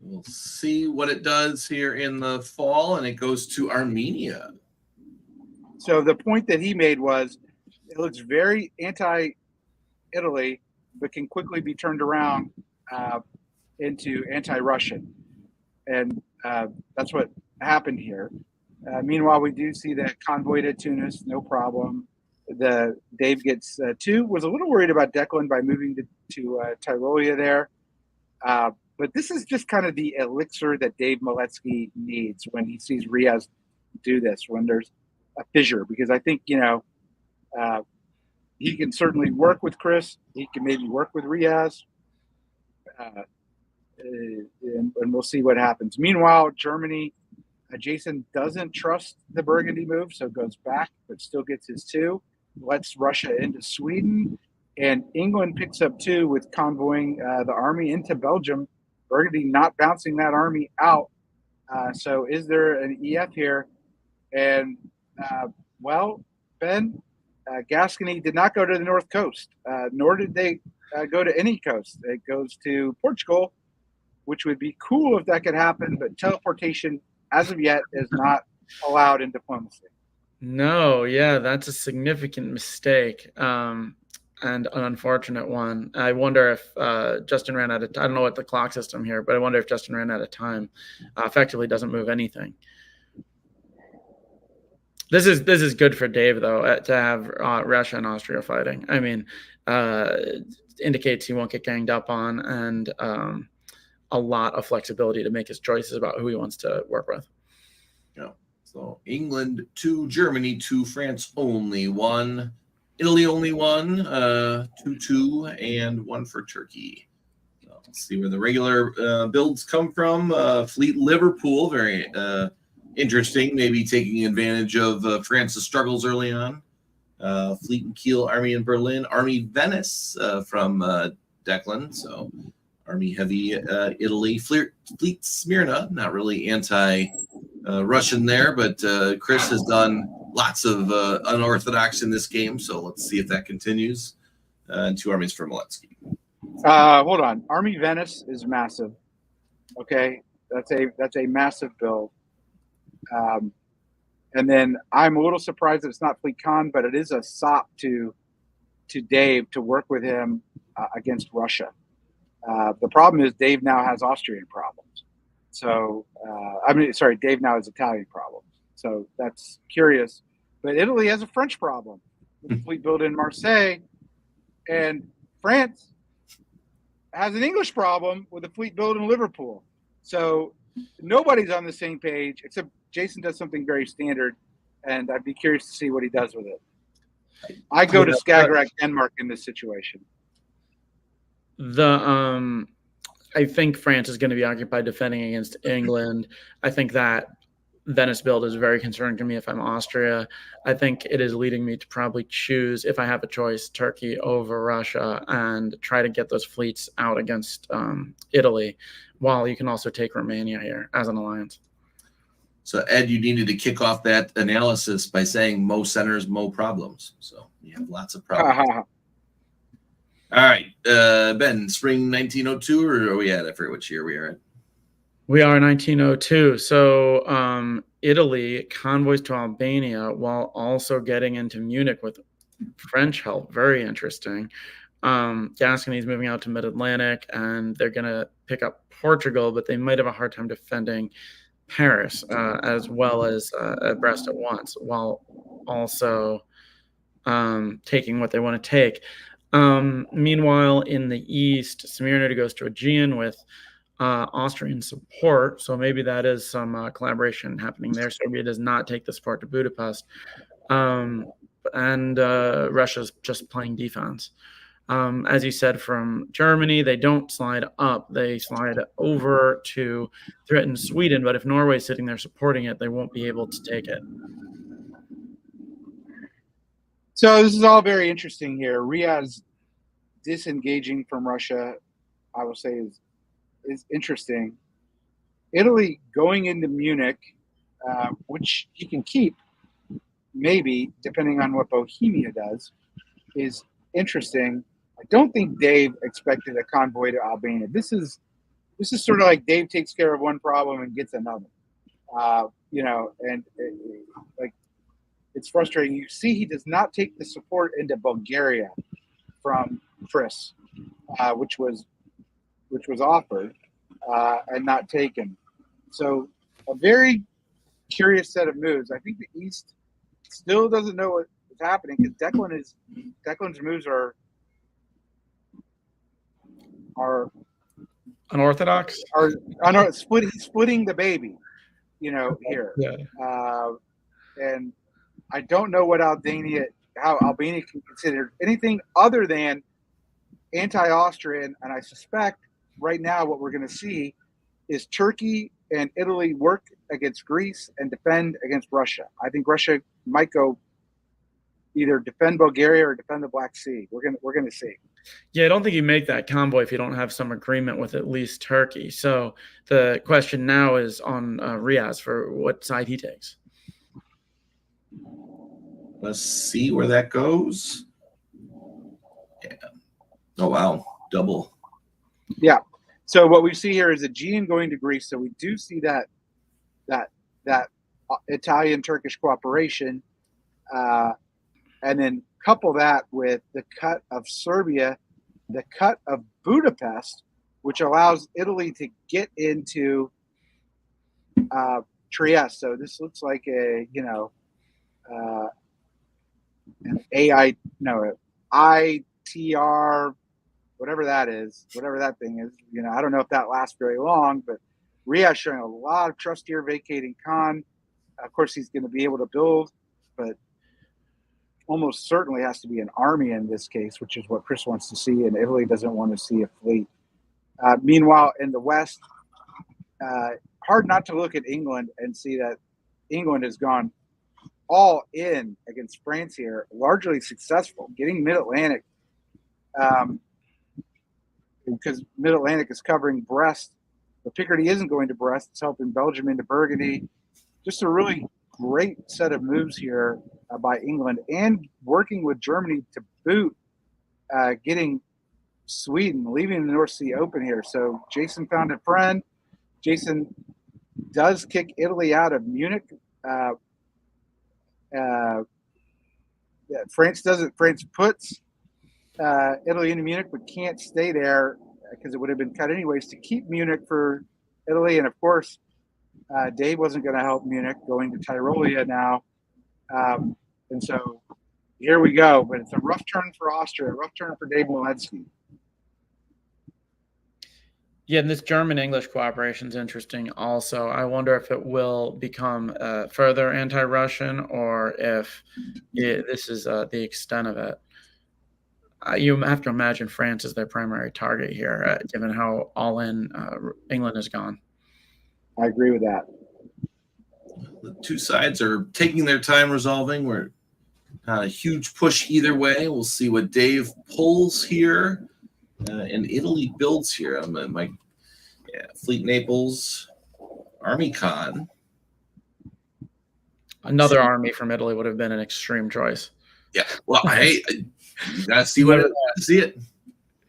We'll see what it does here in the fall, and it goes to Armenia. So the point that he made was it looks very anti-Italy, but can quickly be turned around into anti-Russian. And that's what happened here. Meanwhile, we do see that convoy to Tunis, no problem. Dave gets 2. Was a little worried about Declan by moving to Tyrolia there. But this is just kind of the elixir that Dave Maletsky needs when he sees Riaz do this, when there's a fissure. Because I think, he can certainly work with Chris. He can maybe work with Riaz. And we'll see what happens. Meanwhile, Germany, Jason doesn't trust the Burgundy move, so goes back, but still gets his 2. Lets Russia into Sweden. And England picks up 2 with convoying the army into Belgium. Burgundy not bouncing that army out. So is there an EF here? And, Ben, Gascony did not go to the North Coast, nor did they go to any coast. It goes to Portugal, which would be cool if that could happen, but teleportation, as of yet, is not allowed in diplomacy. No, yeah, that's a significant mistake. And an unfortunate one. I wonder if Justin ran out of time. I don't know what the clock system here, but I wonder if Justin ran out of time. Effectively doesn't move anything. This is good for Dave, though, to have Russia and Austria fighting. I mean, indicates he won't get ganged up on, and a lot of flexibility to make his choices about who he wants to work with. Yeah. So England 2, Germany 2, France only 1. Italy only 1, 2-2, and 1 for Turkey. So let's see where the regular builds come from. Fleet Liverpool, very interesting, maybe taking advantage of France's struggles early on. Fleet and Kiel, Army in Berlin. Army Venice from Declan, so Army heavy Italy. Fleet Smyrna, not really anti-Russian there, but Chris has done lots of unorthodox in this game, so let's see if that continues. And 2 armies for Maletsky. Hold on. Army Venice is massive. Okay, that's a massive build. And then I'm a little surprised that it's not Fleet Khan, but it is a sop to Dave to work with him against Russia. The problem is Dave now has Austrian problems. So, Dave now has Italian problems. So that's curious. But Italy has a French problem. Fleet build in Marseille. And France has an English problem with a fleet built in Liverpool. So nobody's on the same page, except Jason does something very standard, and I'd be curious to see what he does with it. I go to Skagerrak, Denmark in this situation. I think France is going to be occupied defending against England. I think that Venice build is very concerning to me if I'm Austria. I think it is leading me to probably choose, if I have a choice, Turkey over Russia and try to get those fleets out against Italy, while you can also take Romania here as an alliance. So, Ed, you needed to kick off that analysis by saying Mo centers, Mo problems. So you have lots of problems. All right. Ben, spring 1902, or are we at? I forget which year we are at. We are 1902. So Italy convoys to Albania while also getting into Munich with French help. Very interesting. Gascony's moving out to mid-Atlantic, and they're going to pick up Portugal, but they might have a hard time defending Paris as well as Brest at once, while also taking what they want to take. Meanwhile, in the east, Smyrna goes to Aegean with Austrian support, so maybe that is some collaboration happening there. Serbia does not take the support to Budapest, and Russia's just playing defense. As you said, from Germany, they don't slide up. They slide over to threaten Sweden, but if Norway's sitting there supporting it, they won't be able to take it. So this is all very interesting here. Riaz disengaging from Russia, I will say, is interesting. Italy going into Munich, which he can keep, maybe, depending on what Bohemia does, is interesting. I don't think Dave expected a convoy to Albania. This is sort of like Dave takes care of one problem and gets another. Like, it's frustrating. You see, he does not take the support into Bulgaria from Chris, which was offered and not taken. So a very curious set of moves. I think the East still doesn't know what's happening because Declan's moves are unorthodox. He's splitting the baby, here. Yeah. And I don't know how Albania can consider anything other than anti-Austrian, and I suspect right now what we're going to see is Turkey and Italy work against Greece and defend against Russia. I think Russia might go either defend Bulgaria or defend the Black Sea. We're going to see. Yeah, I don't think you make that convoy if you don't have some agreement with at least Turkey. So the question now is on Riaz for what side he takes. Let's see where that goes. Yeah. Oh, wow. Double. Yeah. So what we see here is Aegean going to Greece. So we do see that Italian-Turkish cooperation, and then couple that with the cut of Serbia, the cut of Budapest, which allows Italy to get into Trieste. So this looks like an ITR, whatever that is, whatever that thing is. I don't know if that lasts very long, but Riaz showing a lot of trust here, vacating Khan. Of course, he's going to be able to build, but almost certainly has to be an army in this case, which is what Chris wants to see, and Italy doesn't want to see a fleet. Meanwhile, in the West, hard not to look at England and see that England has gone all in against France here, largely successful, getting Mid-Atlantic, because Mid-Atlantic is covering Brest, but Picardy isn't going to Brest. It's helping Belgium into Burgundy. Just a really great set of moves here by England, and working with Germany to boot, getting Sweden, leaving the North Sea open here. So Jason found a friend. Jason does kick Italy out of Munich. France doesn't. France puts Italy into Munich, but can't stay there because it would have been cut anyways to keep Munich for Italy. And of course, Dave wasn't going to help Munich, going to Tyrolia now. And so here we go. But it's a rough turn for Austria, a rough turn for Dave Walensky. Yeah, and this German-English cooperation is interesting also. I wonder if it will become further anti-Russian or if this is the extent of it. You have to imagine France is their primary target here, given how all-in England has gone. I agree with that. The two sides are taking their time resolving. We're not a huge push either way. We'll see what Dave pulls here. And Italy builds here. I'm my Fleet Naples, Army Con. Another army from Italy would have been an extreme choice. Yeah. Well, you gotta see what it is. See it.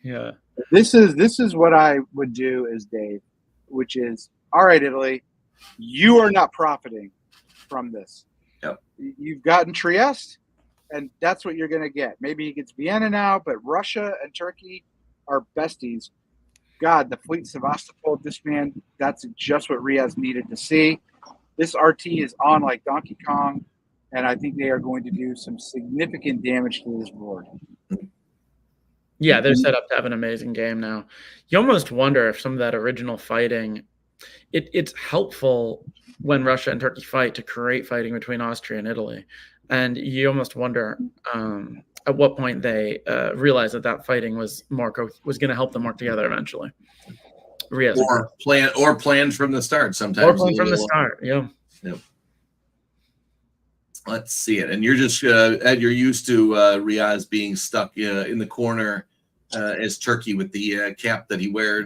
Yeah. This is what I would do as Dave, which is, all right, Italy, you are not profiting from this. Yep. You've gotten Trieste, and that's what you're going to get. Maybe he gets Vienna now, but Russia and Turkey are besties. God, the fleet Sevastopol disband, that's just what Riaz needed to see. This RT is on like Donkey Kong, and I think they are going to do some significant damage to this board. Yeah, they're set up to have an amazing game now. You almost wonder if some of that original fighting, it's helpful when Russia and Turkey fight to create fighting between Austria and Italy. And you almost wonder at what point they realized that fighting was was going to help them work together eventually. Or planned from the start sometimes. Or planned from the start, yeah. Yep. Let's see it. And you're just, Ed, you're used to Riaz being stuck in the corner as Turkey with the cap that he wore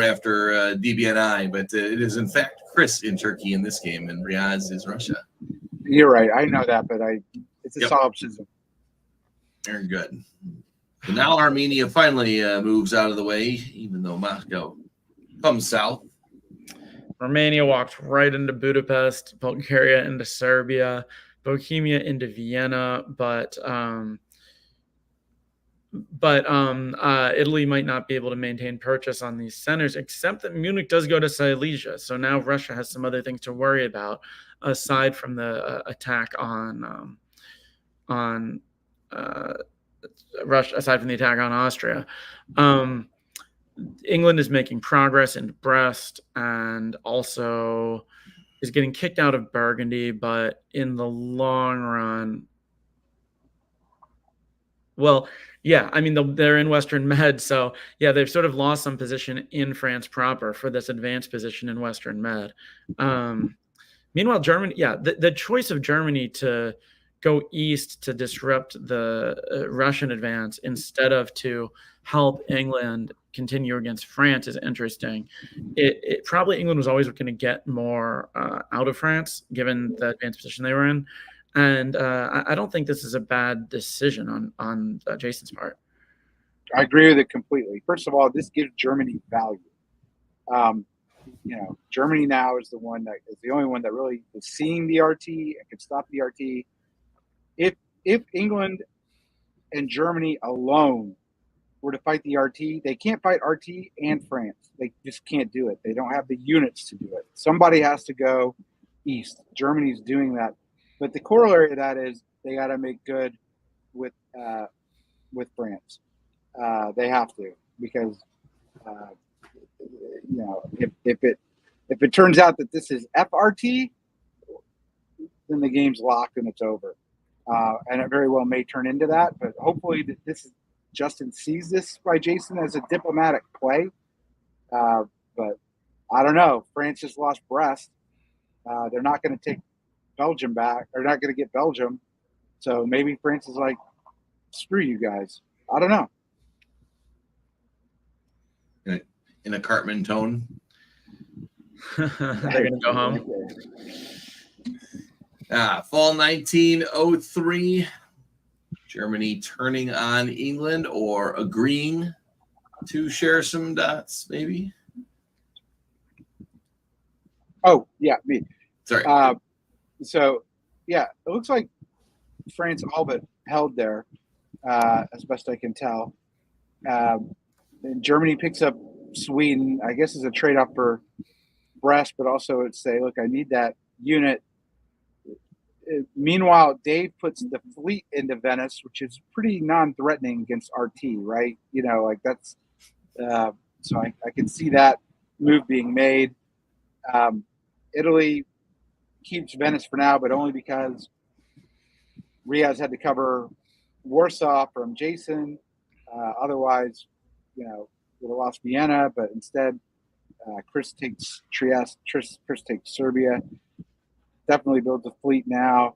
after DBNI. But it is, in fact, Chris in Turkey in this game, and Riaz is Russia. You're right. I know that, but it's a solipsism. Very good. So now Armenia finally moves out of the way, even though Moscow comes south. Romania walked right into Budapest, Bulgaria into Serbia, Bohemia into Vienna, but Italy might not be able to maintain purchase on these centers, except that Munich does go to Silesia. So now Russia has some other things to worry about aside from the attack on Russia, aside from the attack on Austria. England is making progress in Brest and also is getting kicked out of Burgundy, but in the long run, well, yeah, I mean, they're in Western Med, so yeah, they've sort of lost some position in France proper for this advanced position in Western Med. Meanwhile, Germany, yeah, the choice of Germany to go east to disrupt the Russian advance instead of to help England continue against France is interesting. It probably England was always going to get more out of France given the advanced position they were in. And I don't think this is a bad decision on Jason's part. I agree with it completely. First of all, this gives Germany value. Germany now is the only one that really is seeing the RT and can stop the RT. If England and Germany alone were to fight the RT, they can't fight RT and France. They just can't do it. They don't have the units to do it. Somebody has to go east. Germany's doing that. But the corollary to that is they got to make good with France. They have to, because if it turns out that this is FRT, then the game's locked and it's over. And it very well may turn into that. But hopefully Justin sees this by Jason as a diplomatic play. But I don't know. France just lost Brest. They're not going to take Belgium back. They're not going to get Belgium. So maybe France is like, screw you guys. I don't know. In a Cartman tone. They're going to go home. Fall 1903. Germany turning on England or agreeing to share some dots, maybe? Oh, yeah, me. Sorry. So, yeah, it looks like France all but held there, as best I can tell. And Germany picks up Sweden, I guess, as a trade-off for Brest, but also it'd say, look, I need that unit. Meanwhile, Dave puts the fleet into Venice, which is pretty non-threatening against RT, right? That's So I can see that move being made. Italy keeps Venice for now, but only because Riaz had to cover Warsaw from Jason. Otherwise, would have lost Vienna, but instead, Chris takes Trieste. Chris takes Serbia. Definitely builds a fleet now.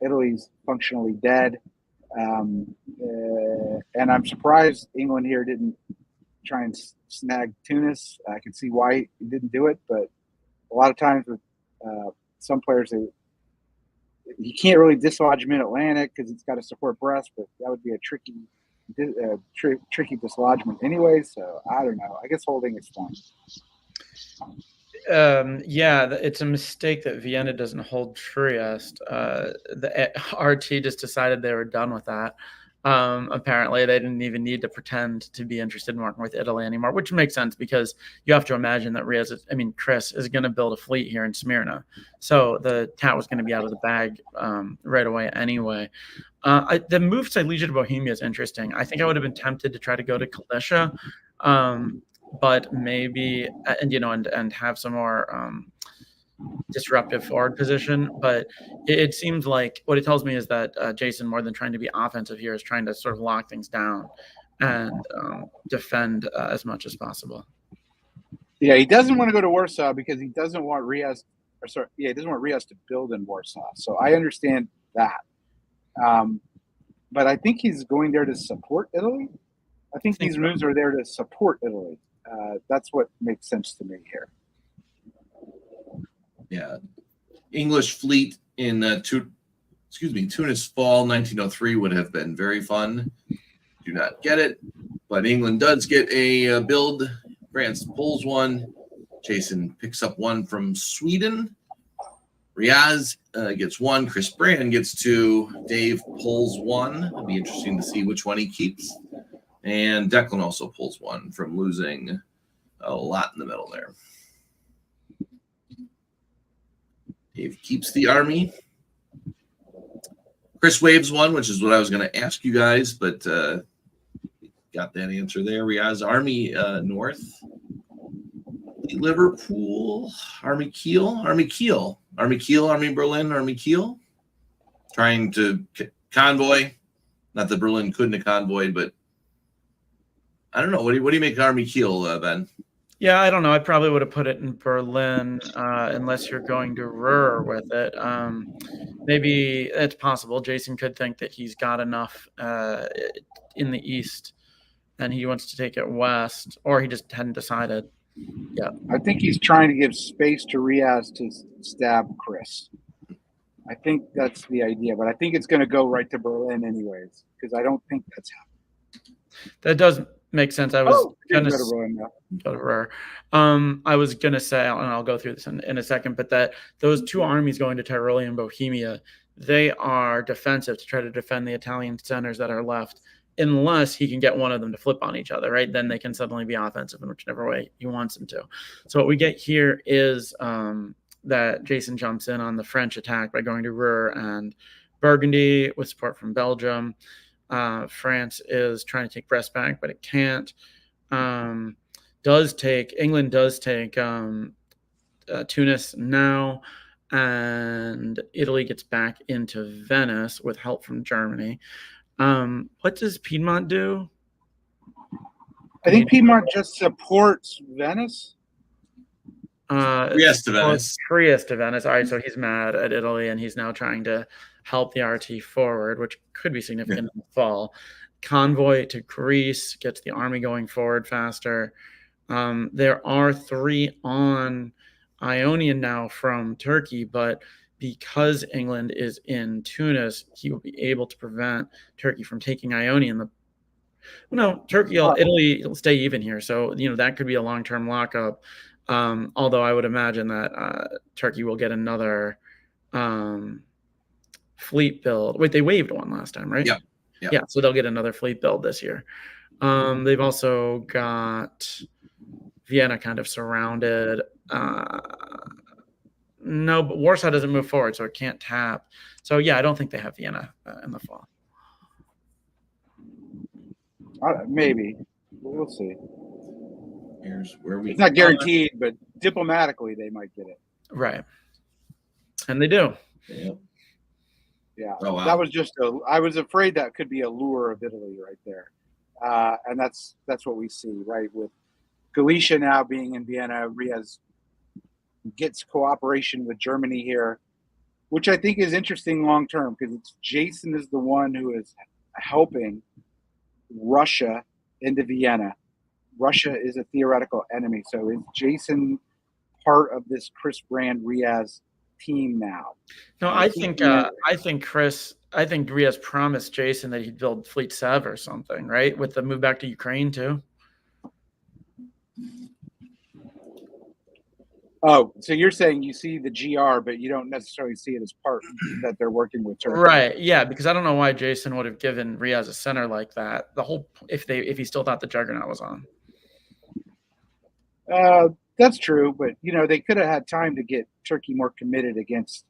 Italy's functionally dead. And I'm surprised England here didn't try and snag Tunis. I can see why he didn't do it, but a lot of times with some players, you can't really dislodge mid-Atlantic because it's got to support Brest, but that would be a tricky dislodgement anyway. So I don't know. I guess holding is fine. It's a mistake that Vienna doesn't hold Trieste. The RT just decided they were done with that. Apparently, they didn't even need to pretend to be interested in working with Italy anymore, which makes sense because you have to imagine that Chris is going to build a fleet here in Smyrna. So the cat was going to be out of the bag right away anyway. The move to Legion of Bohemia is interesting. I think I would have been tempted to try to go to Kalisha, but maybe, and have some more disruptive forward position. But it seems like what it tells me is that Jason, more than trying to be offensive here, is trying to sort of lock things down and defend as much as possible. Yeah, he doesn't want to go to Warsaw because he doesn't want Riaz. He doesn't want Riaz to build in Warsaw. So I understand that. But I think he's going there to support Italy. I think these moves are there to support Italy. That's what makes sense to me here. Yeah. English fleet in Tunis fall 1903 would have been very fun. Do not get it, but England does get a build. France pulls one. Jason picks up one from Sweden. Riaz gets one. Chris Brand gets two. Dave pulls one. It'll be interesting to see which one he keeps. And Declan also pulls one from losing a lot in the middle there. Dave keeps the army. Chris waves one, which is what I was going to ask you guys, but got that answer there. Riaz army north. Liverpool, Army Kiel, Army Berlin, Army Kiel. Trying to convoy. Not that Berlin couldn't have convoyed, but I don't know. What do you make of Army Kiel, Ben? Yeah, I don't know. I probably would have put it in Berlin unless you're going to Ruhr with it. Maybe it's possible. Jason could think that he's got enough in the east and he wants to take it west, or he just hadn't decided. Yeah, I think he's trying to give space to Riaz to stab Chris. I think that's the idea, but I think it's going to go right to Berlin anyways because I don't think that's happening. That does make sense. I was going to go to Berlin now. Go to Ruhr. I was going to say, and I'll go through this in a second, but that those two armies going to Tyrolia and Bohemia, they are defensive to try to defend the Italian centers that are left. Unless he can get one of them to flip on each other, right? Then they can suddenly be offensive in whichever way he wants them to. So what we get here is that Jason jumps in on the French attack by going to Ruhr and Burgundy with support from Belgium. France is trying to take Brest back, but it can't. England does take Tunis now, and Italy gets back into Venice with help from Germany. What does Piedmont do? I think Piedmont just supports Venice. Trieste to Venice. Trieste to Venice. All right, so he's mad at Italy, and he's now trying to help the RT forward, which could be significant in the fall. Convoy to Greece gets the army going forward faster. There are 3 on Ionian now from Turkey, but because England is in Tunis, he will be able to prevent Turkey from taking Ionian. Italy will stay even here. So, that could be a long-term lockup. Although I would imagine that Turkey will get another fleet build. Wait, they waived one last time, right? Yeah. So they'll get another fleet build this year. They've also got Vienna kind of surrounded. No, but Warsaw doesn't move forward, so it can't tap. So, yeah, I don't think they have Vienna in the fall. Maybe. We'll see. Here's where we. It's not guaranteed, but diplomatically they might get it. Right. And they do. Yep. Yeah. Oh, wow. That was just I was afraid that could be a lure of Italy right there. And that's what we see, right? With Galicia now being in Vienna, Riaz gets cooperation with Germany here, which I think is interesting long term because it's Jason is the one who is helping Russia into Vienna. Russia is a theoretical enemy, so is Jason part of this Chris Brand Riaz team now? No, I think Riaz promised Jason that he'd build Fleet Sev or something, right? With the move back to Ukraine too. Oh, so you're saying you see the GR, but you don't necessarily see it as part that they're working with Turkey. Right. Yeah, because I don't know why Jason would have given Riaz a center like that. The whole if he still thought the Juggernaut was on. That's true, but they could have had time to get Turkey more committed against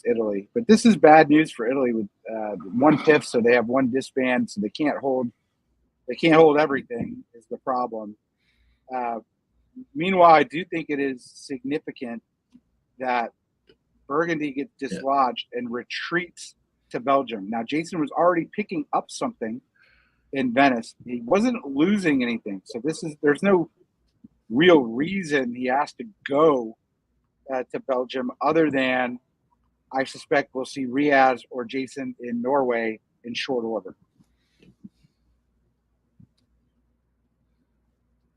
Italy. But this is bad news for Italy with 1/5, so they have one disband, so they can't hold everything is the problem. Meanwhile, I do think it is significant that Burgundy gets dislodged and retreats to Belgium. Now, Jason was already picking up something in Venice. He wasn't losing anything. So there's no real reason he has to go to Belgium other than I suspect we'll see Riaz or Jason in Norway in short order.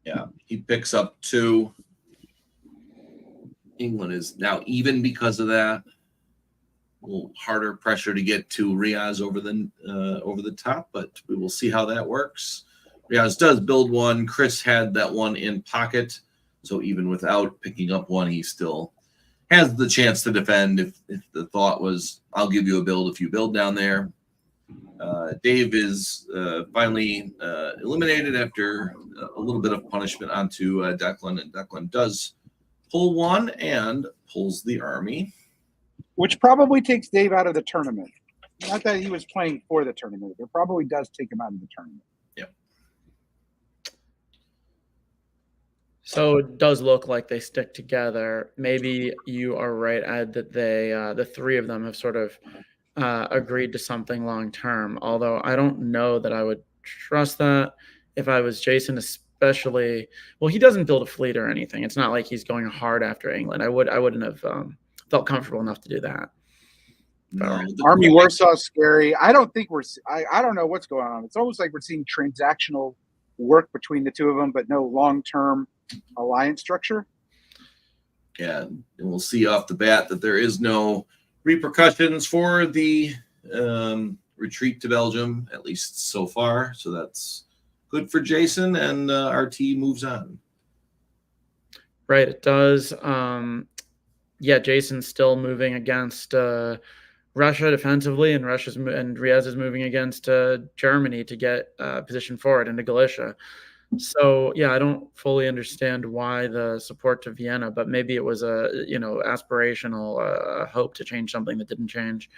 Yeah, he picks up 2. England is now even because of that. A little harder pressure to get to Riaz over the top, but we will see how that works. Riaz does build one. Chris had that one in pocket, so even without picking up one, he still has the chance to defend if the thought was, I'll give you a build if you build down there. Dave is finally eliminated after a little bit of punishment onto Declan, and Declan does pull one and pulls the army. Which probably takes Dave out of the tournament. Not that he was playing for the tournament. It probably does take him out of the tournament. Yep. So it does look like they stick together. Maybe you are right, Ed, that they, the 3 of them have sort of agreed to something long term. Although I don't know that I would trust that if I was Jason, especially. Well, he doesn't build a fleet or anything. It's not like he's going hard after England. I wouldn't have felt comfortable enough to do that. No, Army Warsaw is scary. I don't think I don't know what's going on. It's almost like we're seeing transactional work between the 2 of them, but no long-term alliance structure. Yeah, and we'll see off the bat that there is no repercussions for the retreat to Belgium, at least so far. So that's good for Jason, and our team moves on. Right, it does. Yeah, Jason's still moving against Russia defensively, and Riaz is moving against Germany to get position forward into Galicia. So yeah, I don't fully understand why the support to Vienna, but maybe it was a aspirational hope to change something that didn't change.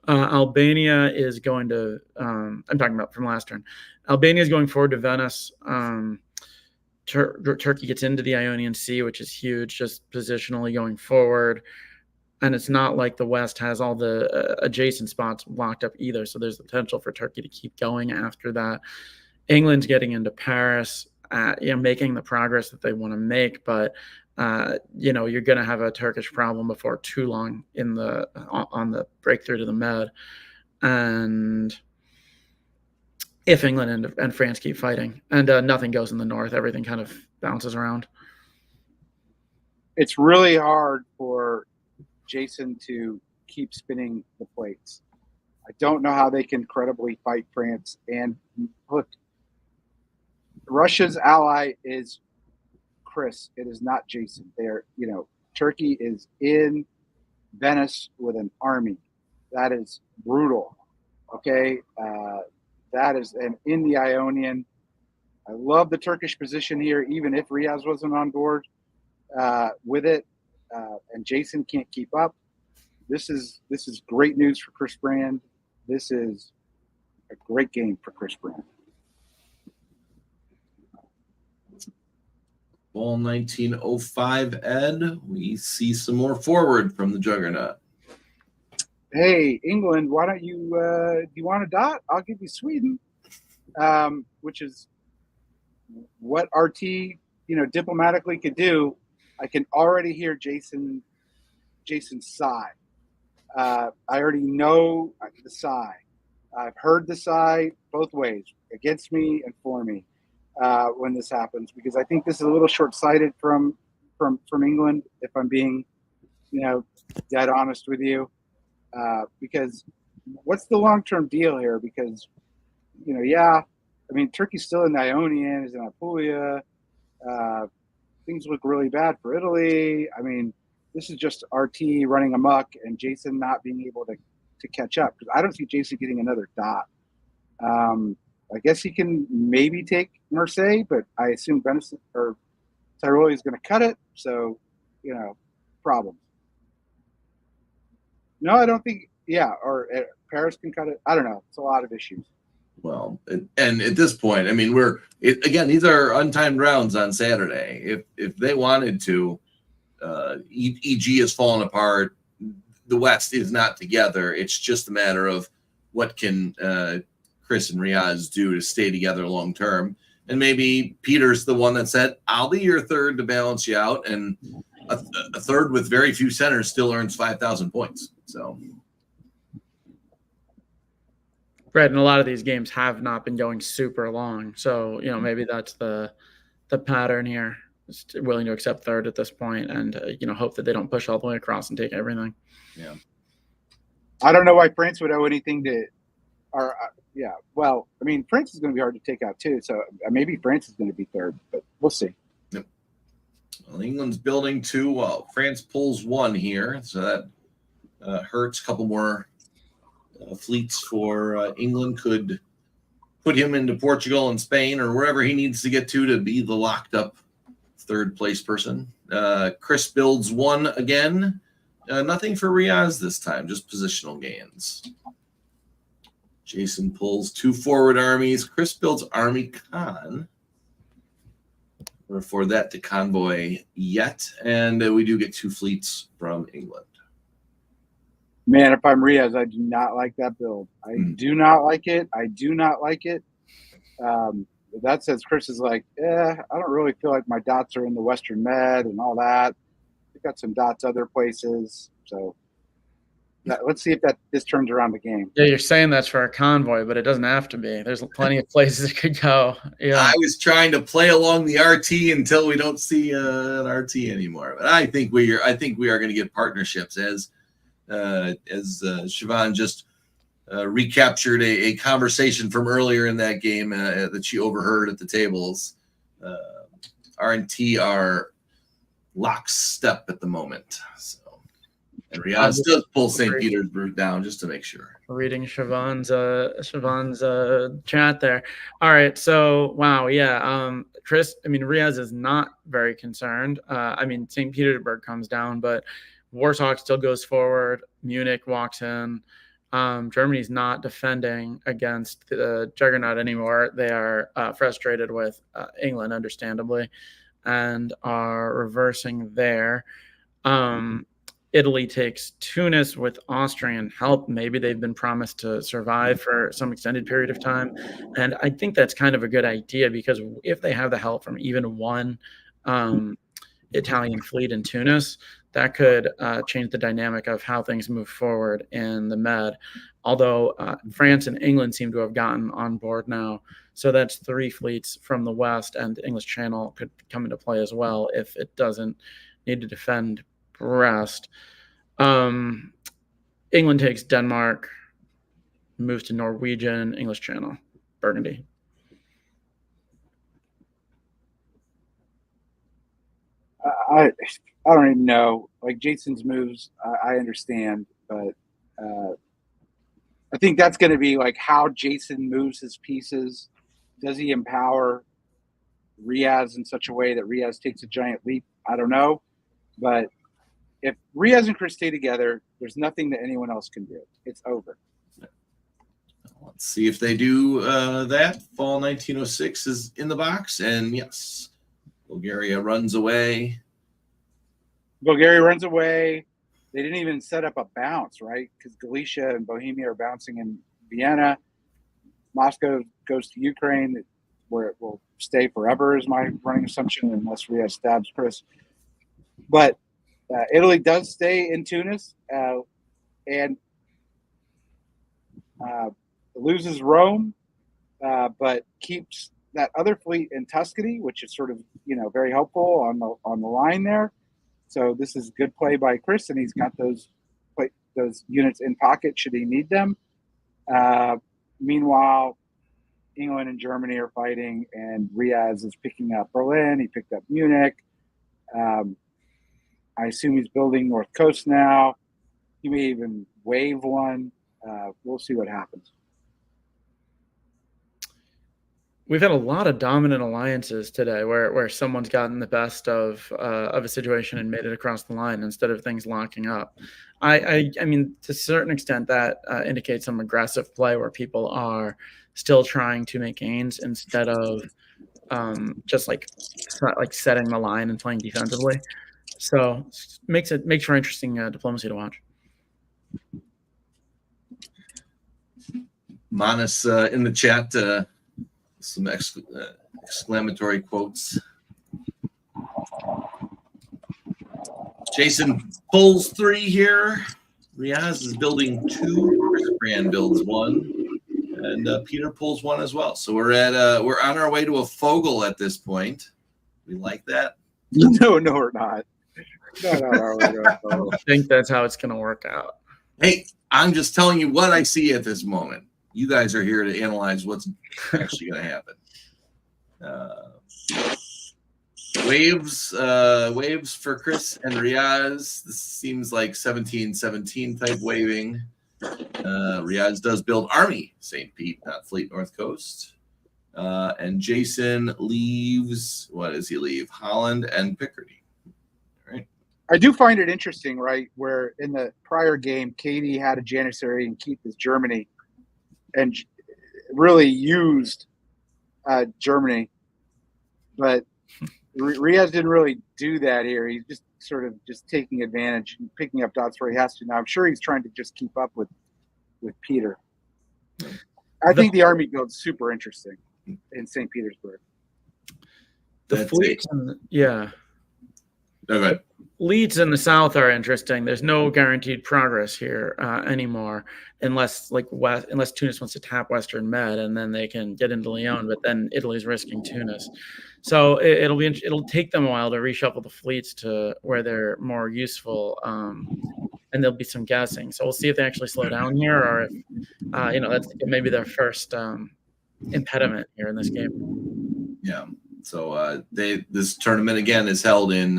Albania is going to. I'm talking about from last turn. Albania is going forward to Venice. Turkey gets into the Ionian Sea, which is huge, just positionally going forward. And it's not like the West has all the adjacent spots locked up either. So there's the potential for Turkey to keep going after that. England's getting into Paris, making the progress that they want to make. But, you're going to have a Turkish problem before too long on the breakthrough to the Med. And if England and France keep fighting, and nothing goes in the north, everything kind of bounces around. It's really hard for Jason to keep spinning the plates. I don't know how they can credibly fight France. And look, Russia's ally is Chris. It is not Jason. Turkey is in Venice with an army. That is brutal. Okay. That is in the Ionian. I love the Turkish position here, even if Riaz wasn't on board with it, and Jason can't keep up. This is great news for Chris Brand. This is a great game for Chris Brand. Fall 1905, Ed. We see some more forward from the Juggernaut. Hey, England, why don't you, do you want a dot? I'll give you Sweden, which is what RT, diplomatically could do. I can already hear Jason's sigh. I already know the sigh. I've heard the sigh both ways, against me and for me, when this happens, because I think this is a little short-sighted from England, if I'm being, dead honest with you. Because what's the long-term deal here? Because, Turkey's still in the Ionian, is in Apulia. Things look really bad for Italy. This is just RT running amok and Jason not being able to catch up, because I don't see Jason getting another dot. I guess he can maybe take Marseille, but I assume Benison or Tiroli is going to cut it. So, problems. No, I don't think. Yeah, or Paris can cut it. I don't know. It's a lot of issues. Well, and at this point, again, these are untimed rounds on Saturday. If they wanted to, EG is falling apart. The West is not together. It's just a matter of what can Chris and Riaz do to stay together long term. And maybe Peter's the one that said, "I'll be your third to balance you out," and a third with very few centers still earns 5,000 points. So. Right, and a lot of these games have not been going super long, so maybe that's the pattern here. Just willing to accept third at this point, and hope that they don't push all the way across and take everything. Yeah, I don't know why France would owe anything to, or yeah. Well, France is going to be hard to take out too, so maybe France is going to be third, but we'll see. Yep. Well, England's building two. Well, France pulls one here, so that hurts. A couple more. Fleets for England could put him into Portugal and Spain or wherever he needs to get to be the locked up third place person. Chris builds one again. Nothing for Riaz this time, just positional gains. Jason pulls two forward armies. Chris builds Army Khan. We'll afford that to Convoy yet. And we do get two fleets from England. Man, if I'm Riaz, I do not like that build. I do not like it. That says Chris is like, I don't really feel like my dots are in the Western Med and all that. We've got some dots other places. So let's see if this turns around the game. Yeah, you're saying that's for a convoy, but it doesn't have to be. There's plenty of places it could go. Yeah, I was trying to play along the RT until we don't see an RT anymore. But I think we are going to get partnerships as Siobhan just recaptured a conversation from earlier in that game that she overheard at the tables. R&T are lockstep at the moment. So, and Riaz does pull St. Petersburg down just to make sure. Reading Siobhan's chat there. All right, so wow, yeah. Chris, Riaz is not very concerned. St. Petersburg comes down, but Warsaw still goes forward. Munich walks in. Germany's not defending against the Juggernaut anymore. They are frustrated with England, understandably, and are reversing there. Italy takes Tunis with Austrian help. Maybe they've been promised to survive for some extended period of time. And I think that's kind of a good idea, because if they have the help from even one Italian fleet in Tunis, that could change the dynamic of how things move forward in the Med. Although France and England seem to have gotten on board now. So that's three fleets from the West, and the English Channel could come into play as well if it doesn't need to defend Brest. England takes Denmark, moves to Norwegian, English Channel, Burgundy. I don't even know. Like Jason's moves, I understand, but I think that's going to be like how Jason moves his pieces. Does he empower Riaz in such a way that Riaz takes a giant leap? I don't know. But if Riaz and Chris stay together, there's nothing that anyone else can do. It's over. Let's see if they do that. Fall 1906 is in the box. And yes, Bulgaria runs away. Bulgaria runs away. They didn't even set up a bounce, right? Because Galicia and Bohemia are bouncing in Vienna. Moscow goes to Ukraine, where it will stay forever, is my running assumption, unless Riyadh stabs Chris. But Italy does stay in Tunis and loses Rome, but keeps that other fleet in Tuscany, which is sort of very helpful on the line there. So this is good play by Chris, and he's got those units in pocket should he need them. Meanwhile, England and Germany are fighting, and Riaz is picking up Berlin. He picked up Munich. I assume he's building North Coast now. He may even wave one. We'll see what happens. We've had a lot of dominant alliances today where someone's gotten the best of a situation and made it across the line instead of things locking up. I mean, to a certain extent, that indicates some aggressive play where people are still trying to make gains instead of just like setting the line and playing defensively. So makes for interesting diplomacy to watch. Manas in the chat, some exclamatory quotes. Jason pulls 3 here. Riaz is building 2. Chris Brand builds 1, and Peter pulls 1 as well. So we're on our way to a Fogel at this point. We like that. No, we're not. No. I think that's how it's going to work out. Hey, I'm just telling you what I see at this moment. You guys are here to analyze what's actually going to happen. Waves for Chris and Riaz. This seems like 17-17 type waving. Riaz does build Army, St. Pete, not Fleet, North Coast. And Jason leaves, what does he leave? Holland and Picardy. Right. I do find it interesting, right, where in the prior game, Katie had a Janissary and Keith is Germany, and really used Germany. But Riaz didn't really do that here. He's just sort of just taking advantage and picking up dots where he has to. Now, I'm sure he's trying to just keep up with Peter. I think the Army build's super interesting in St. Petersburg. The fleets, yeah. Okay. Leads in the south are interesting. There's no guaranteed progress here anymore, unless Tunis wants to tap Western Med, and then they can get into Lyon. But then Italy's risking Tunis, so it'll take them a while to reshuffle the fleets to where they're more useful, and there'll be some guessing. So we'll see if they actually slow down here, or if that's maybe their first impediment here in this game. Yeah. So this tournament again is held in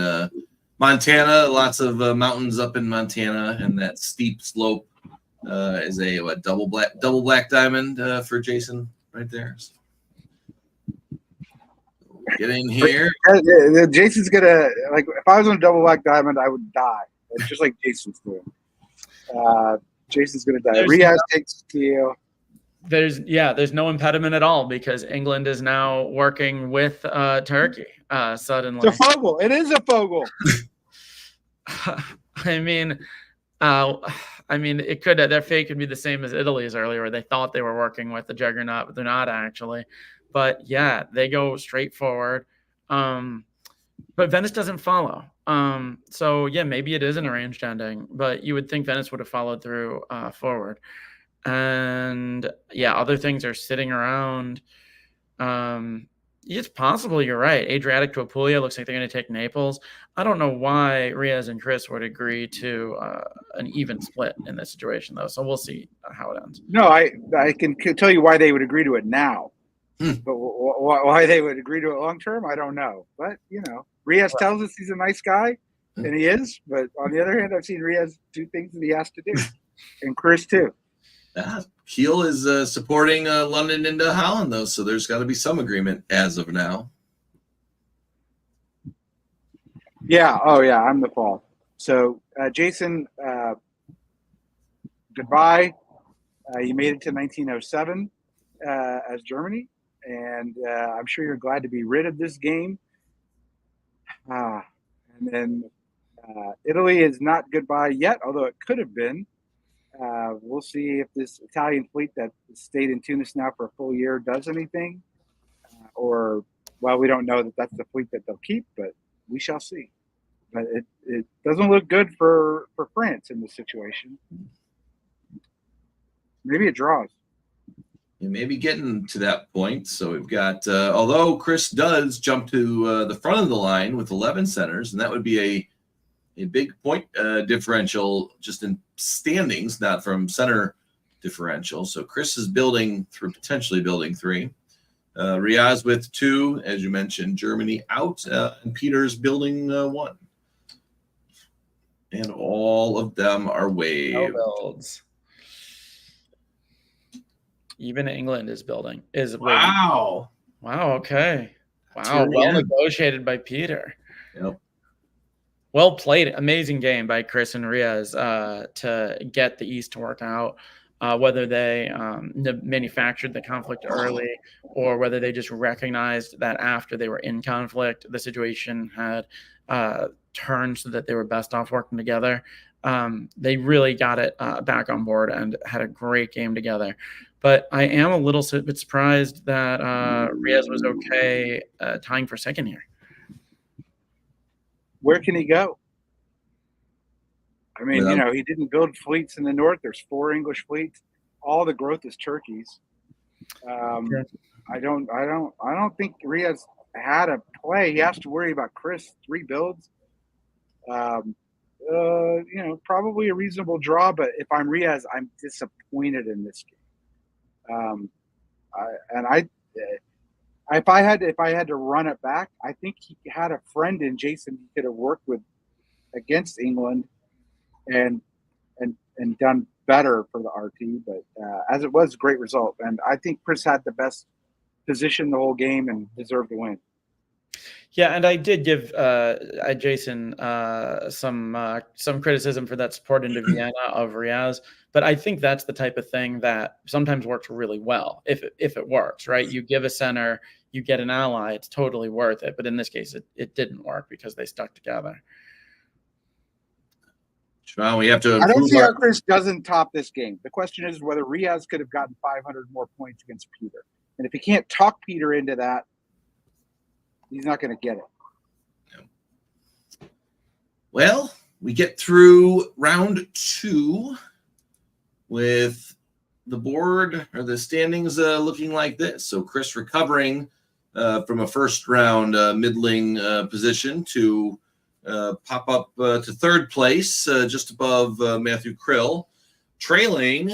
Montana. Lots of mountains up in Montana, and that steep slope is a double black diamond for Jason right there. So get in here. Jason's gonna if I was on a double black diamond, I would die. It's just like Jason's doing. Jason's gonna die. Riaz takes Kiev. There's no impediment at all because England is now working with Turkey suddenly. It's a Fogel. It is a Fogel. I mean, it could their fate could be the same as Italy's earlier, where they thought they were working with the juggernaut, but they're not actually. But yeah, they go straight forward. But Venice doesn't follow. So yeah, maybe it is an arranged ending, but you would think Venice would have followed through forward. And yeah, other things are sitting around. It's possible you're right. Adriatic to Apulia looks like they're going to take Naples. I don't know why Riaz and Chris would agree to an even split in this situation, though. So we'll see how it ends. No, I can tell you why they would agree to it now. But why they would agree to it long term, I don't know. But, Riaz tells us he's a nice guy, and he is. But on the other hand, I've seen Riaz do things that he has to do. And Chris, too. Kiel is supporting London into Holland, though, so there's got to be some agreement as of now. Yeah. Oh, yeah. I'm the fall. So, Jason, goodbye. You made it to 1907 as Germany, and I'm sure you're glad to be rid of this game. And then Italy is not goodbye yet, although it could have been. We'll see if this Italian fleet that stayed in Tunis now for a full year does anything. Well, we don't know that that's the fleet that they'll keep, but we shall see. But it doesn't look good for France in this situation. Maybe it draws. You may be getting to that point. So we've got, although Chris does jump to the front of the line with 11 centers, and that would be a big point differential just in standings, not from center differential. So Chris is potentially building 3. Riaz with 2, as you mentioned, Germany out, and Peter's building 1. And all of them are waived. No builds. Even England is building. Wow. Wow. Okay. Wow. That's really Well good. negotiated by Peter. Yep. Well played. Amazing game by Chris and Riaz to get the East to work out. Whether they manufactured the conflict early or whether they just recognized that after they were in conflict, the situation had turned so that they were best off working together. They really got it back on board and had a great game together. But I am a little bit surprised that Riaz was okay tying for second here. Where can he go? I mean, he didn't build fleets in the north. There's 4 English fleets. All the growth is Turkey's. I don't think Riaz had a play. He has to worry about Chris 3 builds. Probably a reasonable draw. But if I'm Riaz, I'm disappointed in this game. If I had to run it back, I think he had a friend in Jason he could have worked with against England and done better for the RT. But as it was, great result. And I think Chris had the best position the whole game and deserved the win. Yeah, and I did give Jason some criticism for that support into Vienna of Riaz, but I think that's the type of thing that sometimes works really well if it works, right? You give a center, you get an ally, it's totally worth it. But in this case, it didn't work because they stuck together. Well, we have to. I don't see how Chris doesn't top this game. The question is whether Riaz could have gotten 500 more points against Peter, and if he can't talk Peter into that, he's not going to get it. Well, we get through round 2 with the board or the standings looking like this. So Chris recovering from a first round middling position to pop up to 3rd place, just above Matthew Krill, trailing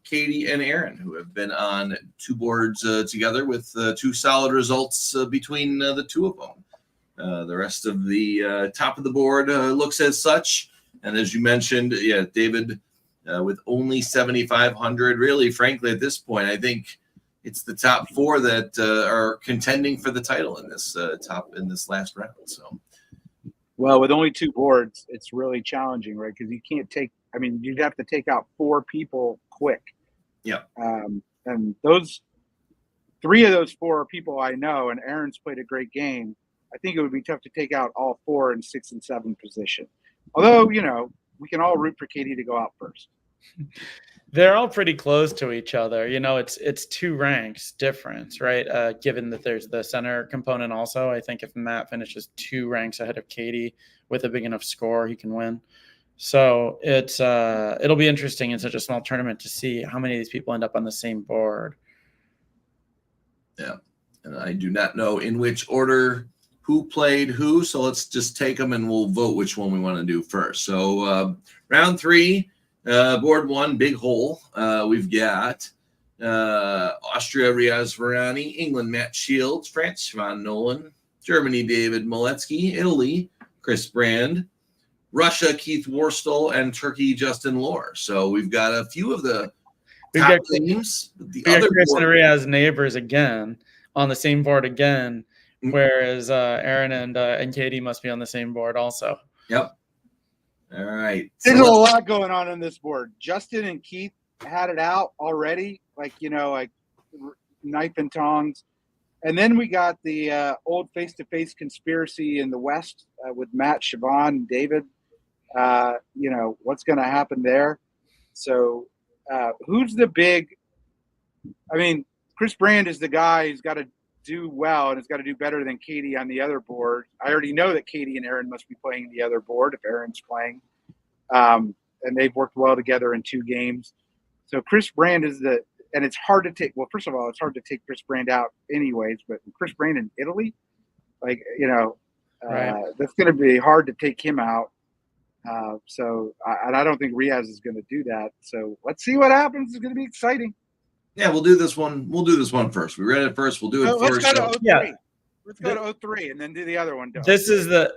Katie and Aaron, who have been on 2 boards together with 2 solid results between the 2 of them. The rest of the top of the board looks as such. And as you mentioned, David with only 7,500. Really, frankly, at this point, I think it's the top 4 that are contending for the title in this last round. So, well, with only 2 boards, it's really challenging, right? Because you can't you'd have to take out 4 people quick. Yeah. And those 3 of those 4 are people I know, and Aaron's played a great game. I think it would be tough to take out all 4 in 6 and 7 position. Although, we can all root for Katie to go out first. They're all pretty close to each other. It's 2 ranks difference, right? Given that there's the center component also. I think if Matt finishes 2 ranks ahead of Katie with a big enough score, he can win. So it'll be interesting in such a small tournament to see how many of these people end up on the same board. Yeah, and I do not know in which order who played who, so let's just take them and we'll vote which one we want to do first. So round 3, board 1, big hole. We've got Austria, Riaz Varani, England, Matt Shields, France, Siobhan Nolan, Germany, David Moletsky, Italy, Chris Brand, Russia, Keith Worstel, and Turkey, Justin Lohr. So we've got a few of the top teams. We got Chris and Riaz neighbors again on the same board again, whereas Aaron and Katie must be on the same board also. Yep. All right. There's a lot going on this board. Justin and Keith had it out already, like knife and tongs. And then we got the old face-to-face conspiracy in the West with Matt, Siobhan, and David. What's going to happen there? So who's the big – I mean, Chris Brand is the guy who's got to do well and has got to do better than Katie on the other board. I already know that Katie and Aaron must be playing the other board if Aaron's playing. And they've worked well together in 2 games. So Chris Brand is the – and it's hard to take – well, first of all, it's hard to take Chris Brand out anyways, but Chris Brand in Italy, right. That's going to be hard to take him out. I don't think Riaz is going to do that. So let's see what happens. It's going to be exciting. Yeah, we'll do this one. We'll do this one first. We read it first. We'll do it first. Let's go to 03. Yeah. Let's go to 03 and then do the other one. This is the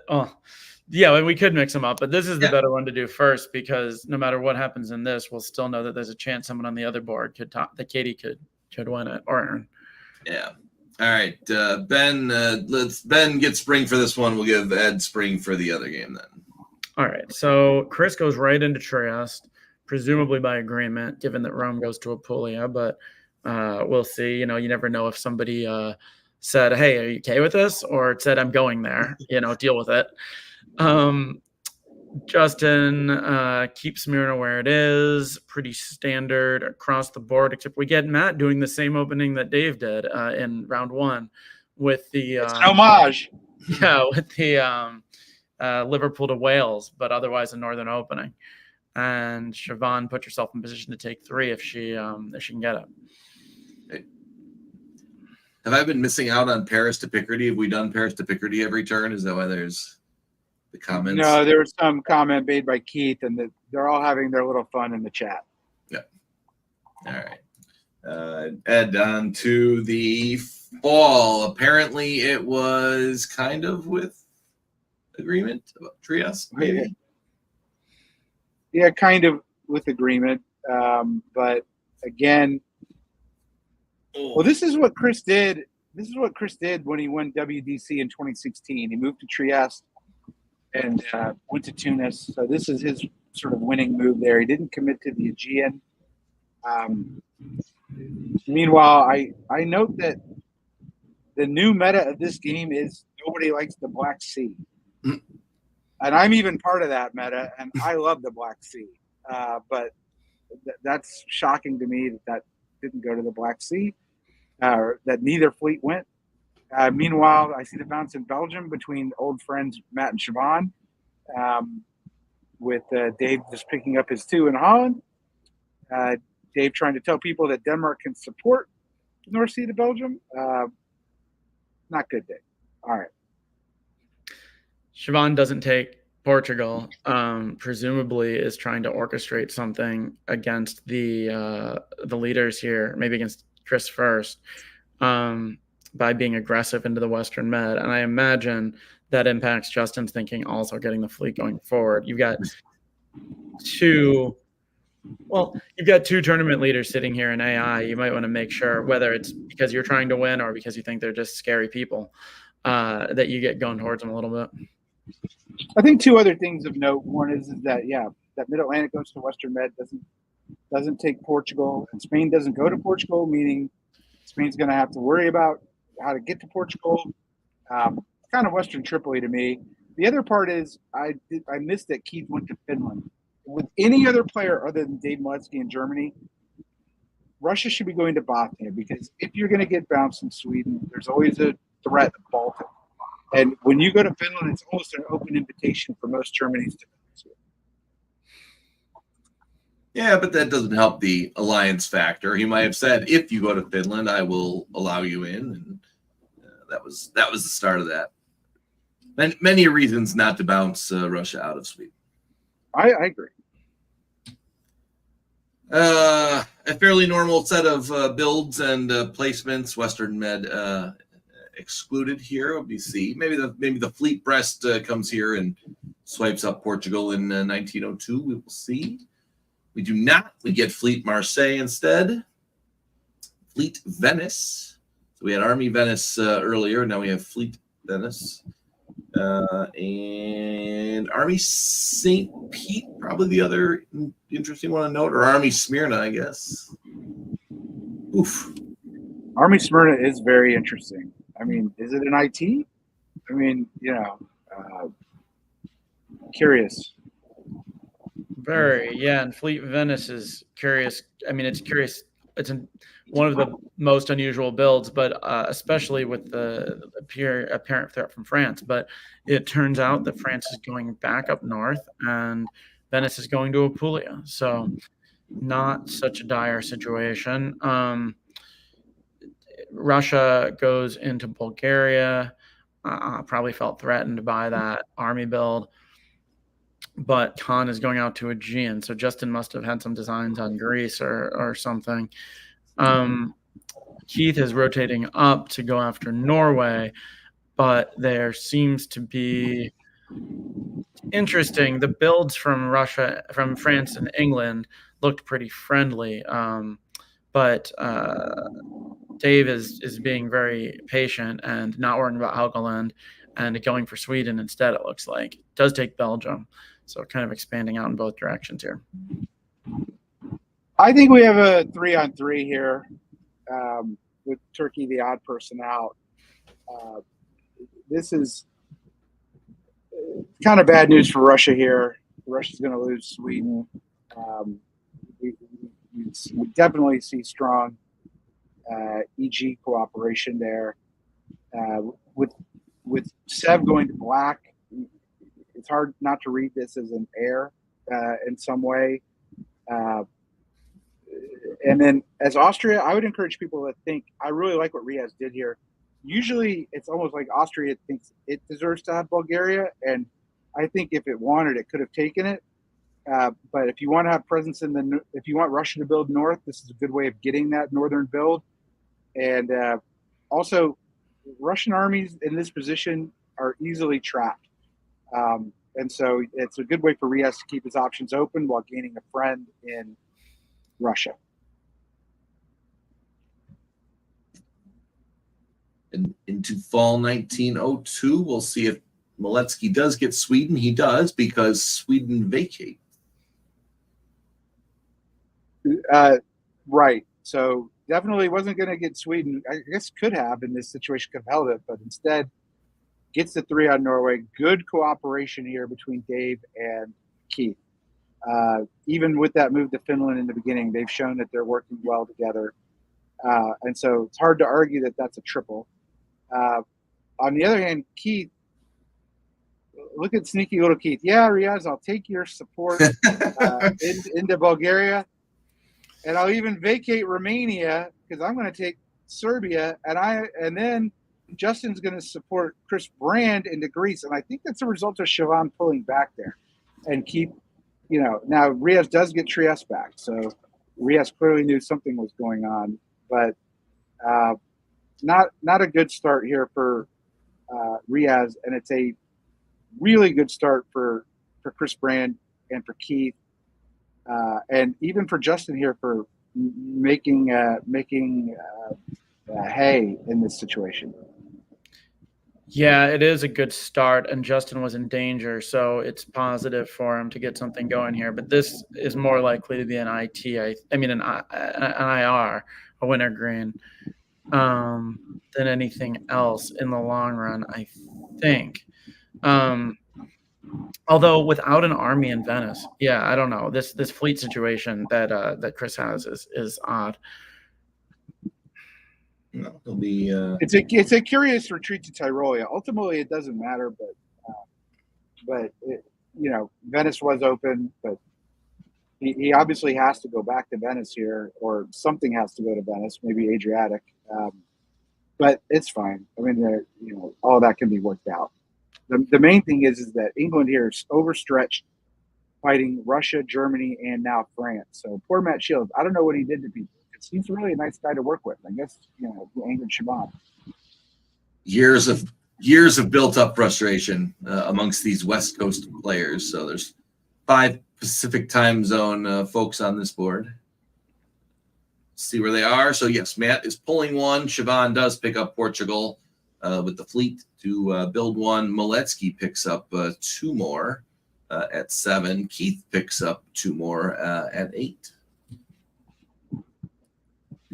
and we could mix them up, but this is the better one to do first because no matter what happens in this, we'll still know that there's a chance someone on the other board that Katie could win it or Aaron. Yeah. All right, Ben. Let's Ben get Spring for this one. We'll give Ed Spring for the other game then. All right. So Chris goes right into Trieste, presumably by agreement, given that Rome goes to Apulia. But we'll see. You never know if somebody said, "Hey, are you okay with this?" or it said, "I'm going there." Deal with it. Justin keeps Smyrna where it is. Pretty standard across the board, except we get Matt doing the same opening that Dave did in round 1 with the it's an homage. Yeah, with the Liverpool to Wales, but otherwise a northern opening. And Siobhan put herself in position to take 3 if she can get it. Have I been missing out on Paris to Picardy? Have we done Paris to Picardy every turn? Is that why there's the comments? No, there was some comment made by Keith, and they're all having their little fun in the chat. Yeah. All right. Ed, on to the fall. Apparently, it was kind of with agreement about Trieste, maybe? Yeah, kind of with agreement. But again, well, this is what Chris did. This is what Chris did when he won WDC in 2016. He moved to Trieste and went to Tunis. So this is his sort of winning move there. He didn't commit to the Aegean. Meanwhile, I note that the new meta of this game is nobody likes the Black Sea. And I'm even part of that meta, and I love the Black Sea. But that's shocking to me that didn't go to the Black Sea, that neither fleet went. Meanwhile, I see the bounce in Belgium between old friends Matt and Siobhan, with Dave just picking up his 2 in Holland. Dave trying to tell people that Denmark can support the North Sea to Belgium. Not good, Dave. All right. Siobhan doesn't take Portugal, presumably is trying to orchestrate something against the leaders here, maybe against Chris first, by being aggressive into the Western Med. And I imagine that impacts Justin's thinking, also getting the fleet going forward. You've got two tournament leaders sitting here in AI. You might want to make sure, whether it's because you're trying to win or because you think they're just scary people, that you get going towards them a little bit. I think 2 other things of note. One is that that Mid-Atlantic goes to Western Med, doesn't take Portugal, and Spain doesn't go to Portugal, meaning Spain's going to have to worry about how to get to Portugal. Kind of Western Tripoli to me. The other part is I missed that Keith went to Finland. With any other player other than Dave Miletsky in Germany, Russia should be going to Bothnia, because if you're going to get bounced in Sweden, there's always a threat of Baltic. And when you go to Finland, it's almost an open invitation for most Germans to bounce. Yeah, but that doesn't help the alliance factor. He might have said, if you go to Finland, I will allow you in. And that was the start of that. Many reasons not to bounce Russia out of Sweden. I agree. A fairly normal set of builds and placements. Western Med excluded here. OBC. Maybe the Fleet Brest comes here and swipes up Portugal in 1902. We will see. We do not. We get Fleet Marseille instead. Fleet Venice. So we had Army Venice earlier. Now we have Fleet Venice. And Army St. Pete, probably the other interesting one to note, or Army Smyrna, I guess. Oof. Army Smyrna is very interesting. I mean, is it an IT? I mean, curious. Very, yeah. And Fleet Venice is curious. I mean, it's curious. It's one of the most unusual builds, but especially with the apparent threat from France. But it turns out that France is going back up north, and Venice is going to Apulia. So not such a dire situation. Russia goes into Bulgaria. Probably felt threatened by that army build. But Khan is going out to Aegean, so Justin must have had some designs on Greece or something. Keith is rotating up to go after Norway, but there seems to be interesting. The builds from Russia, from France and England looked pretty friendly, but Dave is being very patient and not worrying about Helgoland and going for Sweden instead. It looks like it does take Belgium. So kind of expanding out in both directions here. I think we have a 3-on-3 here with Turkey, the odd person out. This is kind of bad news for Russia here. Russia's going to lose Sweden. We definitely see strong EG cooperation there. With Sev going to black, it's hard not to read this as an heir in some way. And then as Austria, I would encourage people to think, I really like what Riaz did here. Usually it's almost like Austria thinks it deserves to have Bulgaria. And I think if it wanted, it could have taken it. But if you want to have presence if you want Russia to build north, this is a good way of getting that northern build. And also, Russian armies in this position are easily trapped. And so it's a good way for Riaz to keep his options open while gaining a friend in Russia. And into fall 1902, we'll see if Miletsky does get Sweden. He does, because Sweden vacate. Right. So definitely wasn't going to get Sweden. I guess could have in this situation, could have held it, but instead gets the 3 on Norway. Good cooperation here between Dave and Keith. Even with that move to Finland in the beginning, they've shown that they're working well together. And so it's hard to argue that that's a triple. On the other hand, Keith, look at sneaky little Keith. Yeah, Riaz, I'll take your support into Bulgaria, and I'll even vacate Romania because I'm going to take Serbia, and then Justin's going to support Chris Brand into Greece. And I think that's a result of Siobhan pulling back there and keep, now Riaz does get Trieste back. So Riaz clearly knew something was going on, but not a good start here for Riaz. And it's a really good start for Chris Brand and for Keith. And even for Justin here for making hay in this situation. Yeah, it is a good start, and Justin was in danger, so it's positive for him to get something going here. But this is more likely to be an IT, I mean an IR, a wintergreen, than anything else in the long run, I think. Although without an army in Venice, yeah, I don't know. This fleet situation that Chris has is odd. No, it'll be. It's a curious retreat to Tyrolia. Ultimately, it doesn't matter, but Venice was open, but he obviously has to go back to Venice here, or something has to go to Venice, maybe Adriatic. But it's fine. I mean, all that can be worked out. The main thing is that England here is overstretched, fighting Russia, Germany, and now France. So poor Matt Shields, I don't know what he did to people. He's really a nice guy to work with. I guess he angered Siobhan. Years of built up frustration amongst these West Coast players. So there's 5 Pacific time zone folks on this board. See where they are. So yes, Matt is pulling one. Siobhan does pick up Portugal with the fleet to build one. Miletsky picks up 2 more at 7. Keith picks up 2 more at 8.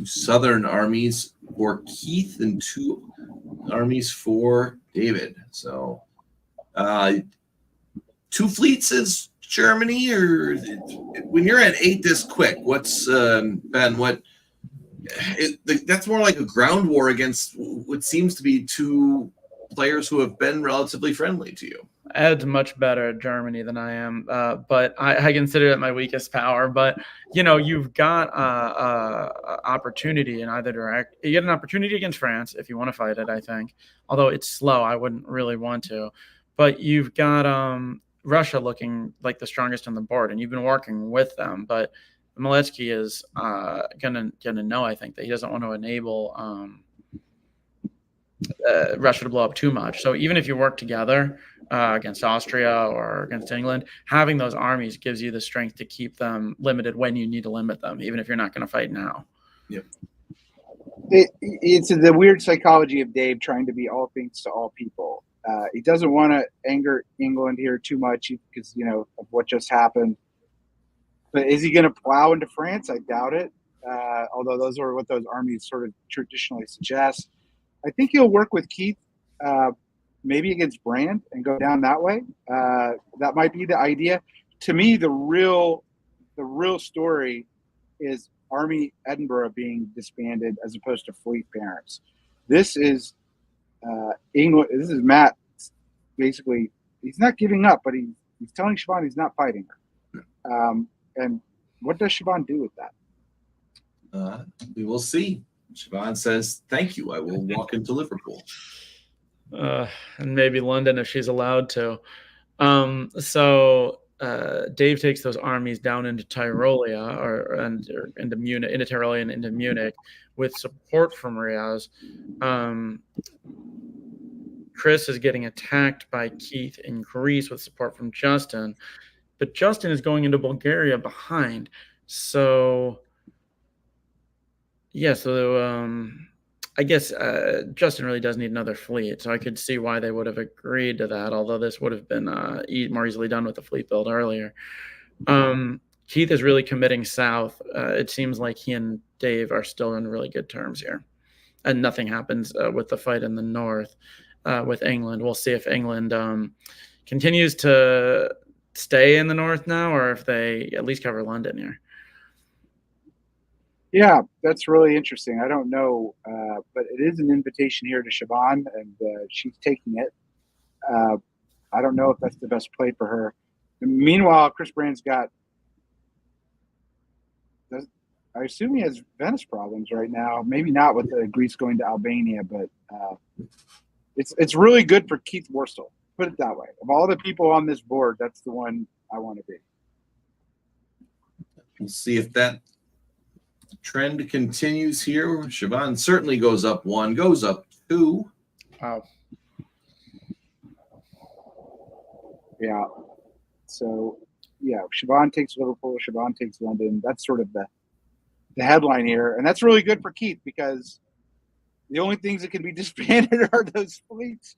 Southern armies for Keith and 2 armies for David. So 2 fleets is Germany, or when you're at 8 this quick, what's Ben? That's more like a ground war against what seems to be 2 players who have been relatively friendly to you. Ed's much better at Germany than I am, but I consider it my weakest power. But you've got opportunity in either direction. You get an opportunity against France if you want to fight it, I think. Although it's slow, I wouldn't really want to. But you've got Russia looking like the strongest on the board, and you've been working with them. But Maletsky is gonna know, I think, that he doesn't want to enable Russia to blow up too much. So even if you work together against Austria or against England, having those armies gives you the strength to keep them limited when you need to limit them, even if you're not going to fight now. Yep. It's the weird psychology of Dave trying to be all things to all people. He doesn't want to anger England here too much because, of what just happened. But is he going to plow into France? I doubt it. Although those are what those armies sort of traditionally suggest. I think he'll work with Keith, maybe against Brand, and go down that way. That might be the idea. To me, the real story is Army Edinburgh being disbanded as opposed to fleet parents. This is England. This is Matt. Basically, he's not giving up, but he's telling Siobhan he's not fighting her. And what does Siobhan do with that? We will see. Siobhan says, "Thank you. I will walk into Liverpool." And maybe London if she's allowed to. So Dave takes those armies down into Tyrolia or into Munich, into Tyrolia and into Munich with support from Riaz. Chris is getting attacked by Keith in Greece with support from Justin, but Justin is going into Bulgaria behind. So yeah, I guess Justin really does need another fleet, so I could see why they would have agreed to that, although this would have been more easily done with the fleet build earlier. Keith is really committing south. It seems like he and Dave are still in really good terms here, and nothing happens with the fight in the north with England. We'll see if England continues to stay in the north now, or if they at least cover London here. Yeah, that's really interesting. I don't know, but it is an invitation here to Siobhan, and she's taking it. I don't know if that's the best play for her. And meanwhile, Chris Brand's got, I assume he has Venice problems right now. Maybe not with Greece going to Albania, but it's really good for Keith Worstel. Put it that way. Of all the people on this board, that's the one I want to be. We'll see if that trend continues here. Siobhan certainly goes up 1, goes up 2. Wow. Yeah. So, yeah, Siobhan takes Liverpool, Siobhan takes London. That's sort of the headline here. And that's really good for Keith because the only things that can be disbanded are those fleets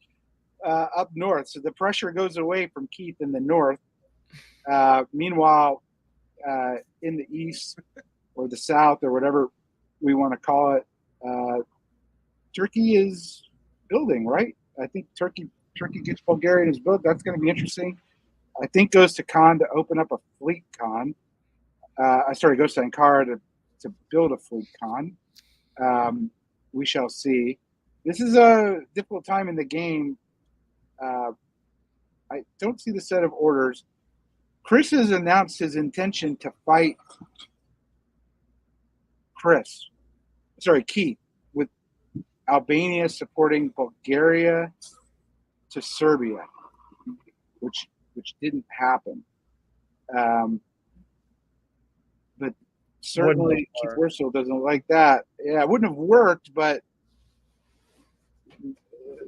up north. So the pressure goes away from Keith in the north. Meanwhile, in the east or the south or whatever we want to call it, Turkey is building, right? I think Turkey gets Bulgaria and is built. That's going to be interesting. I think goes to Khan to open up a fleet Khan. Goes to Ankara to build a fleet Khan. We shall see. This is a difficult time in the game. I don't see the set of orders. Chris has announced his intention to fight Keith, with Albania supporting Bulgaria to Serbia, which didn't happen. But certainly Keith Worstel doesn't like that. Yeah, it wouldn't have worked, but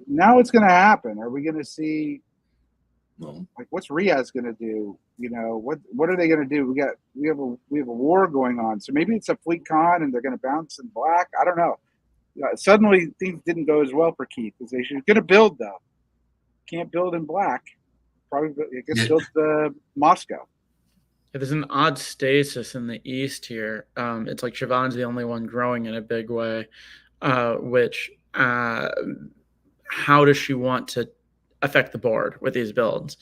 now it's going to happen. Are we going to see, like, what's Riaz going to do? What are they going to do? We have a war going on. So maybe it's a fleet con and they're going to bounce in black. I don't know. Suddenly things didn't go as well for Keith as they should. Going to build though. Can't build in black. Probably it gets built Moscow. Yeah, there's an odd stasis in the east here. It's like Siobhan's the only one growing in a big way. which how does she want to affect the board with these builds?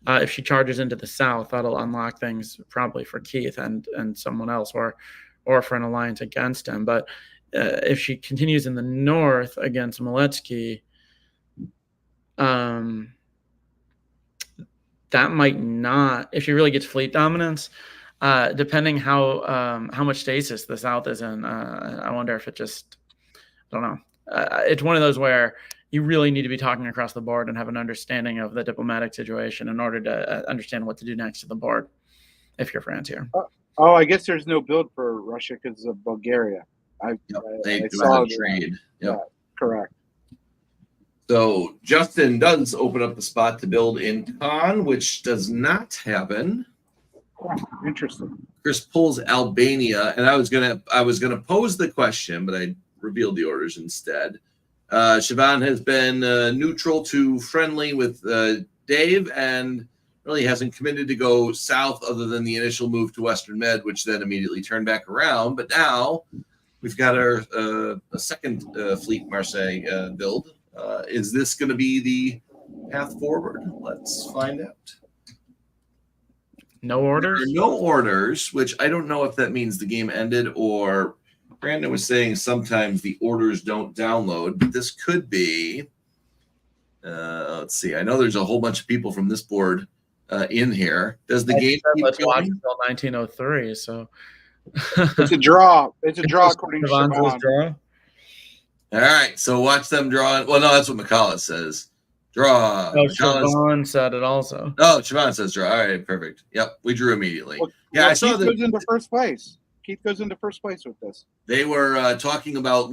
If she charges into the south, that'll unlock things probably for Keith and someone else, or for an alliance against him. But if she continues in the north against Maletsky, that might not, if she really gets fleet dominance, depending how much stasis the south is in. I wonder if it just, I don't know. It's one of those where you really need to be talking across the board and have an understanding of the diplomatic situation in order to understand what to do next to the board if you're France here. Oh, I guess there's no build for Russia because of Bulgaria. They do saw have a trade. Yep. Yeah, correct. So Justin does open up the spot to build in Khan, which does not happen. Oh, interesting. Chris pulls Albania, and I was gonna pose the question, but I revealed the orders instead. Siobhan has been neutral to friendly with Dave, and really hasn't committed to go south other than the initial move to Western Med, which then immediately turned back around. But now we've got our a second Fleet Marseille build. Is this going to be the path forward? Let's find out. No orders? There are no orders, which I don't know if that means the game ended, or Brandon was saying sometimes the orders don't download, but this could be. Let's see. I know there's a whole bunch of people from this board in here. Does the game keep Let's watch going? until 1903. So it's a draw. It's a draw according to Siobhan. Draw. All right, so watch them draw. Well, no, that's what McCullough says. Draw. Oh, Siobhan said it also. Oh, Siobhan says draw. All right, perfect. Yep, we drew immediately. I saw Keith goes into first place. Keith goes into first place with this. They were talking about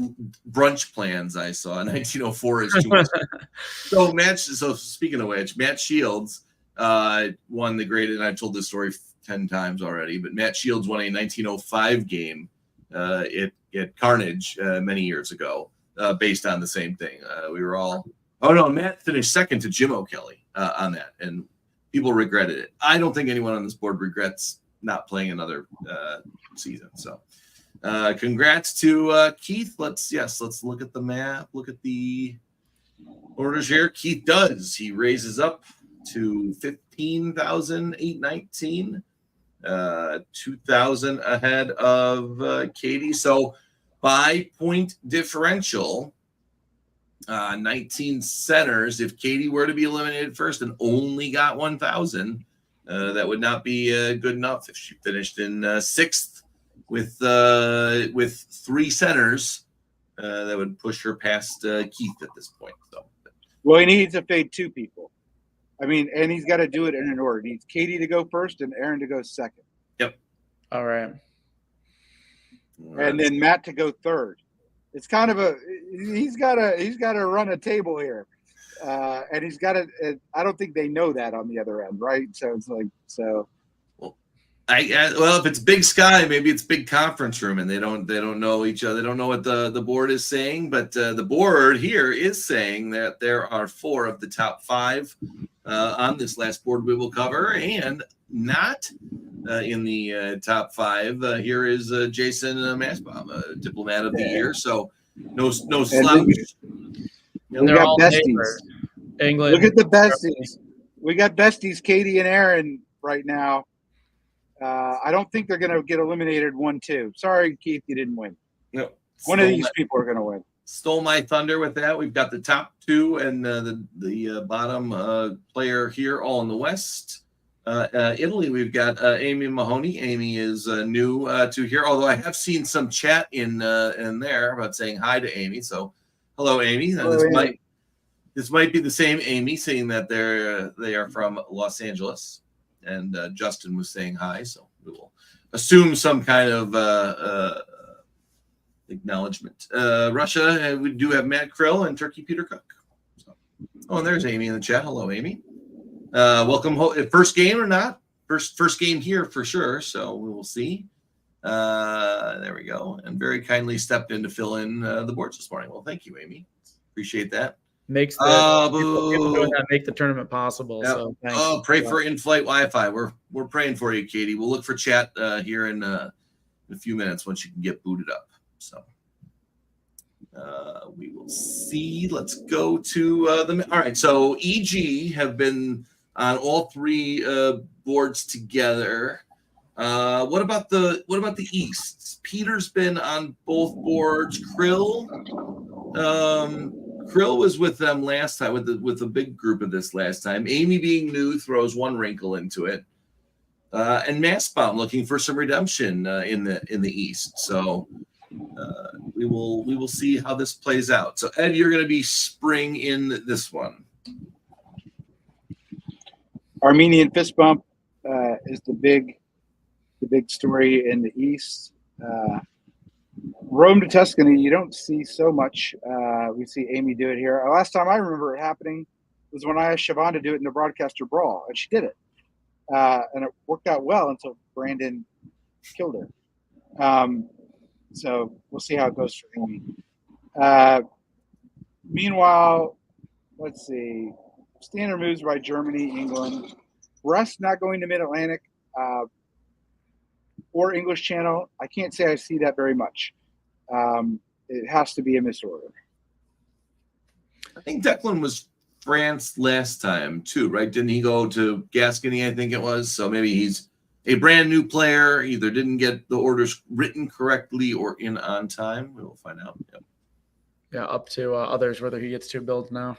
brunch plans. I saw 1904 is too much. So speaking of which, Matt Shields won the great, and I've told this story 10 times already, but Matt Shields won a 1905 game at Carnage many years ago. Based on the same thing. We were all, Matt finished second to Jim O'Kelly on that, and people regretted it. I don't think anyone on this board regrets not playing another season. So congrats to Keith. Let's look at the map, look at the orders here. Keith does. He raises up to 15,819, 2,000 ahead of Katie. So by point differential, 19 centers. If Katie were to be eliminated first and only got 1,000, that would not be good enough. If she finished in sixth with 3 centers, that would push her past Keith at this point. So, well, he needs to fade 2 people. I mean, and he's got to do it in an order. He needs Katie to go first and Aaron to go second. Yep. All right. And then Matt to go third. It's kind of he's got to run a table here, and he's got to. I don't think they know that on the other end, right? So it's like so. Well, if it's Big Sky, maybe it's Big Conference Room, and they don't know each other. They don't know what the board is saying, but the board here is saying that there are 4 of the top 5 on this last board we will cover, and not. In the top 5, here is Jason Masbaum, Diplomat of the Year. So no slouch. We got besties. England. Look at the besties. We got besties, Katie and Aaron, right now. I don't think they're going to get eliminated 1-2. Sorry, Keith, you didn't win. No, one of these people are going to win. Stole my thunder with that. We've got the top 2 and the bottom player here, all in the West. Italy, we've got Amy Mahoney. Amy is new to here, although I have seen some chat in there about saying hi to Amy. So, hello, Amy. This might be the same Amy, saying that they are from Los Angeles, and Justin was saying hi. So we will assume some kind of acknowledgement. Russia, we do have Matt Krill and Turkey Peter Cook. So, and there's Amy in the chat. Hello, Amy. Welcome. First game or not? First game here for sure. So we will see. There we go. And very kindly stepped in to fill in the boards this morning. Well, thank you, Amy. Appreciate that. Makes people doing that make the tournament possible. Yep. So thanks. Pray for in-flight Wi-Fi. We're praying for you, Katie. We'll look for chat here in a few minutes once you can get booted up. So We will see. Let's go to all right. So EG have been on all three boards together. What about the East? Peter's been on both boards. Krill was with them last time with a big group of this last time. Amy, being new, throws one wrinkle into it, and Massbaum looking for some redemption in the East. So we will see how this plays out. So Ed, you're going to be spring in this one. Armenian fist bump is the big story in the East. Rome to Tuscany, you don't see so much. We see Amy do it here. Last time I remember it happening was when I asked Siobhan to do it in the broadcaster brawl, and she did it. And it worked out well until Brandon killed her. So we'll see how it goes for Amy. Meanwhile, let's see. Standard moves by Germany, England. Russ not going to Mid-Atlantic or English Channel. I can't say I see that very much. It has to be a misorder. I think Declan was France last time too, right? Didn't he go to Gascony, I think it was? So maybe he's a brand new player, either didn't get the orders written correctly or in on time. We will find out. Yep. Yeah, up to others whether he gets 2 builds now.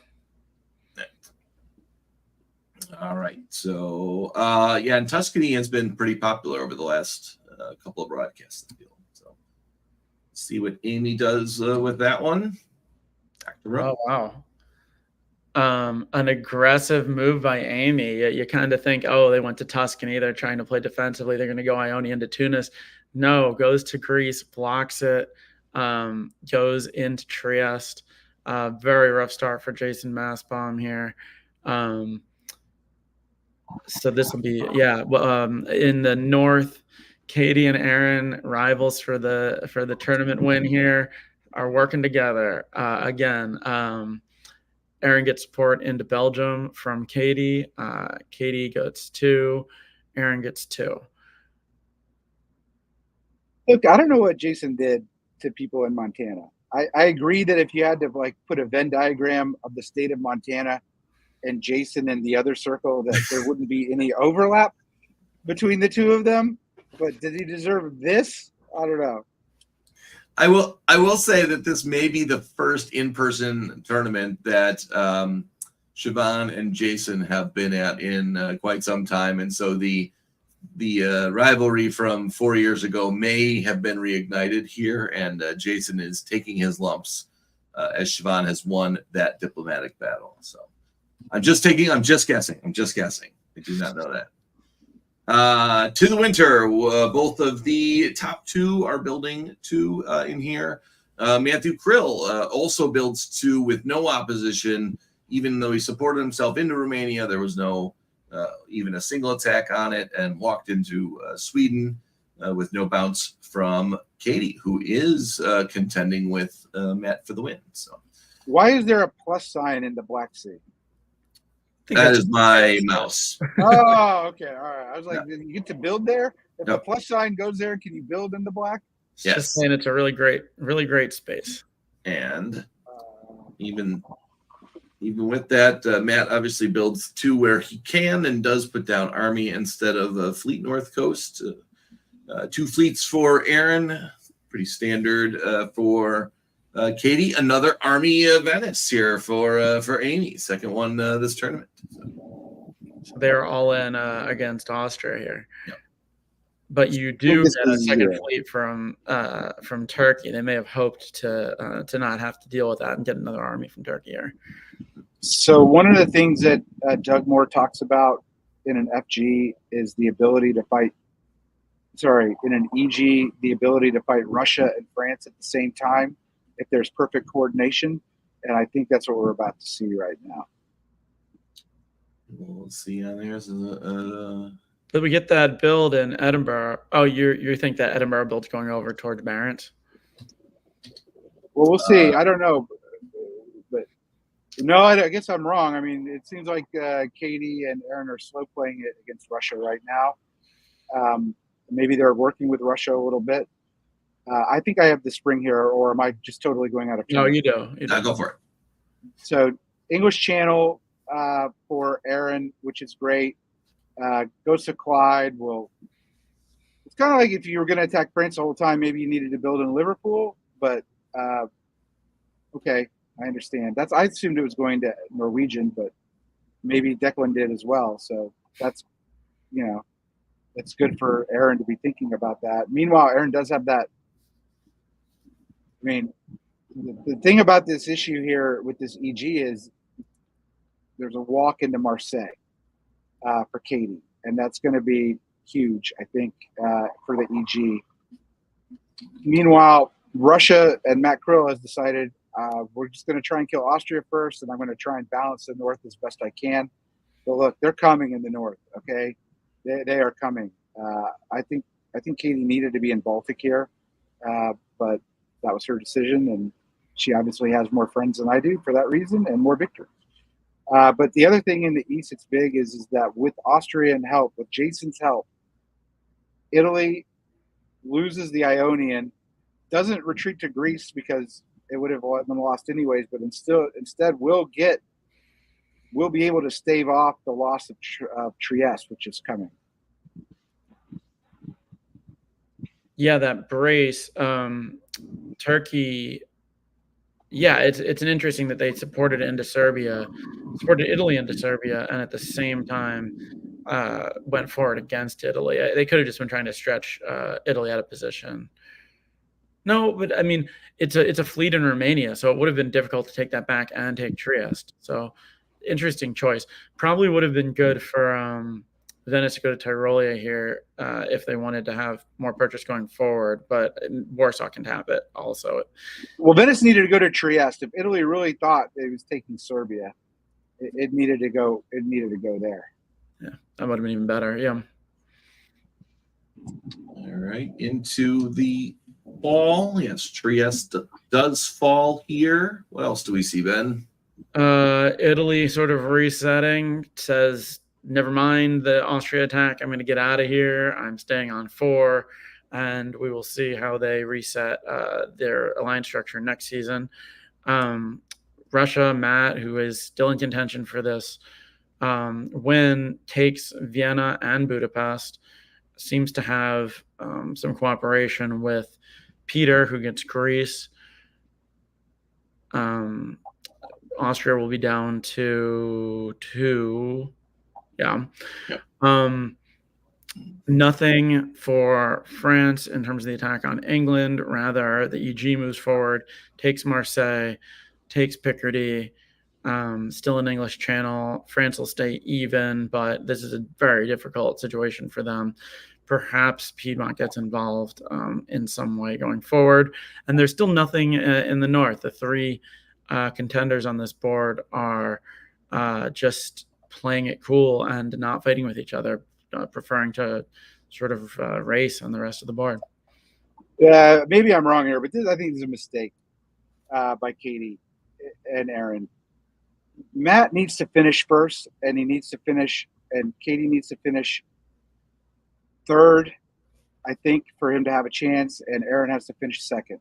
All right. So, and Tuscany has been pretty popular over the last couple of broadcasts. So, let's see what Amy does with that one. Oh, wow. An aggressive move by Amy. You kind of think, oh, they went to Tuscany. They're trying to play defensively. They're going to go Ionian to Tunis. No, goes to Greece, blocks it, goes into Trieste. Very rough start for Jason Massbaum here. So this will be, in the north, Katie and Aaron, rivals for the tournament win here, are working together. Again, Aaron gets support into Belgium from Katie. Katie gets 2. Aaron gets 2. Look, I don't know what Jason did to people in Montana. I agree that if you had to put a Venn diagram of the state of Montana and Jason and the other circle, that there wouldn't be any overlap between the two of them. But did he deserve this? I don't know. I will say that this may be the first in-person tournament that Siobhan and Jason have been at in quite some time, and so the rivalry from 4 years ago may have been reignited here, and Jason is taking his lumps as Siobhan has won that diplomatic battle. So I'm just guessing. I do not know that. To the winter, both of the top 2 are building 2 in here. Matthew Krill also builds 2 with no opposition, even though he supported himself into Romania. There was no even a single attack on it, and walked into Sweden with no bounce from Katie, who is contending with Matt for the win. So, why is there a plus sign in the Black Sea? That is my mouse. Oh, okay. All right. I was like, did you get to build there? If a plus sign goes there, can you build in the black? Yes. Just saying it's a really great space. And even with that, Matt obviously builds 2 where he can and does put down Army instead of Fleet North Coast. 2 fleets for Aaron. Pretty standard for Katie. Another Army Venice here for Amy. Second one this tournament. So they're all in against Austria here. Yep. But you do get a second fleet from Turkey. They may have hoped to not have to deal with that and get another army from Turkey here. So one of the things that Doug Moore talks about in an FG is the ability to fight. In an EG, the ability to fight Russia and France at the same time if there's perfect coordination, and I think that's what we're about to see right now. We'll see on there. Did we get that build in Edinburgh? Oh, you think that Edinburgh build's going over toward Barents? Well, we'll see. I don't know, but no, I guess I'm wrong. I mean, it seems like Katie and Aaron are slow playing it against Russia right now. Maybe they're working with Russia a little bit. I think I have the spring here, or am I just totally going out of No, turn? you do. You do. Go for it. So English Channel for Aaron, which is great. Goes to Clyde. Well, it's kind of like if you were going to attack France the whole time, maybe you needed to build in Liverpool. But okay, I understand. I assumed it was going to Norwegian, but maybe Declan did as well. So that's it's good for Aaron to be thinking about that. Meanwhile, Aaron does have that. I mean, the thing about this issue here with this EG is there's a walk into Marseille for Katie, and that's going to be huge, I think, for the EG. Meanwhile, Russia and Matt Krill has decided we're just going to try and kill Austria first, and I'm going to try and balance the north as best I can. But look, they're coming in the north, okay? They are coming. I think Katie needed to be in Baltic here, but that was her decision, and she obviously has more friends than I do for that reason and more victories. But the other thing in the East that's big is that with Austrian help, with Jason's help, Italy loses the Ionian, doesn't retreat to Greece because it would have been lost anyways, but instead we'll be able to stave off the loss of Trieste, which is coming. Yeah, that brace, Turkey. Yeah, it's an interesting that they supported Italy into Serbia, and at the same time went forward against Italy. They could have just been trying to stretch Italy out of position. No, but I mean, it's a fleet in Romania, so it would have been difficult to take that back and take Trieste. So, interesting choice. Probably would have been good for Venice to go to Tyrolia here if they wanted to have more purchase going forward, but Warsaw can have it also. Well, Venice needed to go to Trieste. If Italy really thought it was taking Serbia, it needed to go. It needed to go there. Yeah, that would have been even better. Yeah. All right, into the fall. Yes, Trieste does fall here. What else do we see, Ben? Italy sort of resetting, says, never mind the Austria attack. I'm going to get out of here. I'm staying on 4, and we will see how they reset their alliance structure next season. Russia, Matt, who is still in contention for this win, takes Vienna and Budapest, seems to have some cooperation with Peter, who gets Greece. Austria will be down to 2. Yeah. Nothing for France in terms of the attack on England. Rather, the EG moves forward, takes Marseille, takes Picardy, still an English Channel. France will stay even, but this is a very difficult situation for them. Perhaps Piedmont gets involved in some way going forward. And there's still nothing in the north. The 3 contenders on this board are just playing it cool and not fighting with each other, preferring to sort of race on the rest of the board. Yeah, maybe I'm wrong here, but I think this is a mistake by Katie and Aaron. Matt needs to finish first, and Katie needs to finish 3rd, I think, for him to have a chance, and Aaron has to finish 2nd.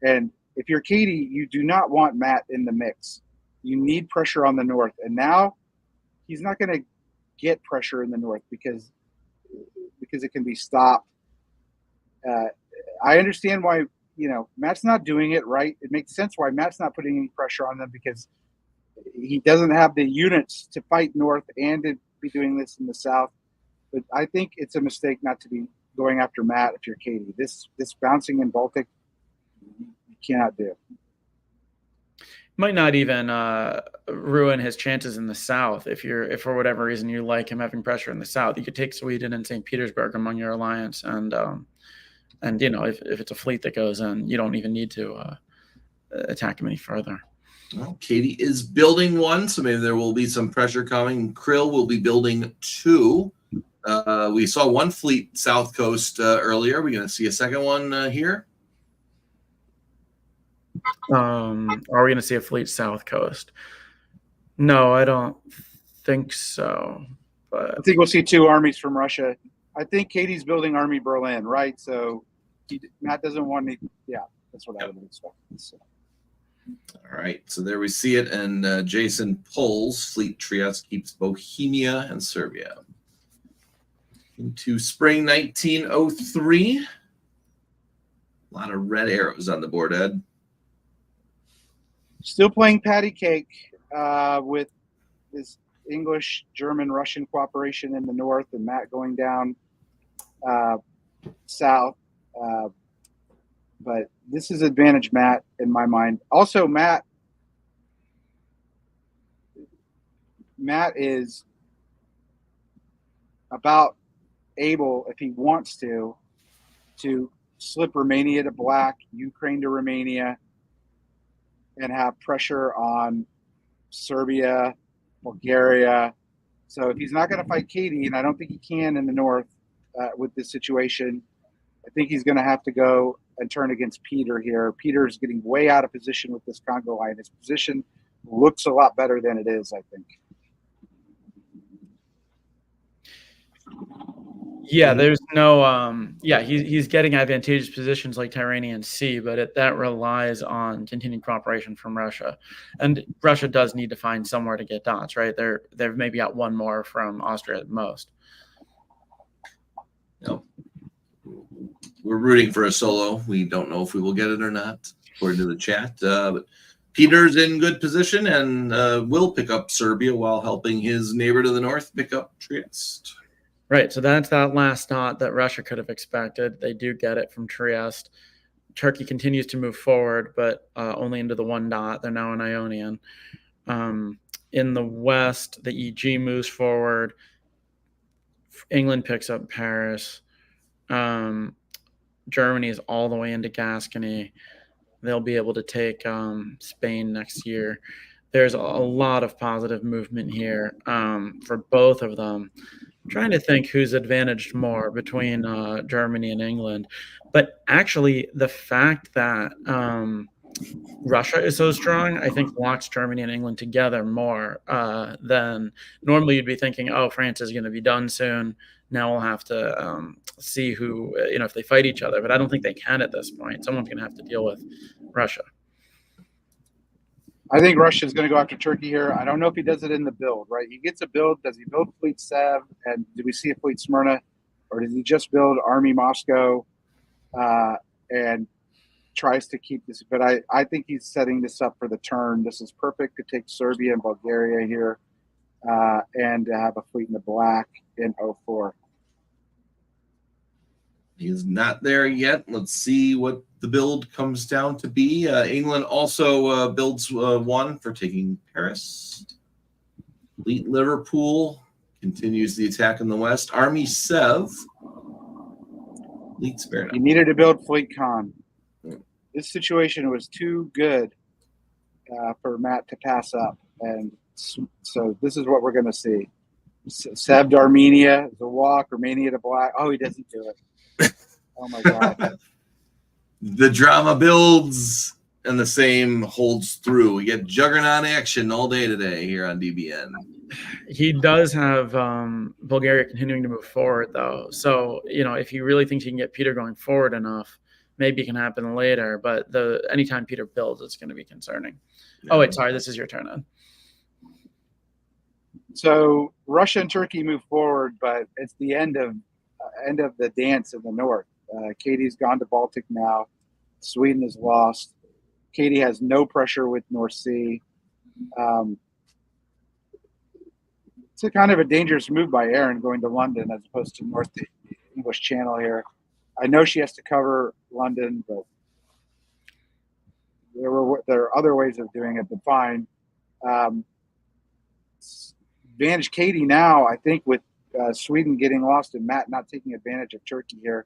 And if you're Katie, you do not want Matt in the mix. You need pressure on the north, and now he's not going to get pressure in the north because it can be stopped. I understand why Matt's not doing it right. It makes sense why Matt's not putting any pressure on them because he doesn't have the units to fight north and to be doing this in the south. But I think it's a mistake not to be going after Matt if you're Katie. This bouncing in Baltic, you cannot do. Might not even ruin his chances in the south if for whatever reason you like him having pressure in the south. You could take Sweden and St. Petersburg among your alliance, and if it's a fleet that goes in, you don't even need to attack him any further. Well, Katie is building 1, so maybe there will be some pressure coming. Krill will be building 2. We saw 1 fleet south coast earlier. We're going to see a second one here. Are we going to see a fleet south coast? No, I don't think so. But I think we'll see 2 armies from Russia. I think Katie's building Army Berlin, right? So Matt doesn't want any. Yeah, that's what I would expect. So. All right, so there we see it, and Jason pulls. Fleet Trieste keeps Bohemia and Serbia. Into spring 1903. A lot of red arrows on the board, Ed. Still playing patty cake with this English, German, Russian cooperation in the north, and Matt going down south. But this is advantage Matt in my mind. Also, Matt is about able, if he wants to slip Romania to black, Ukraine to Romania, and have pressure on Serbia, Bulgaria. So if he's not going to fight Katie, and I don't think he can in the north with this situation, I think he's going to have to go and turn against Peter here. Peter's getting way out of position with this Congo line. His position looks a lot better than it is, I think. Yeah, there's no he's getting advantageous positions like Tyrrhenian Sea, but that relies on continued cooperation from Russia. And Russia does need to find somewhere to get dots, right? They've maybe got one more from Austria at most. No. We're rooting for a solo. We don't know if we will get it or not, according to the chat. But Peter's in good position and will pick up Serbia while helping his neighbor to the north pick up Trieste. Right, so that's that last dot that Russia could have expected. They do get it from Trieste. Turkey continues to move forward, but only into the one dot. They're now in Ionian. In the west, the EG moves forward. England picks up Paris. Germany is all the way into Gascony. They'll be able to take Spain next year. There's a lot of positive movement here for both of them. I'm trying to think who's advantaged more between Germany and England. But actually, the fact that Russia is so strong, I think locks Germany and England together more than normally you'd be thinking, oh, France is going to be done soon. Now we'll have to see who, if they fight each other. But I don't think they can at this point. Someone's going to have to deal with Russia. I think Russia's going to go after Turkey here. I don't know if he does it in the build, right? He gets a build. Does he build Fleet Sev? And do we see a Fleet Smyrna? Or does he just build Army Moscow and tries to keep this? But I think he's setting this up for the turn. This is perfect to take Serbia and Bulgaria here and to have a fleet in the black in 04. He's not there yet. Let's see what the build comes down to be. England also builds one for taking Paris. Fleet Liverpool continues the attack in the west. Army Sev. Fleet Smyrna. He needed to build Fleet Khan. This situation was too good for Matt to pass up. And so this is what we're going to see. Sev to Armenia, the walk, Romania to black. Oh, he doesn't do it. Oh my God. The drama builds and the same holds through. We get juggernaut action all day today here on DBN. He does have Bulgaria continuing to move forward, though. So, if he really thinks he can get Peter going forward enough, maybe it can happen later. But anytime Peter builds, it's going to be concerning. Yeah. Oh, wait, sorry. This is your turn, Ed. So Russia and Turkey move forward, but it's the end of the dance in the north. Katie's gone to Baltic now. Sweden is lost. Katie has no pressure with North Sea. It's a kind of a dangerous move by Erin going to London as opposed to North English Channel here. I know she has to cover London, but there are other ways of doing it, but fine. Advantage Katie now, I think, with Sweden getting lost and Matt not taking advantage of Turkey here.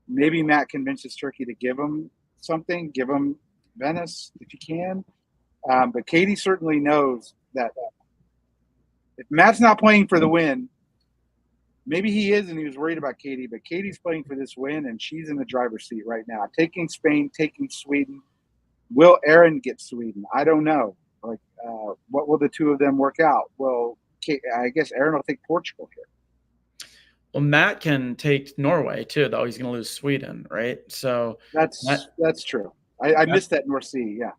Maybe Matt convinces Turkey to give him something, give him Venice if you can. But Katie certainly knows that if Matt's not playing for the win, maybe he is and he was worried about Katie, but Katie's playing for this win and she's in the driver's seat right now. Taking Spain, taking Sweden. Will Erin get Sweden? I don't know. What will the two of them work out? Well, I guess Erin will take Portugal here. Well, Matt can take Norway too, though. He's going to lose Sweden, right? So That's true. I missed that North Sea. Yeah.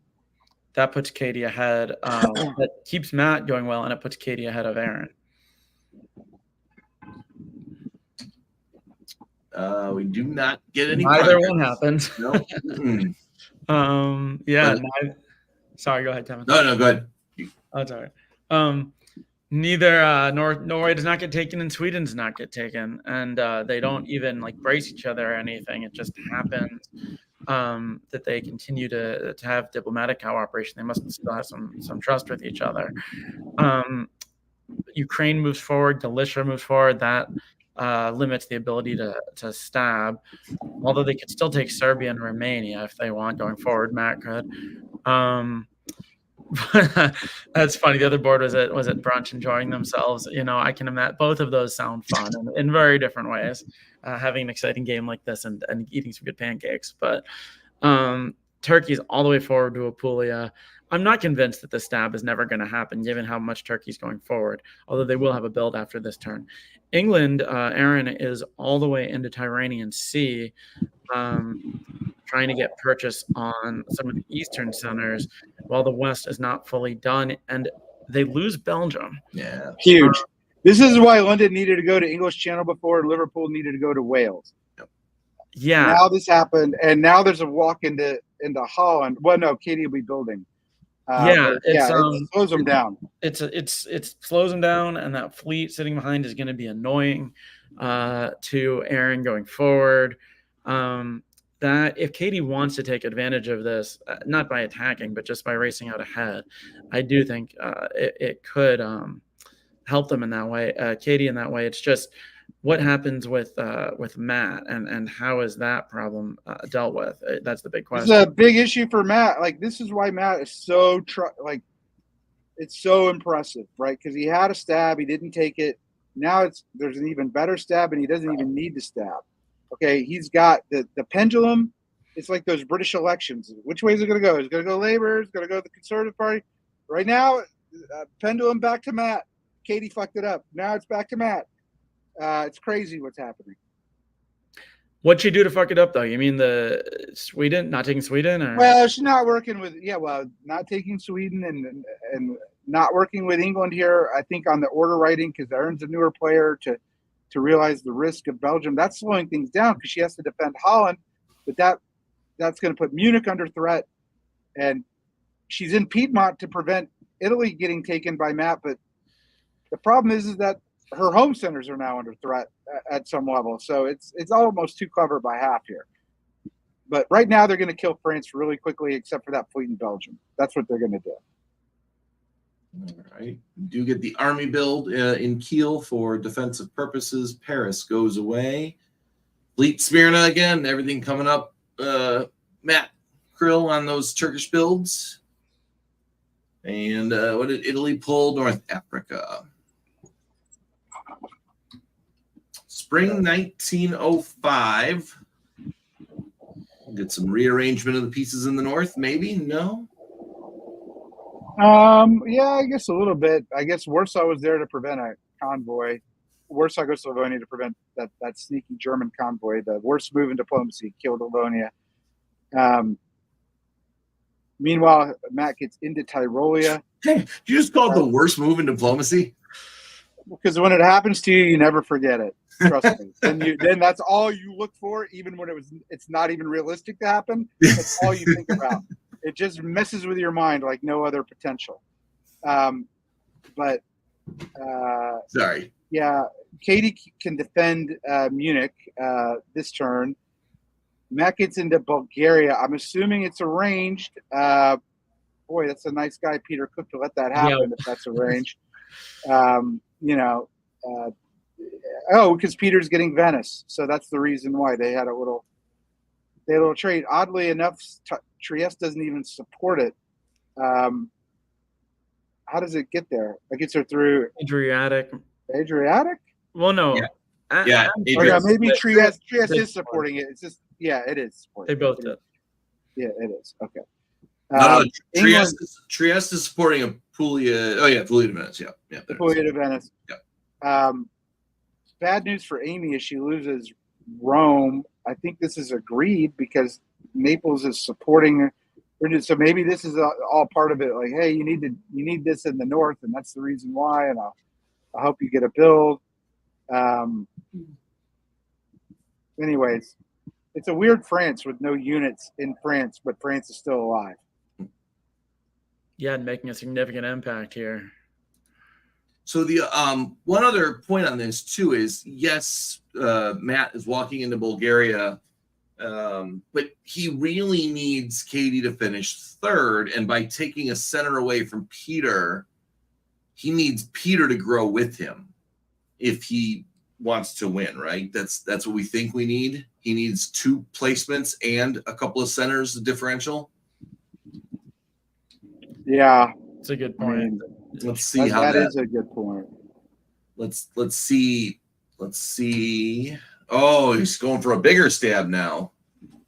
that puts Katie ahead. That keeps Matt going well, and it puts Katie ahead of Aaron. We do not get any. Neither one happens. No. Yeah. Sorry, go ahead, Kevin. No, go ahead. Oh, sorry. Neither Norway does not get taken, and Sweden does not get taken, and they don't even like brace each other or anything. It just happens that they continue to have diplomatic cooperation. They must still have some trust with each other. Ukraine moves forward. Galicia moves forward. That limits the ability to stab. Although they could still take Serbia and Romania if they want going forward. Matt could. That's funny. The other board was at brunch enjoying themselves. I can imagine both of those sound fun in very different ways. Having an exciting game like this and eating some good pancakes. But Turkey's all the way forward to Apulia. I'm not convinced that the stab is never going to happen, given how much Turkey's going forward, although they will have a build after this turn. England, Aaron, is all the way into Tyrrhenian Sea, trying to get purchase on some of the eastern centers, while the West is not fully done, and they lose Belgium. Yeah. Huge. This is why London needed to go to English Channel before Liverpool needed to go to Wales. Yeah. Now this happened, and now there's a walk into Holland. Well, no, Katie will be building. It slows them down. It slows them down, and that fleet sitting behind is going to be annoying to Aaron going forward. That if Katie wants to take advantage of this, not by attacking, but just by racing out ahead, I do think it could help them in that way. Katie in that way. It's just what happens with Matt and how is that problem dealt with? That's the big question. It's a big issue for Matt. Like, this is why Matt is so it's so impressive, right? Because he had a stab, he didn't take it. Now there's an even better stab, and he doesn't even need the stab. Okay, he's got the pendulum. It's like those British elections. Which way is it going to go? Is it going to go Labour? Is it going to go the Conservative Party? Right now, pendulum back to Matt. Katie fucked it up. Now it's back to Matt. It's crazy what's happening. What'd she do to fuck it up, though? You mean the Sweden, not taking Sweden? Or? Well, she's not working with, not taking Sweden and not working with England here, I think, on the order writing, because Aaron's a newer player to realize the risk of Belgium. That's slowing things down because she has to defend Holland, but that's going to put Munich under threat. And she's in Piedmont to prevent Italy getting taken by Matt, but the problem is that her home centers are now under threat at some level. So it's almost too clever by half here. But right now they're going to kill France really quickly, except for that fleet in Belgium. That's what they're going to do. All right. We do get the army build in Kiel for defensive purposes. Paris goes away. Fleet Smyrna again. Everything coming up. Matt Krill on those Turkish builds. And what did Italy pull? North Africa. Spring 1905. Get some rearrangement of the pieces in the north, maybe? No? Yeah, I guess a little bit. I guess Warsaw was there to prevent a convoy. Warsaw goes to Livonia to prevent that sneaky German convoy. The worst move in diplomacy, killed Livonia. Meanwhile, Matt gets into Tyrolia. Hey, you just call it the worst move in diplomacy? Because when it happens to you, you never forget it. Trust me. Then that's all you look for, even when it's not even realistic to happen. That's all you think about. It just messes with your mind like no other potential. Sorry. Yeah, Katie can defend Munich this turn. Matt gets into Bulgaria. I'm assuming it's arranged. Boy, that's a nice guy, Peter Cook, to let that happen if that's arranged. Because Peter's getting Venice, so that's the reason why they had a little trade. Oddly enough, Trieste doesn't even support it. How does it get there? It gets her through Adriatic. Well, no. Yeah. Maybe Trieste is supporting it. It's just it is supporting. They both did. Yeah, it is. Okay. No, Trieste is supporting Apulia. Oh yeah, Apulia to Venice. Yeah. Apulia to Venice. Yeah. bad news for Amy if she loses Rome. I think this is agreed because Naples is supporting her. So maybe this is all part of it. Like, hey, you need this in the north, and that's the reason why. And I hope you get a build. Anyways, it's a weird France with no units in France, but France is still alive. Yeah, and making a significant impact here. So the one other point on this too is, yes, Matt is walking into Bulgaria, but he really needs Katie to finish third, and by taking a center away from Peter, he needs Peter to grow with him if he wants to win, right? That's what we think we need. He needs 2 placements and a couple of centers, the differential. Yeah, It's a good point. I mean, Let's see how that is a good point. Let's see. Oh, he's going for a bigger stab now.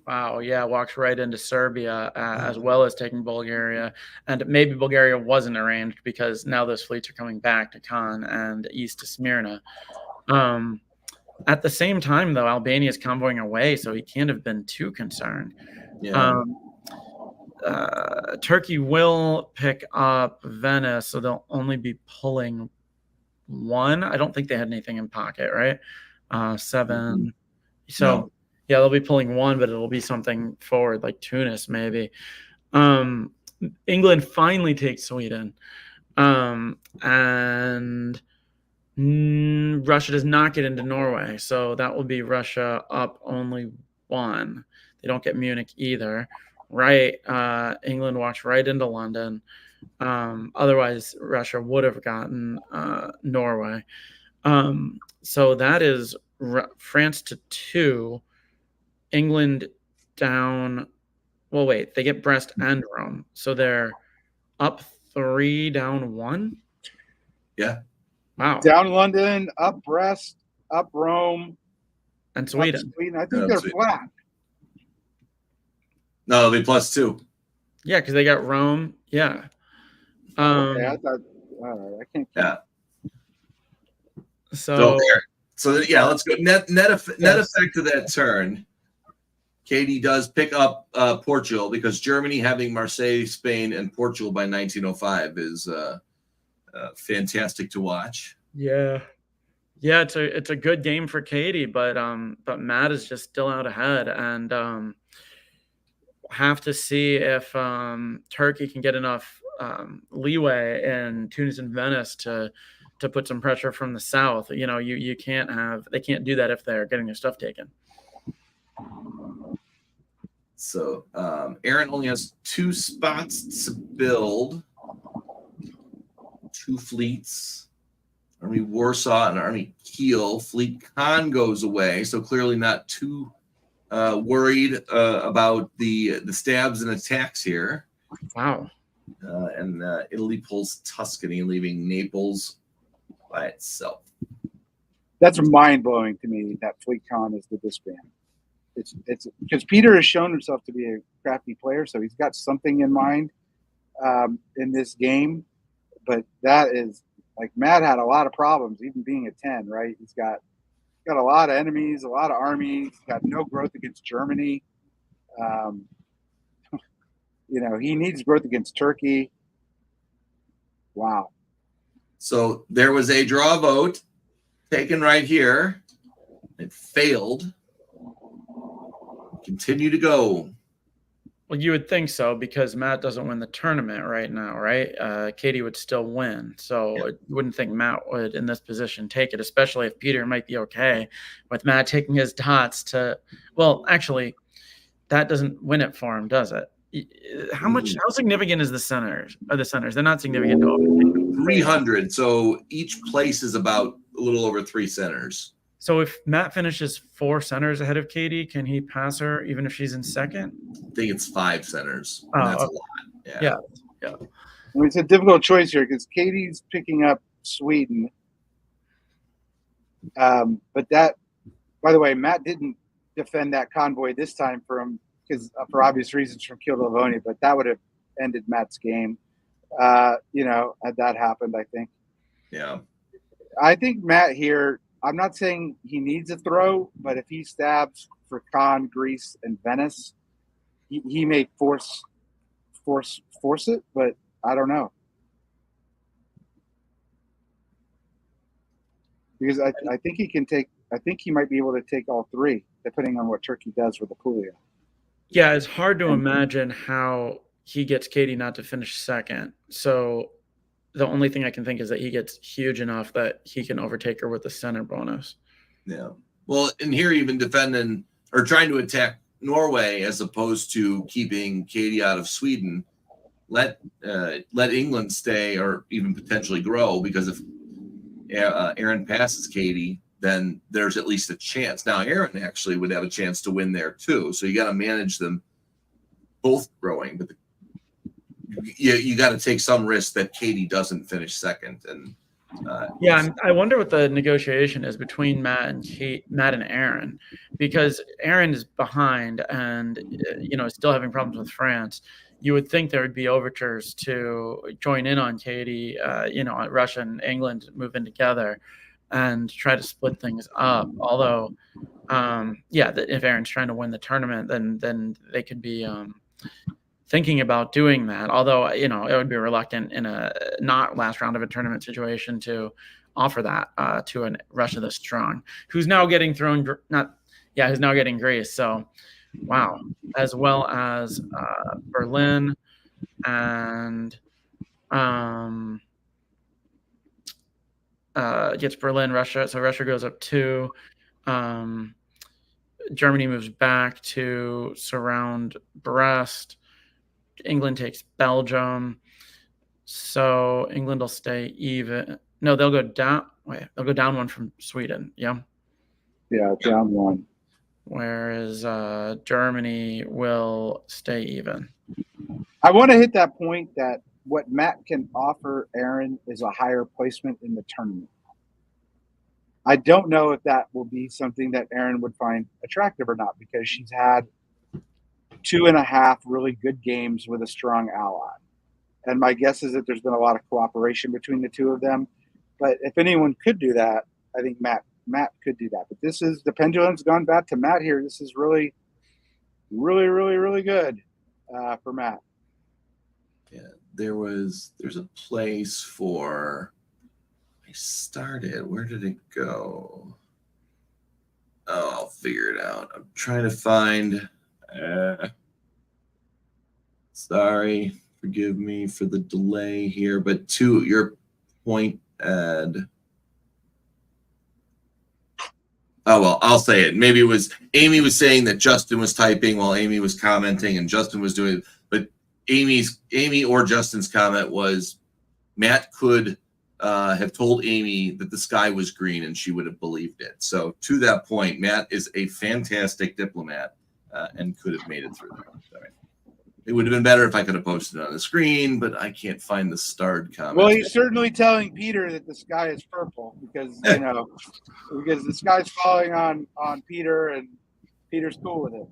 Wow, yeah, walks right into Serbia as well as taking Bulgaria. And maybe Bulgaria wasn't arranged because now those fleets are coming back to Khan and east to Smyrna. At the same time, though, Albania is convoying away, so he can't have been too concerned. Yeah. Turkey will pick up Venice, so they'll only be pulling 1. I don't think they had anything in pocket, right? 7. Mm-hmm. So, no. Yeah, they'll be pulling 1, but it'll be something forward like Tunis, maybe. England finally takes Sweden. And Russia does not get into Norway, so that will be Russia up only 1. They don't get Munich either. Right, England walks right into London. Otherwise, Russia would have gotten Norway. So that is France to 2, England down. Well, wait, they get Brest and Rome, so they're up 3, down 1. Yeah. Wow. Down London, up Brest, up Rome, And Sweden. Up Sweden. I think they're flat. No, it'll be +2. Yeah, because they got Rome. Yeah. Okay, I thought. All right, I can't. Yeah. So yeah, let's go. Net effect of that turn. Katie does pick up Portugal because Germany having Marseille, Spain, and Portugal by 1905 is fantastic to watch. Yeah, it's a good game for Katie, but Matt is just still out ahead, and have to see if Turkey can get enough leeway in Tunis and Venice to put some pressure from the south. You know, they can't do that if they're getting their stuff taken. So Aaron only has 2 spots to build, 2 fleets, Army Warsaw and Army Kiel. Fleet Khan goes away, so clearly not too worried about the stabs and attacks here. Wow. And Italy pulls Tuscany, leaving Naples by itself. That's mind-blowing to me that Fleet Khan is the disband. It's because Peter has shown himself to be a crafty player, so he's got something in mind in this game. But that is like Matt had a lot of problems, even being a 10, right? He's got a lot of enemies, a lot of armies, got no growth against Germany. He needs growth against Turkey. Wow. So there was a draw vote taken right here. It failed. Continue to go. Well, you would think so because Matt doesn't win the tournament right now, right? Katie would still win. So Yeah. You wouldn't think Matt would, in this position, take it, especially if Peter might be okay with Matt taking his dots to – well, actually, that doesn't win it for him, does it? How significant is the centers? They're not significant at all. 300. So each place is about a little over 3 centers. So if Matt finishes 4 centers ahead of Katie, can he pass her even if she's in second? I think it's 5 centers. Oh, That's okay. a lot. Yeah. I mean, it's a difficult choice here because Katie's picking up Sweden. But that, by the way, Matt didn't defend that convoy this time for him because for obvious reasons from Kiel to Livonia, but that would have ended Matt's game. Had that happened, I think. Yeah. I think Matt here I'm not saying he needs a throw, but if he stabs for Cannes, Greece, and Venice, he may force it, but I don't know. Because I think he can take. I think he might be able to take all three, depending on what Turkey does with the Puglia. Yeah, it's hard to imagine how he gets Katie not to finish second. So the only thing I can think is that he gets huge enough that he can overtake her with the center bonus. Yeah. Well, and here even defending or trying to attack Norway as opposed to keeping Katie out of Sweden. Let England stay or even potentially grow, because if Aaron passes Katie, then there's at least a chance. Now, Aaron actually would have a chance to win there too. So you got to manage them both growing, but you got to take some risk that Katie doesn't finish second. And I wonder what the negotiation is between Matt and Aaron, because Aaron is behind and still having problems with France. You would think there would be overtures to join in on Katie, Russia and England move in together and try to split things up. Although, if Aaron's trying to win the tournament, then they could be thinking about doing that. Although, it would be reluctant in a not last round of a tournament situation to offer that to a Russia this strong, who's now getting who's now getting Greece. So, wow, as well as Berlin and gets Berlin, Russia. So Russia goes up 2. Germany moves back to surround Brest. England takes Belgium. So England will stay even. No, they'll go down. Wait, they'll go down 1 from Sweden. Yeah. Yeah, down 1. Whereas Germany will stay even. I want to hit that point that what Matt can offer Aaron is a higher placement in the tournament. I don't know if that will be something that Aaron would find attractive or not, because she's had 2.5 really good games with a strong ally. And my guess is that there's been a lot of cooperation between the two of them. But if anyone could do that, I think Matt could do that. But this is, the pendulum's gone back to Matt here. This is really, really, really, really good for Matt. Yeah, there's a place for. I started. Where did it go? Oh, I'll figure it out. I'm trying to find. Sorry, forgive me for the delay here. But to your point, Ed. Oh, well, I'll say it. Maybe it was Amy was saying that Justin was typing while Amy was commenting and Justin was doing it. But Amy or Justin's comment was Matt could have told Amy that the sky was green and she would have believed it. So to that point, Matt is a fantastic diplomat and could have made it through there. Sorry. It would have been better if I could have posted it on the screen, but I can't find the starred comment. Well, he's certainly telling Peter that the sky is purple because, because the sky's falling on Peter and Peter's cool with it.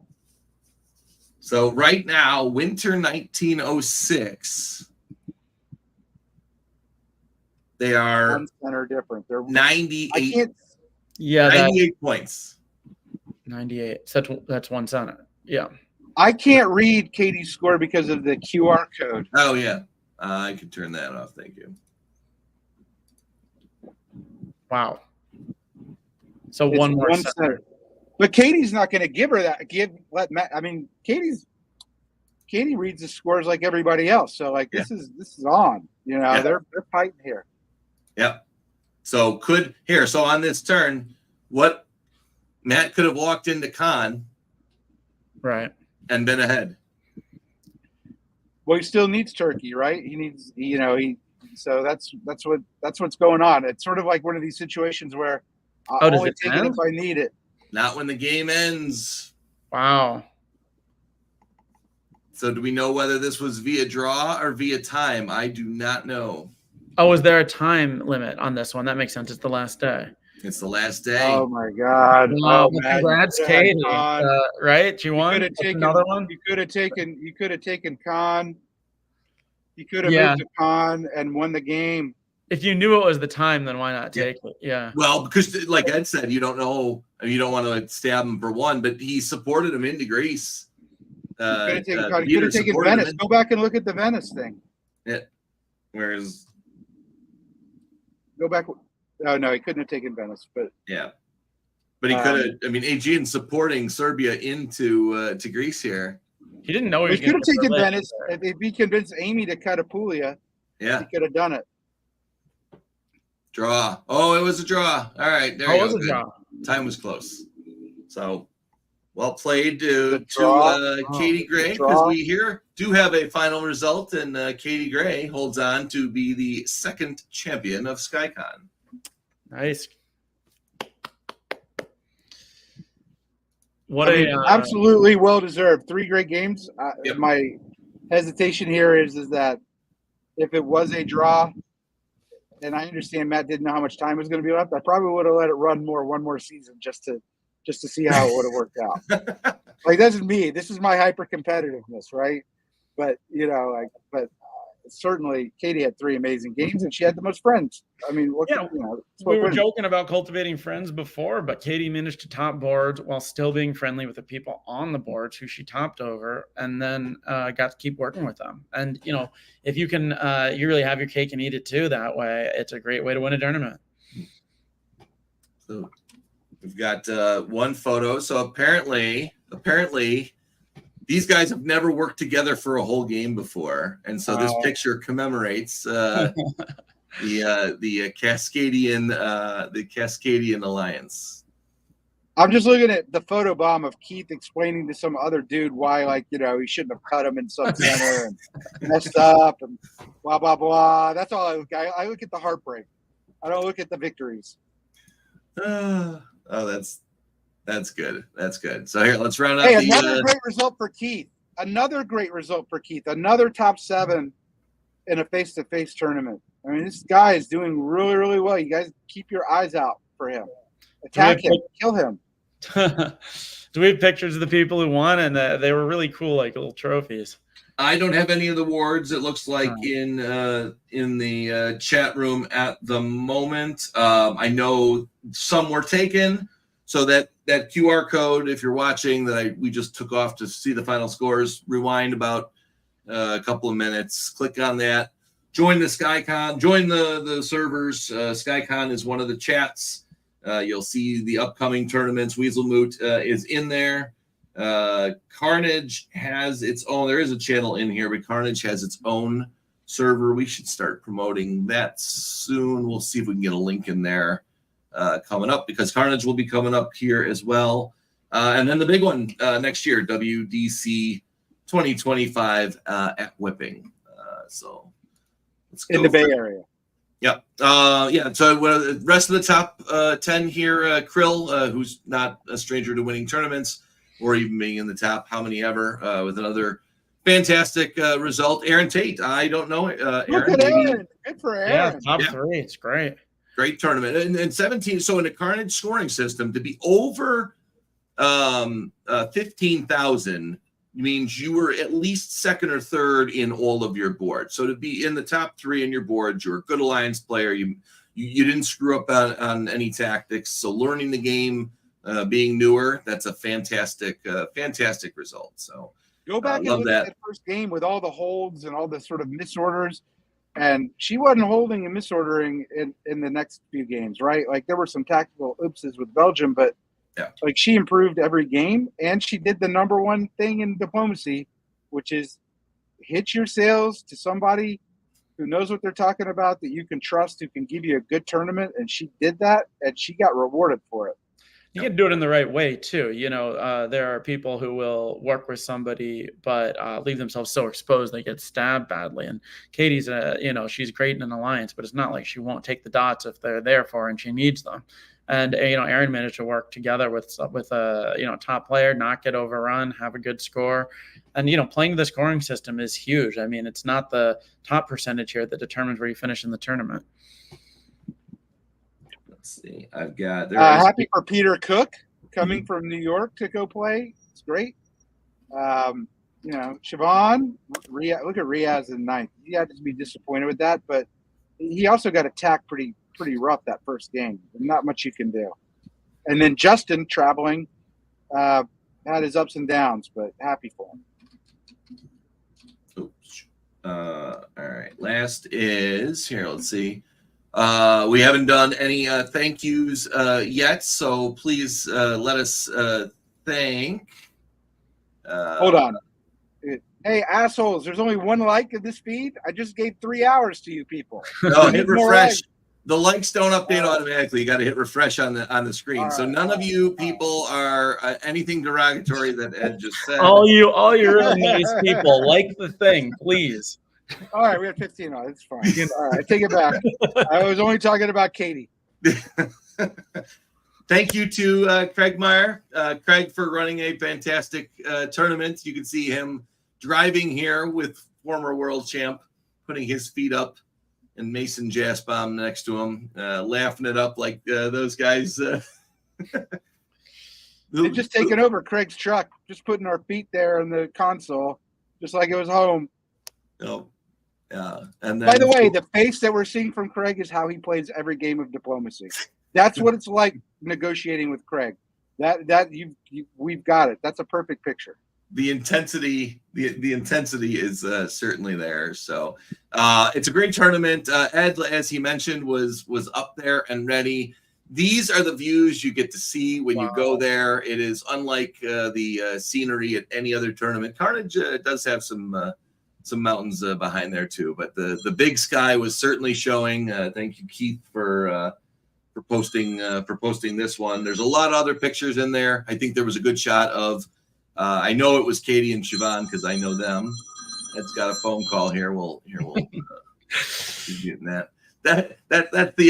So right now, winter 1906, they are 1 center different. They're 98. 98 points. 98. So that's 1 center. Yeah. I can't read Katie's score because of the QR code. Oh, yeah. I could turn that off. Thank you. Wow. So It's one more center. But Katie's not going to give her that. Katie reads the scores like everybody else. So this is on. They're fighting here. Yep. So so on this turn, what Matt could have walked into Cannes, right, and been ahead. Well, he still needs Turkey, right? He needs, so that's what's going on. It's sort of like one of these situations where I'll only take it if I need it. Not when the game ends. Wow. So do we know whether this was via draw or via time? I do not know. Oh, is there a time limit on this one? That makes sense. It's the last day. It's the last day. Oh my God! Wow, congrats, Katie. Right? You won. Another one. You could have taken Khan. You could have moved to Khan and won the game. If you knew it was the time, then why not take it? Yeah. Well, because like Ed said, you don't know. You don't want to stab him for one, but he supported him into Greece. He could have Peter taken supported him Venice. Go back and look at the Venice thing. Yeah. Whereas, Go back. Oh no, he couldn't have taken Venice, but yeah, but he could have. I mean, Aegean supporting Serbia into to Greece here. He didn't know he was he could have taken Berlin. Venice if he convinced Amy to cut Apulia. Yeah, He could have done it. draw. Oh, it was a draw. All right, there you was go. a Good. draw. Time was close. So, well played to draw. Katie Gray, because we here do have a final result, and Katie Gray holds on to be the second champion of SkyCon. Nice. Absolutely well deserved. 3 great games. Yep. My hesitation here is that if it was a draw, and I understand Matt didn't know how much time was going to be left, I probably would have let it run one more season just to see how it would have worked out. Like, that's me. This is my hyper competitiveness, right? But certainly Katie had 3 amazing games, and she had the most friends. I mean, we were joking about cultivating friends before, but Katie managed to top boards while still being friendly with the people on the boards who she topped over, and then got to keep working with them. And if you can, you really have your cake and eat it too. That way, it's a great way to win a tournament. So we've got one photo. So apparently. These guys have never worked together for a whole game before, and so this picture commemorates the Cascadian Alliance. I'm just looking at the photo bomb of Keith explaining to some other dude why, he shouldn't have cut him in some center and messed up and blah blah blah. That's all I look at. I look at the heartbreak. I don't look at the victories. That's good. That's good. So here, let's round up. Another great result for Keith. Another top 7 in a face-to-face tournament. I mean, this guy is doing really, really well. You guys keep your eyes out for him. Attack him. Kill him. Do we have pictures of the people who won? And they were really cool, like little trophies. I don't have any of the awards. It looks like in the chat room at the moment. I know some were taken. So that QR code, if you're watching, we just took off to see the final scores, rewind about a couple of minutes, click on that, join the SkyCon, join the servers. SkyCon is one of the chats. You'll see the upcoming tournaments. Weaselmoot is in there. Carnage has its own. There is a channel in here, but Carnage has its own server. We should start promoting that soon. We'll see if we can get a link in there. Coming up, because Carnage will be coming up here as well. And then the big one next year, WDC 2025 at Whipping. So let's go. In the Bay Area. Yeah. So the rest of the top 10 here, Krill, who's not a stranger to winning tournaments or even being in the top how many ever, with another fantastic result. Aaron Tate, I don't know. Look at Aaron. Good for Aaron. Yeah, top 3. It's great. Great tournament. And 17, so in a Carnage scoring system, to be over 15,000 means you were at least second or third in all of your boards. So to be in the top 3 in your boards, you're a good Alliance player. You didn't screw up on any tactics. So learning the game, being newer, that's a fantastic result. So go back and look at that first game with all the holds and all the sort of misorders. And she wasn't holding and misordering in the next few games, right? Like, there were some tactical oopses with Belgium, but she improved every game, and she did the number one thing in diplomacy, which is hit your sales to somebody who knows what they're talking about, that you can trust, who can give you a good tournament. And she did that, and she got rewarded for it. You can do it in the right way too. There are people who will work with somebody, but leave themselves so exposed they get stabbed badly. And Katie's, she's great in an Alliance, but it's not like she won't take the dots if they're there for her and she needs them. And Aaron managed to work together with a top player, not get overrun, have a good score. And playing the scoring system is huge. I mean, it's not the top percentage here that determines where you finish in the tournament. See, I've got happy for Peter Cook coming from New York to go play. It's great. Siobhan, look at Riaz in 9th. You have to be disappointed with that, but he also got attacked pretty rough that first game. Not much you can do. And then Justin traveling had his ups and downs, but happy for him. Oops. All right. Last is here. Let's see. We haven't done any thank yous yet, so please let us thank. Hold on. Hey, assholes, there's only one like in this feed. I just gave 3 hours to you people. No, hit refresh. The likes don't update automatically. You got to hit refresh on the screen. All so right, none of you people are anything derogatory that Ed just said. All you really nice people, like the thing, please. All right, we had 15 on. It's fine. All right, I take it back. I was only talking about Katie. Thank you to Craig Meyer. Craig for running a fantastic tournament. You can see him driving here with former world champ, putting his feet up, and Mason Jasbaum next to him, laughing it up like those guys. They've just taken over Craig's truck, just putting our feet there in the console, just like it was home. Oh, and then, by the way, the face that we're seeing from Craig is how he plays every game of diplomacy. That's what it's like negotiating with Craig. We've got it. That's a perfect picture. The intensity is certainly there. So it's a great tournament. Ed, as he mentioned, was up there and ready. These are the views you get to see when you go there. It is unlike the scenery at any other tournament. Carnage does have some mountains behind there too, but the big sky was certainly showing. Thank you, Keith, for posting this one. There's a lot of other pictures in there. I think there was a good shot of. I know it was Katie and Siobhan because I know them. Ed's got a phone call here. We'll be getting that. That's the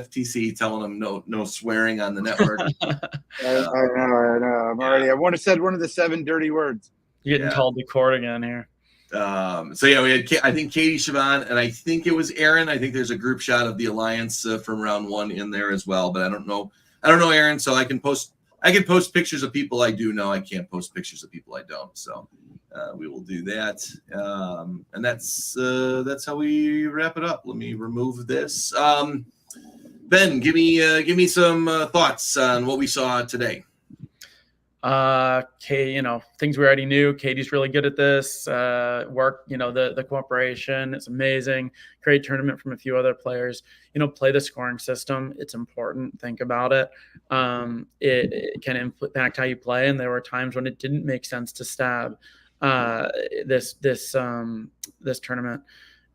FTC telling them no swearing on the network. I know. I want to said one of the 7 dirty words. You're getting called to court again here. So yeah, we had I think Katie, Siobhan, and I think it was Aaron. I think there's a group shot of the Alliance from round 1 in there as well, but I don't know Aaron, so I can post pictures of people I do know. I can't post pictures of people I don't. So we will do that. And that's how we wrap it up. Let me remove this. Ben, give me some thoughts on what we saw today. Things we already knew. Katie's really good at this work. The cooperation, it's amazing. Great tournament from a few other players. Play the scoring system. It's important. Think about it. It can impact how you play, and there were times when it didn't make sense to stab this tournament.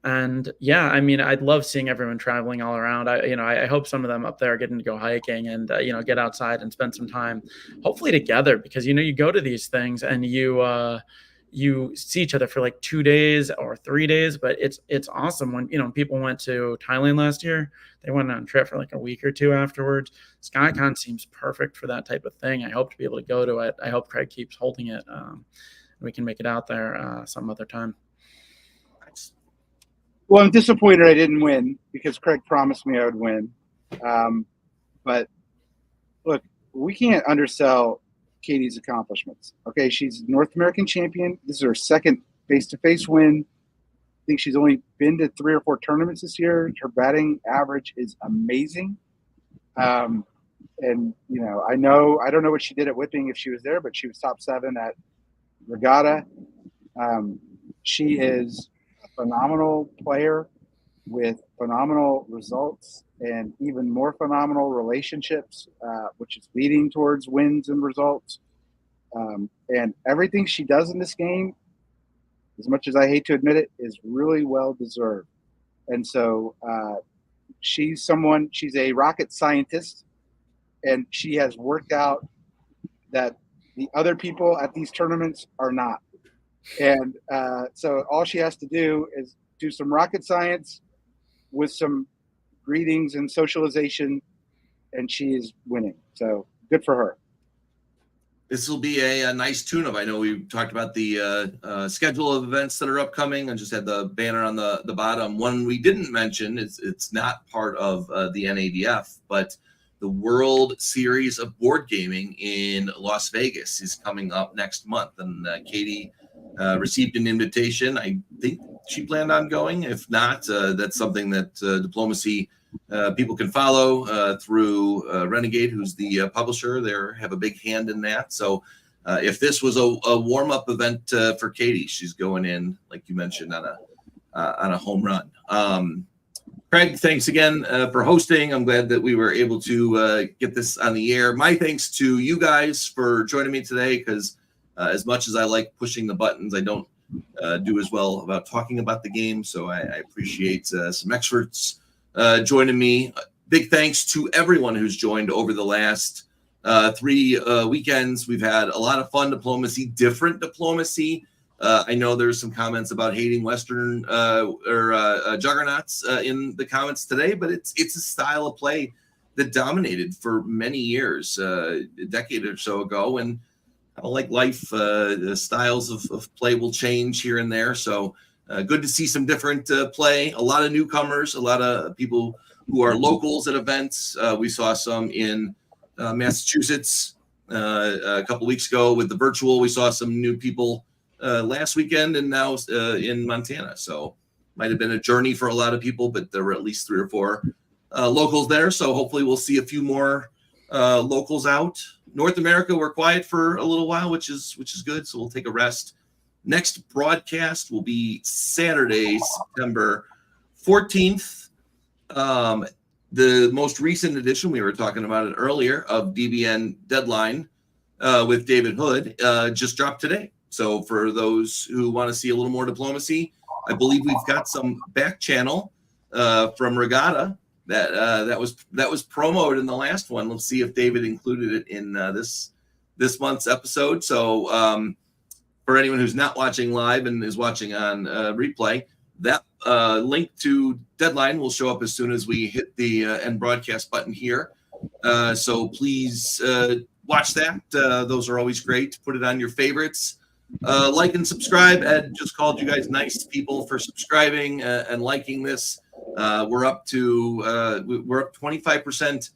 And yeah, I mean, I'd love seeing everyone traveling all around. I hope some of them up there are getting to go hiking and get outside and spend some time, hopefully together, because you go to these things and you see each other for like 2 days or 3 days. But it's awesome when people went to Thailand last year. They went on a trip for like a week or 2 afterwards. SkyCon seems perfect for that type of thing. I hope to be able to go to it. I hope Craig keeps holding it. We can make it out there some other time. Well, I'm disappointed I didn't win because Craig promised me I would win. But look, we can't undersell Katie's accomplishments. Okay, she's North American champion. This is her second face-to-face win. I think she's only been to 3 or 4 tournaments this year. Her batting average is amazing. And I don't know what she did at whipping if she was there, but she was top 7 at regatta. She is phenomenal player with phenomenal results and even more phenomenal relationships, which is leading towards wins and results. And everything she does in this game, as much as I hate to admit it, is really well deserved. And so she's a rocket scientist, and she has worked out that the other people at these tournaments are not. And so all she has to do is do some rocket science with some greetings and socialization, and she is winning. So good for her. This will be a nice tune-up. I know we talked about the schedule of events that are upcoming. I just had the banner on the bottom. One we didn't mention, it's not part of the NADF, but the World Series of Board Gaming in Las Vegas is coming up next month. And Katie received an invitation, I think she planned on going. If not, that's something that diplomacy people can follow through Renegade, who's the publisher. They have a big hand in that. So if this was a warm-up event for Katie, she's going in, like you mentioned, on a home run. Craig, thanks again for hosting. I'm glad that we were able to get this on the air. My thanks to you guys for joining me today, because as much as I like pushing the buttons, I don't do as well about talking about the game. So I appreciate some experts joining me. Big thanks to everyone who's joined over the last 3 weekends. We've had a lot of fun diplomacy, different diplomacy. I know there's some comments about hating Western or juggernauts in the comments today, but it's a style of play that dominated for many years, a decade or so ago. And like life, the styles of play will change here and there. So good to see some different play. A lot of newcomers, a lot of people who are locals at events. We saw some in Massachusetts a couple weeks ago with the virtual. We saw some new people last weekend, and now in Montana. So might have been a journey for a lot of people, but there were at least 3 or 4 locals there. So hopefully we'll see a few more locals out. North America, we're quiet for a little while, which is good. So we'll take a rest. Next broadcast will be Saturday, September 14th. The most recent edition, we were talking about it earlier, of DBN Deadline with David Hood just dropped today. So for those who want to see a little more diplomacy, I believe we've got some back channel from Regatta that was promoted in the last one. Let's see if David included it in this month's episode. So for anyone who's not watching live and is watching on replay, that link to Deadline will show up as soon as we hit the end broadcast button here. So please watch that. Those are always great. Put it on your favorites. Like and subscribe. Ed just called you guys nice people for subscribing and liking this. We're up 25%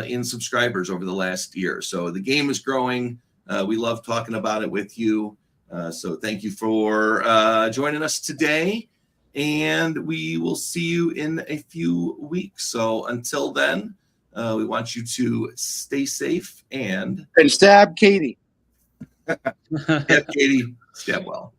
in subscribers over the last year. So the game is growing. We love talking about it with you. So thank you for joining us today, and we will see you in a few weeks. So until then, we want you to stay safe and stab Katie. Katie, stab well.